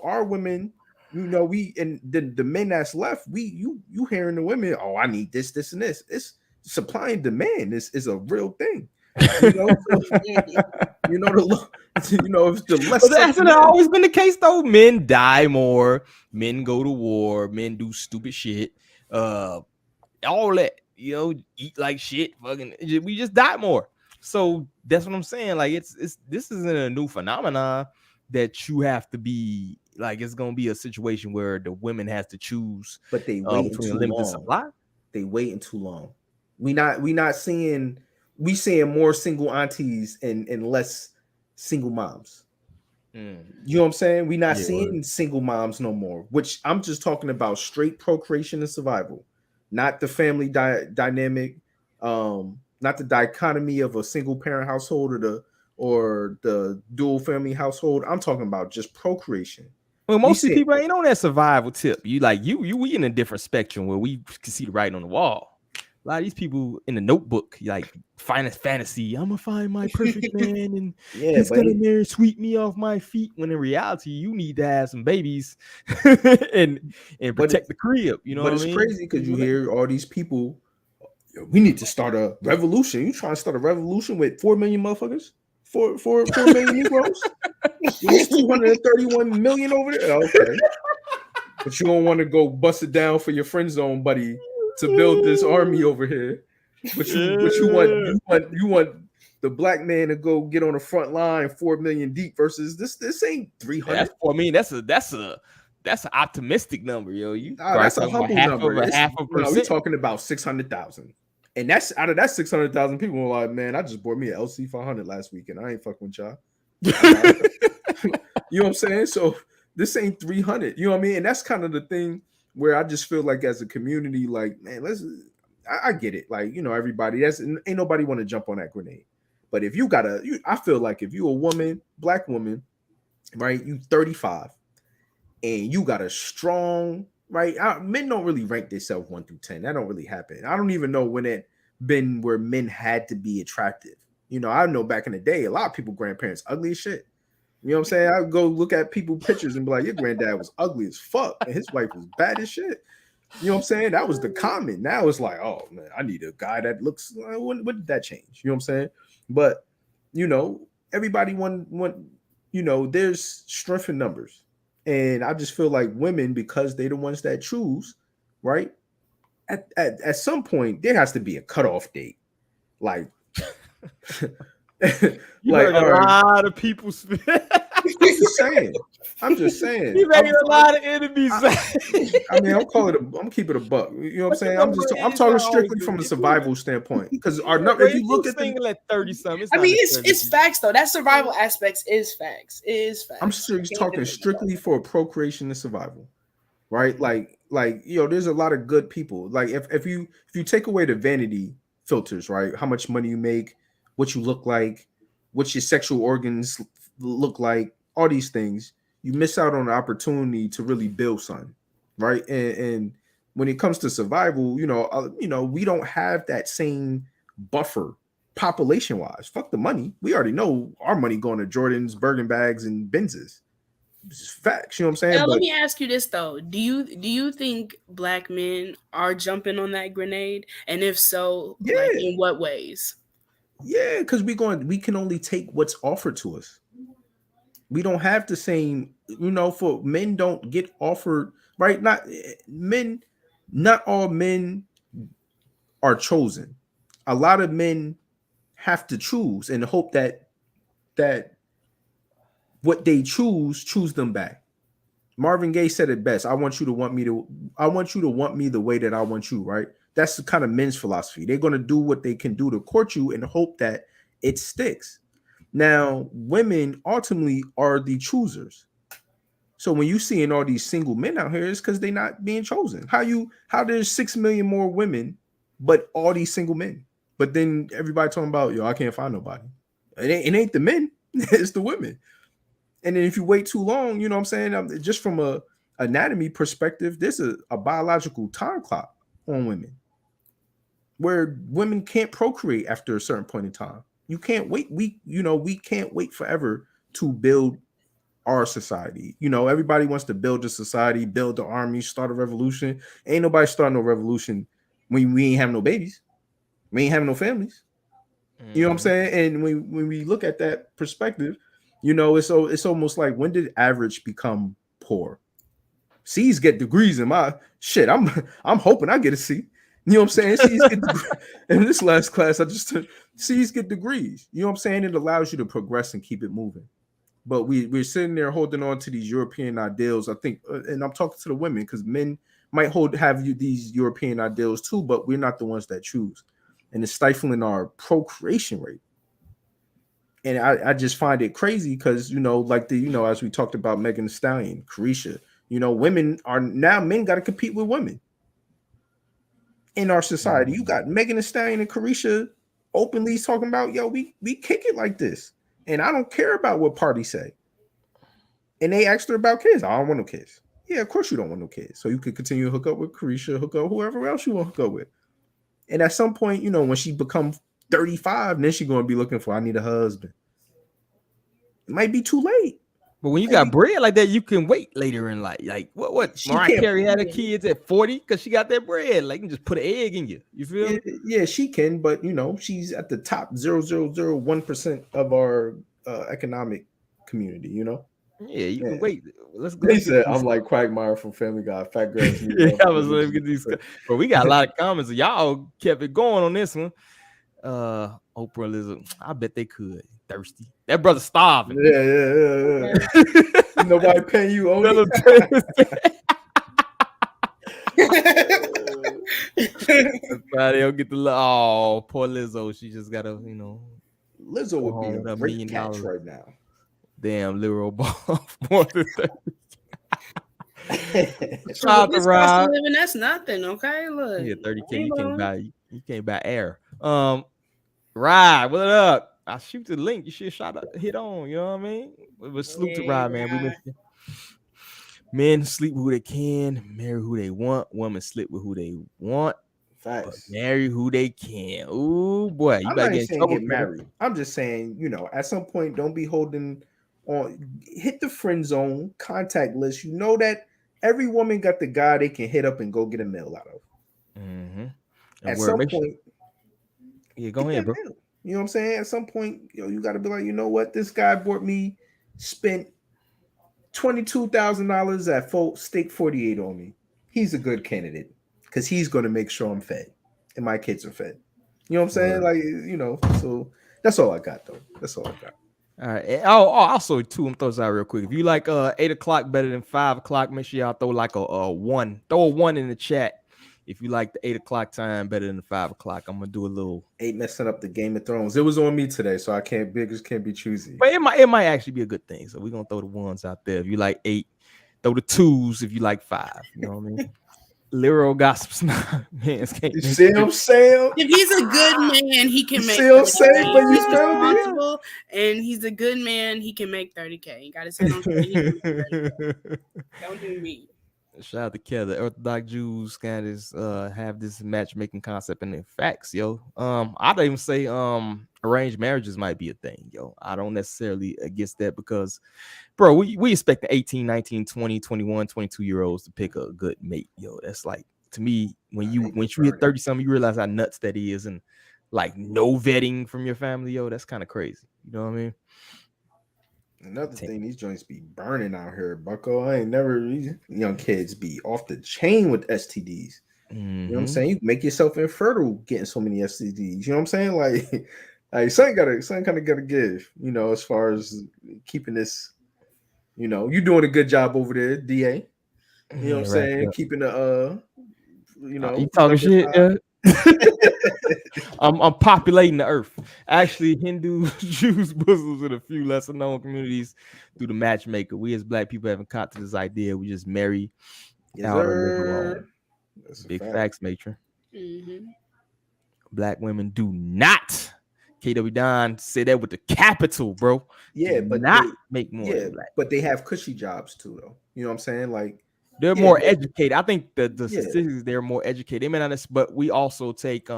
our women, we and the men that's left, you hearing the women, oh, I need this, this, and this. It's supply and demand is a real thing. If the less. But hasn't it always been the case though? Men die more, men go to war, men do stupid shit, all that, eat like shit, fucking, we just die more. So that's what I'm saying. Like this isn't a new phenomenon that you have to be like. It's gonna be a situation where the women has to choose, but they wait between limited supply. They waiting too long. We seeing more single aunties and less single moms. You know what I'm saying? We not seeing single moms no more, which I'm just talking about straight procreation and survival, not the family dynamic, not the dichotomy of a single parent household or the dual family household. I'm talking about just procreation. Well, most of the people ain't on that survival tip. We in a different spectrum where we can see the writing on the wall. A lot of these people in the notebook, like finest fantasy, I'm gonna find my perfect man and he's gonna marry, sweep me off my feet. When in reality, you need to have some babies and protect the crib. You know, but it's crazy because you hear all these people. We need to start a revolution. You trying to start a revolution with 4 million motherfuckers? 4 million Negroes? There's 231 million over there. Okay, but you don't want to go bust it down for your friend zone, buddy, to build this army over here. But you want the black man to go get on the front line 4 million deep versus this ain't 300. That's an optimistic number, yo. That's a humble number. We're talking about 600,000. And that's out of that 600,000 people are like, man, I just bought me an LC 500 last week and I ain't fucking with y'all. You know what I'm saying? So this ain't 300. You know what I mean? And that's kind of the thing where I just feel like as a community, like, man, I get it. Like, you know, everybody, ain't nobody want to jump on that grenade. But if I feel like if you a woman, black woman, right, you 35 and you got a strong, right? Men don't really rank themselves 1 through 10. That don't really happen. I don't even know when it been where men had to be attractive. You know, I know back in the day, a lot of people grandparents ugly as shit. You know what I'm saying? I would go look at people pictures and be like, your granddad was ugly as fuck and his wife was bad as shit. You know what I'm saying? That was the comment. Now it's like, oh man, I need a guy that looks. When did that change? You know what I'm saying? But you know, everybody want. You know, there's strength in numbers. And I just feel like women, because they're the ones that choose, right? At some point, there has to be a cutoff date. Like, you heard a lot of people. I'm just saying. You made a lot of enemies. I mean, I'm keeping it a buck. You know what I'm saying? I'm talking strictly from a survival standpoint. Because if you look at the 30 something, I mean, it's facts though. That survival aspects is facts. I'm talking strictly for procreation and survival, right? Like you know, there's a lot of good people. Like if you take away the vanity filters, right? How much money you make, what you look like, what your sexual organs look like, all these things, you miss out on the opportunity to really build something, right? And when it comes to survival, you know, we don't have that same buffer population wise. Fuck the money. We already know our money going to Jordans, Bergen bags, and Benzes. It's facts. You know what I'm saying? Now, let me ask you this though: Do you think black men are jumping on that grenade? And if so, like in what ways? Yeah, because we can only take what's offered to us. We don't have the same, you know, for men don't get offered, right? Not all men are chosen. A lot of men have to choose and hope that what they choose them back. Marvin Gaye said it best. I want you to want me the way that I want you, right? That's the kind of men's philosophy. They're going to do what they can do to court you and hope that it sticks. Now, women ultimately are the choosers. So when you seeing all these single men out here, it's because they're not being chosen. How there's 6 million more women, but all these single men. But then everybody talking about, I can't find nobody. It ain't the men, it's the women. And then if you wait too long, you know what I'm saying? Just from a anatomy perspective, there's a biological time clock on women where women can't procreate after a certain point in time. You can't wait. We can't wait forever to build our society. You know, everybody wants to build a society, build the army, start a revolution. Ain't nobody starting no revolution when we ain't have no babies. We ain't having no families. You know what I'm saying? And when we look at that perspective, you know, it's almost like, when did average become poor? C's get degrees in my shit. I'm hoping I get a C. You know what I'm saying? C's get in this last class, I just took C's get degrees. You know what I'm saying? It allows you to progress and keep it moving. But we're sitting there holding on to these European ideals, I think, and I'm talking to the women because men might have these European ideals too, but we're not the ones that choose. and it's stifling our procreation rate. And I just find it crazy because, like as we talked about Megan Thee Stallion, Carissa, women are now, men got to compete with women in our society. You got Megan Thee Stallion and Carissa openly talking about, yo, we kick it like this. And I don't care about what Pardi say. And they asked her about kids. I don't want no kids. Yeah, of course you don't want no kids. So you could continue to hook up with Carissa, hook up whoever else you want to hook up with. And at some point, when she becomes 35, then she's going to be looking for, I need a husband. It might be too late. But when you got bread like that, you can wait later in life. Like what? Mariah Carey had her kids at 40 because she got that bread. Like, you can just put an egg in you. You feel me? Yeah, she can. But, she's at the top 0.001% of our economic community, Yeah, you can wait. Let's go. They said I'm like Quagmire from Family Guy. Fat girls. Yeah, I was let me get these. But we got a lot of comments. Y'all kept it going on this one. Oprah Elizabeth. I bet they could. Thirsty. That brother starving. Yeah. Nobody paying you only. They don't get the poor Lizzo. She just gotta, Lizzo would be a great catch right now. Damn, Lil ball more than 30. Shout out to Rob. Living, that's nothing, okay? Look, yeah, 30K. You can't buy air. Rod, what up? I shoot the link. You should hit on. You know what I mean? But salute to Rod, man. Men sleep with who they can, marry who they want. Women sleep with who they want. Facts. Marry who they can. Ooh, boy. I'm not saying get married. I'm just saying, at some point, don't be holding on. Hit the friend zone, contact list. You know that every woman got the guy they can hit up and go get a meal out of. Mm-hmm. At some point. Yeah, go ahead, bro. Meal. You know what I'm saying? At some point, you got to be like, you know what? This guy spent $22,000 at Steak 48 on me. He's a good candidate because he's going to make sure I'm fed and my kids are fed. You know what I'm saying? Like, so that's all I got, though. That's all I got. All right. Also, too, I'm throwing this out real quick. If you like 8 o'clock better than 5 o'clock, make sure y'all throw like a 1. Throw a 1 in the chat. If you like the 8 o'clock time better than the 5 o'clock, I'm gonna do a little 8 messing up the Game of Thrones. It was on me today, so I can't be choosy. But it might actually be a good thing. So we're gonna throw the 1s out there. If you like 8, throw the 2s if you like 5. You know what I mean? Literal gossip. Man, you see what I'm saying? If he's a good man, he can make. See what I'm saying? But he's responsible, and he's a good man. He can make 30K. He got his head on straight. Don't do me. Shout out to Keller. Orthodox Jews kind of have this matchmaking concept and in facts, yo. I'd even say arranged marriages might be a thing, yo. I don't necessarily against that because, bro, we expect the 18, 19, 20, 21, 22-year-olds to pick a good mate, yo. That's like, to me, when you hit 30-something, you realize how nuts that is, and like no vetting from your family, yo, that's kind of crazy. You know what I mean? Another thing, these joints be burning out here, bucko. I ain't never, young kids be off the chain with STDs. You know what I'm saying? You make yourself infertile getting so many STDs. You know what I'm saying? Like something kind of gotta give, as far as keeping this, you're doing a good job over there, DA. You know what I'm saying? Keeping the you talking shit, I'm populating the earth. Actually, Hindus, Jews, Muslims, and a few lesser known communities through the matchmaker. We as Black people haven't caught to this idea. We just marry out or big facts, matron. Mm-hmm. Black women do not. KW Don said that with the capital, bro. Yeah, but not make more. Yeah, but they have cushy jobs too, though. You know what I'm saying? Like, they're more educated. I think the statistics, they're more educated. They may not, but we also take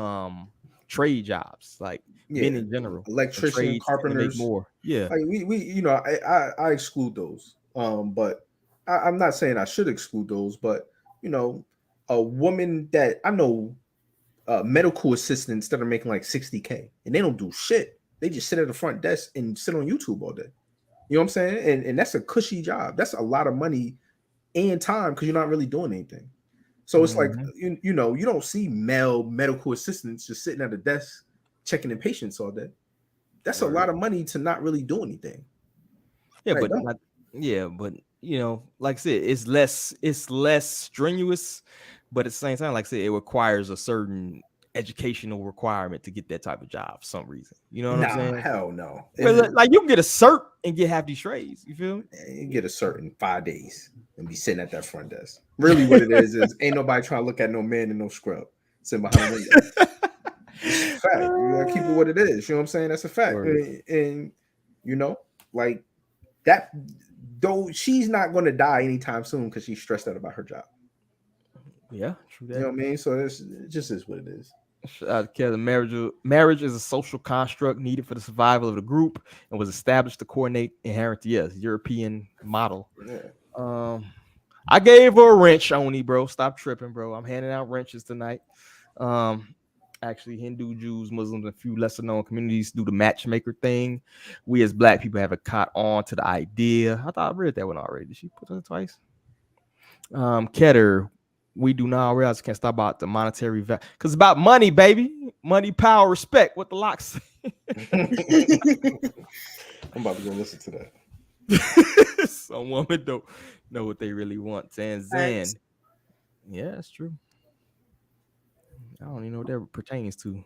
trade jobs, like men in general, electricians, carpenters, more. Yeah, like we I exclude those. But I'm not saying I should exclude those. But a woman that I know, medical assistants that are making like $60K and they don't do shit. They just sit at the front desk and sit on YouTube all day. You know what I'm saying? And that's a cushy job. That's a lot of money and time because you're not really doing anything. So it's like, you don't see male medical assistants just sitting at a desk checking in patients all day. That's a lot of money to not really do anything. Yeah, like, but like I said, it's less strenuous, but at the same time, like I said, it requires a certain educational requirement to get that type of job for some reason. You know what I'm saying? Hell no. Well, like you can get a cert and get half these trades. You feel me? You get a cert in 5 days and be sitting at that front desk. Really, what it is ain't nobody trying to look at no man in no scrub sitting behind the window. It's a fact. You gotta keep it what it is. You know what I'm saying? That's a fact. And you know, like that. Though she's not going to die anytime soon because she's stressed out about her job. Yeah, true that. You know what I mean? So it just is what it is. Marriage is a social construct needed for the survival of the group and was established to coordinate inherent, European model. Yeah. I gave her a wrench, Oni, bro. Stop tripping, bro. I'm handing out wrenches tonight. Actually, Hindu, Jews, Muslims, and a few lesser known communities do the matchmaker thing. We as Black people haven't caught on to the idea. I thought I read that one already. Did she put it twice? Ketter, we do not realize can't stop about the monetary value because it's about money, baby. Money, power, respect. What the locks say. I'm about to go listen to that. Some women don't know what they really want. Tanzan. Yeah, that's true. I don't even know what that pertains to.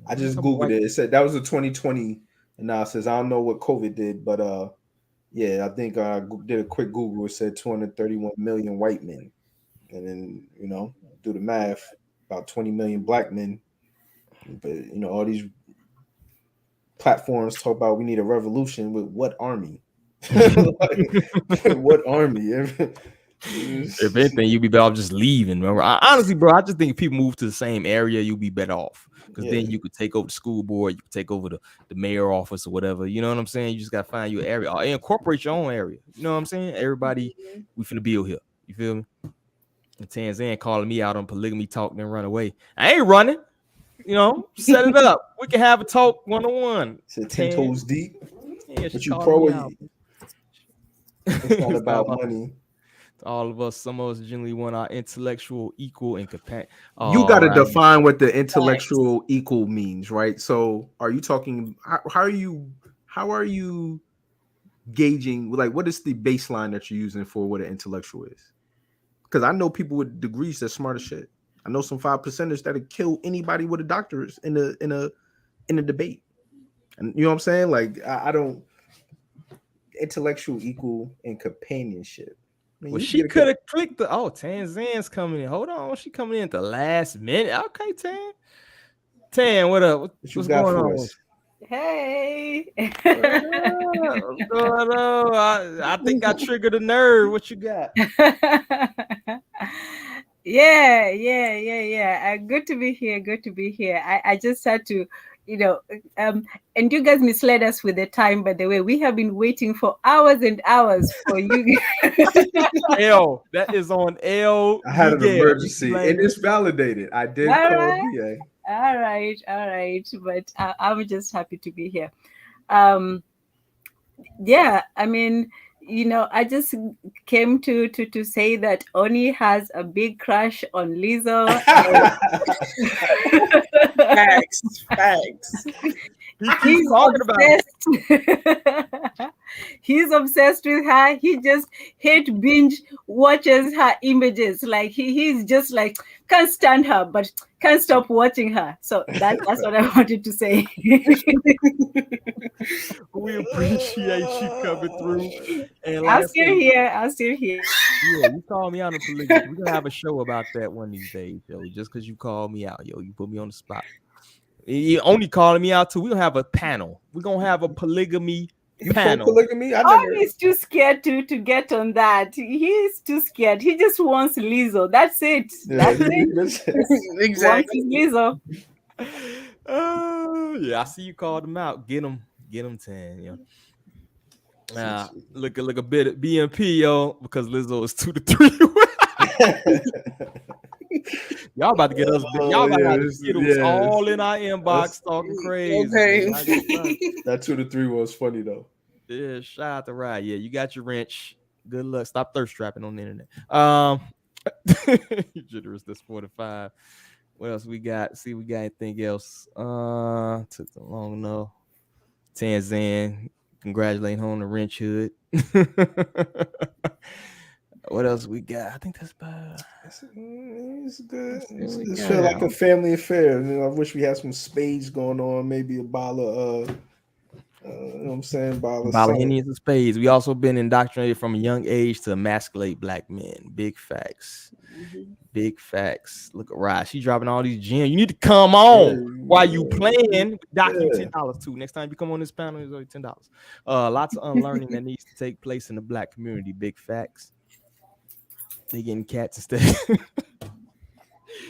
I just Googled it. It said that was a 2020 analysis. I don't know what COVID did, but yeah, I think I did a quick Google. It said 231 million white men. And then, you know, do the math, about 20 million Black men. But, you know, all these platforms talk about we need a revolution with what army? What army? If anything, you'd be better off just leaving. Honestly, bro, I just think if people move to the same area, you'll be better off. Because then you could take over the school board, you could take over the mayor office or whatever. You know what I'm saying? You just got to find your area. Or incorporate your own area. You know what I'm saying? Everybody, we finna build here. You feel me? And Tanzan calling me out on polygamy talk, then run away. I ain't running. You know, set it up. We can have a talk 1-on-1. Said 10 toes deep. Yeah, but you pro. It's not about money. All of us, some of us generally want our intellectual equal and companion. You got to define what the intellectual equal means, right? So, are you talking? How are you gauging? Like, what is the baseline that you're using for what an intellectual is? Because I know people with degrees that's smart as shit. I know some 5%ers that'll kill anybody with a doctorate in a debate. And you know what I'm saying? Like, I don't intellectual equal and companionship. I mean, well, she could have clicked the Tanzan's coming in. Hold on, she coming in at the last minute. Okay, Tan, what up? What's going on? Hey. What's going on? I think I triggered a nerve. What you got? Yeah. Good to be here. I just had to, and you guys misled us with the time, by the way. We have been waiting for hours and hours for you. L, that is on L. I had an emergency and it's validated. I did call VA. All right. But I'm just happy to be here. Yeah, I mean, I just came to say that Oni has a big crush on Lizzo. Facts. He's talking about he's obsessed with her. He just binge watches her images. Like he's just like can't stand her, but can't stop watching her. So that's what I wanted to say. We appreciate you coming through. And like I'll still here. Yeah, you call me out on polygamy. We're gonna have a show about that one of these days, yo. Just because you called me out, yo, you put me on the spot. You only calling me out too. We're gonna have a panel. We're gonna have a polygamy panel. Polygamy? He's too scared to get on that. He's too scared. He just wants Lizzo. That's it. That's it. Exactly. Lizzo. Yeah, I see you called him out. Get him 10, yo. Look a bit at BMP, yo, because Lizzo is 2 to 3. Y'all about to get us. Y'all about to get us all in our inbox talking crazy. Okay. That 2 to 3 was funny though. Yeah, shout out to Ryan. Yeah, you got your wrench. Good luck. Stop thirst trapping on the internet. Jitters, this 45. What else we got? See, we got anything else? Took too long enough. Tanzan, congratulating on the wrench hood. What else we got? I think that's about. It's good. That's It good. feel like a family affair. I wish we had some spades going on. Maybe a bottle of you know what I'm saying? Bottle of Henny and spades. We also been indoctrinated from a young age to emasculate black men. Big facts. Big facts. Look at Rod. She dropping all these gems. You need to come on while you playing. Doc you $10 too. Next time you come on this panel, it's only $10. Lots of unlearning that needs to take place in the black community. Big facts. They getting cats instead.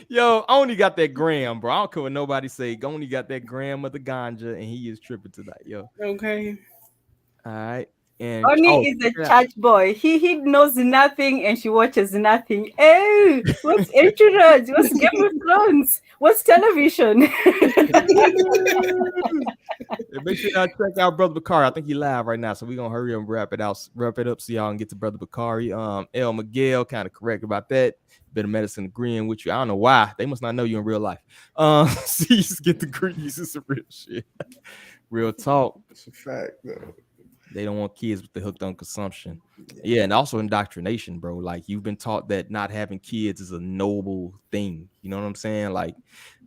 Yo, I only got that gram, bro. I don't care what nobody say. Only got that gram of the ganja, and he is tripping tonight, yo. Okay. All right. And Oni is a church boy. He knows nothing and she watches nothing. Hey, what's Entourage? What's Game of Thrones? What's television? Make sure y'all check out Brother Bakari. I think he live right now, so we're gonna hurry up and wrap it up so y'all can get to Brother Bakari. El Miguel kind of correct about that. Bit of medicine agreeing with you. I don't know why. They must not know you in real life. So you just get the grease. It's some real shit. Real talk. It's a fact, though. They don't want kids with the hooked on consumption. Yeah, and also indoctrination, bro. Like, you've been taught that not having kids is a noble thing. You know what I'm saying? Like,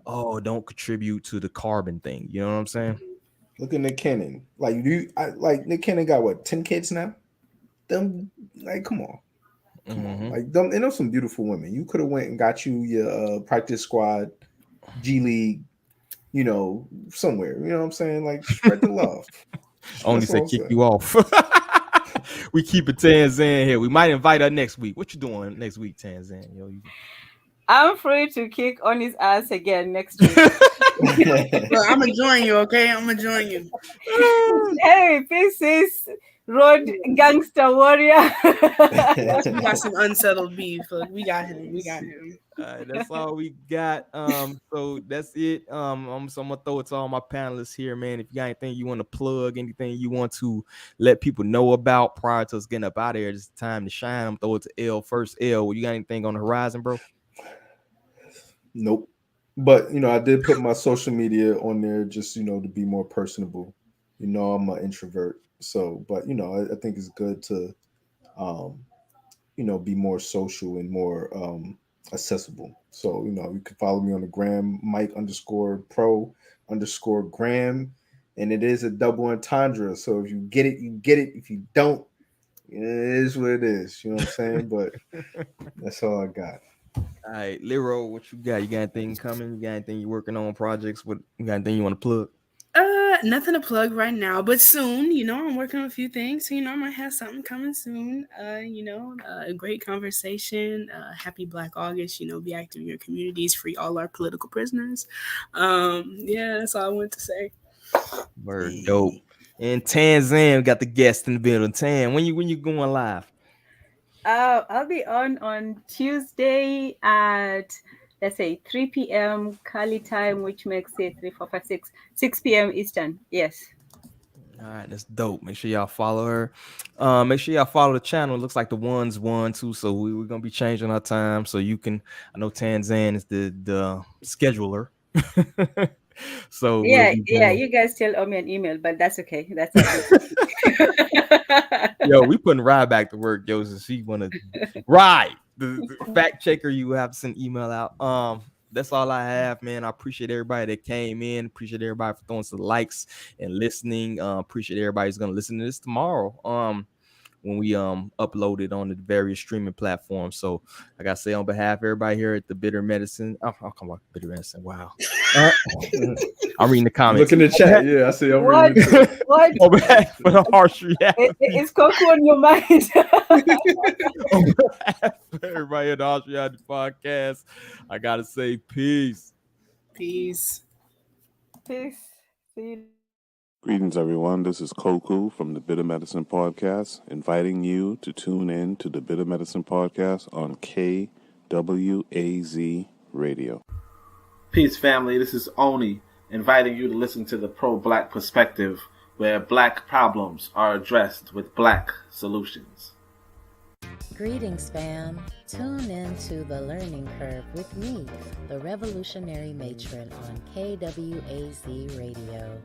oh, don't contribute to the carbon thing. You know what I'm saying? Look at Nick Cannon. Like Nick Cannon got what, 10 kids now? Them, like, come on. Like, them, and those some beautiful women. You could have went and got you your practice squad, G League, somewhere. You know what I'm saying? Like, spread the love. Only say kick you off. We keep it Tanzan here. We might invite her next week. What you doing next week, Tanzan? Yo, I'm free to kick on his ass again next week. Well, I'm gonna join you, okay? I'm gonna join you. Hey, this is Road Gangster Warrior. We got some unsettled beef. Look, we got him. All right, that's all we got. So that's it. So I'm gonna throw it to all my panelists here, man. If you got anything you want to plug, anything you want to let people know about prior to us getting up out of here, it's time to shine. I'm throw it to L first. L, you got anything on the horizon, bro? Nope. But I did put my social media on there just to be more personable. I'm an introvert, so but I think it's good to be more social and more accessible. So you can follow me on the gram, Mike_pro_gram, and it is a double entendre. So if you get it, you get it. If you don't, it is what it is. You know what I'm saying? But that's all I got. All right, Lero, what you got? You got anything coming? You got anything you working on projects? You got anything you want to plug? Nothing to plug right now, but soon, I'm working on a few things. So, I might have something coming soon. A great conversation. Happy Black August. Be active in your communities, free all our political prisoners. That's all I wanted to say. Word dope. And Tanzan got the guest in the building. Tan, when you going live? I'll be on Tuesday at, let's say, 3 p.m. Cali time, which makes it 6 p.m. Eastern. Yes. All right, that's dope. Make sure y'all follow her. Make sure y'all follow the channel. It looks like the one's won too, so we're gonna be changing our time so you can. I know Tanzan is the scheduler. So you guys still owe me an email, but that's okay. That's okay. Yo, we putting Rye back to work, yo. So she wanna Rye, the fact checker. You have to send email out. That's all I have, man. I appreciate everybody that came in. Appreciate everybody for throwing some likes and listening. Appreciate everybody who's gonna listen to this tomorrow. When we upload it on the various streaming platforms. So I gotta say on behalf of everybody here at the Bitter Medicine. I'll come on, Bitter Medicine. Wow. I'm reading the comments. Look in the chat. Yeah, I see. I'm reading it. What? On behalf of the harsh reality. It's Coco on your mind. On behalf of everybody at the Harsh Reality Podcast, I gotta say peace. Peace. Peace. See you. Greetings, everyone. This is Koku from the Bitter Medicine Podcast, inviting you to tune in to the Bitter Medicine Podcast on KWAZ Radio. Peace, family. This is Oni, inviting you to listen to the pro-black perspective, where black problems are addressed with black solutions. Greetings, fam. Tune in to The Learning Curve with me, the revolutionary matron on KWAZ Radio.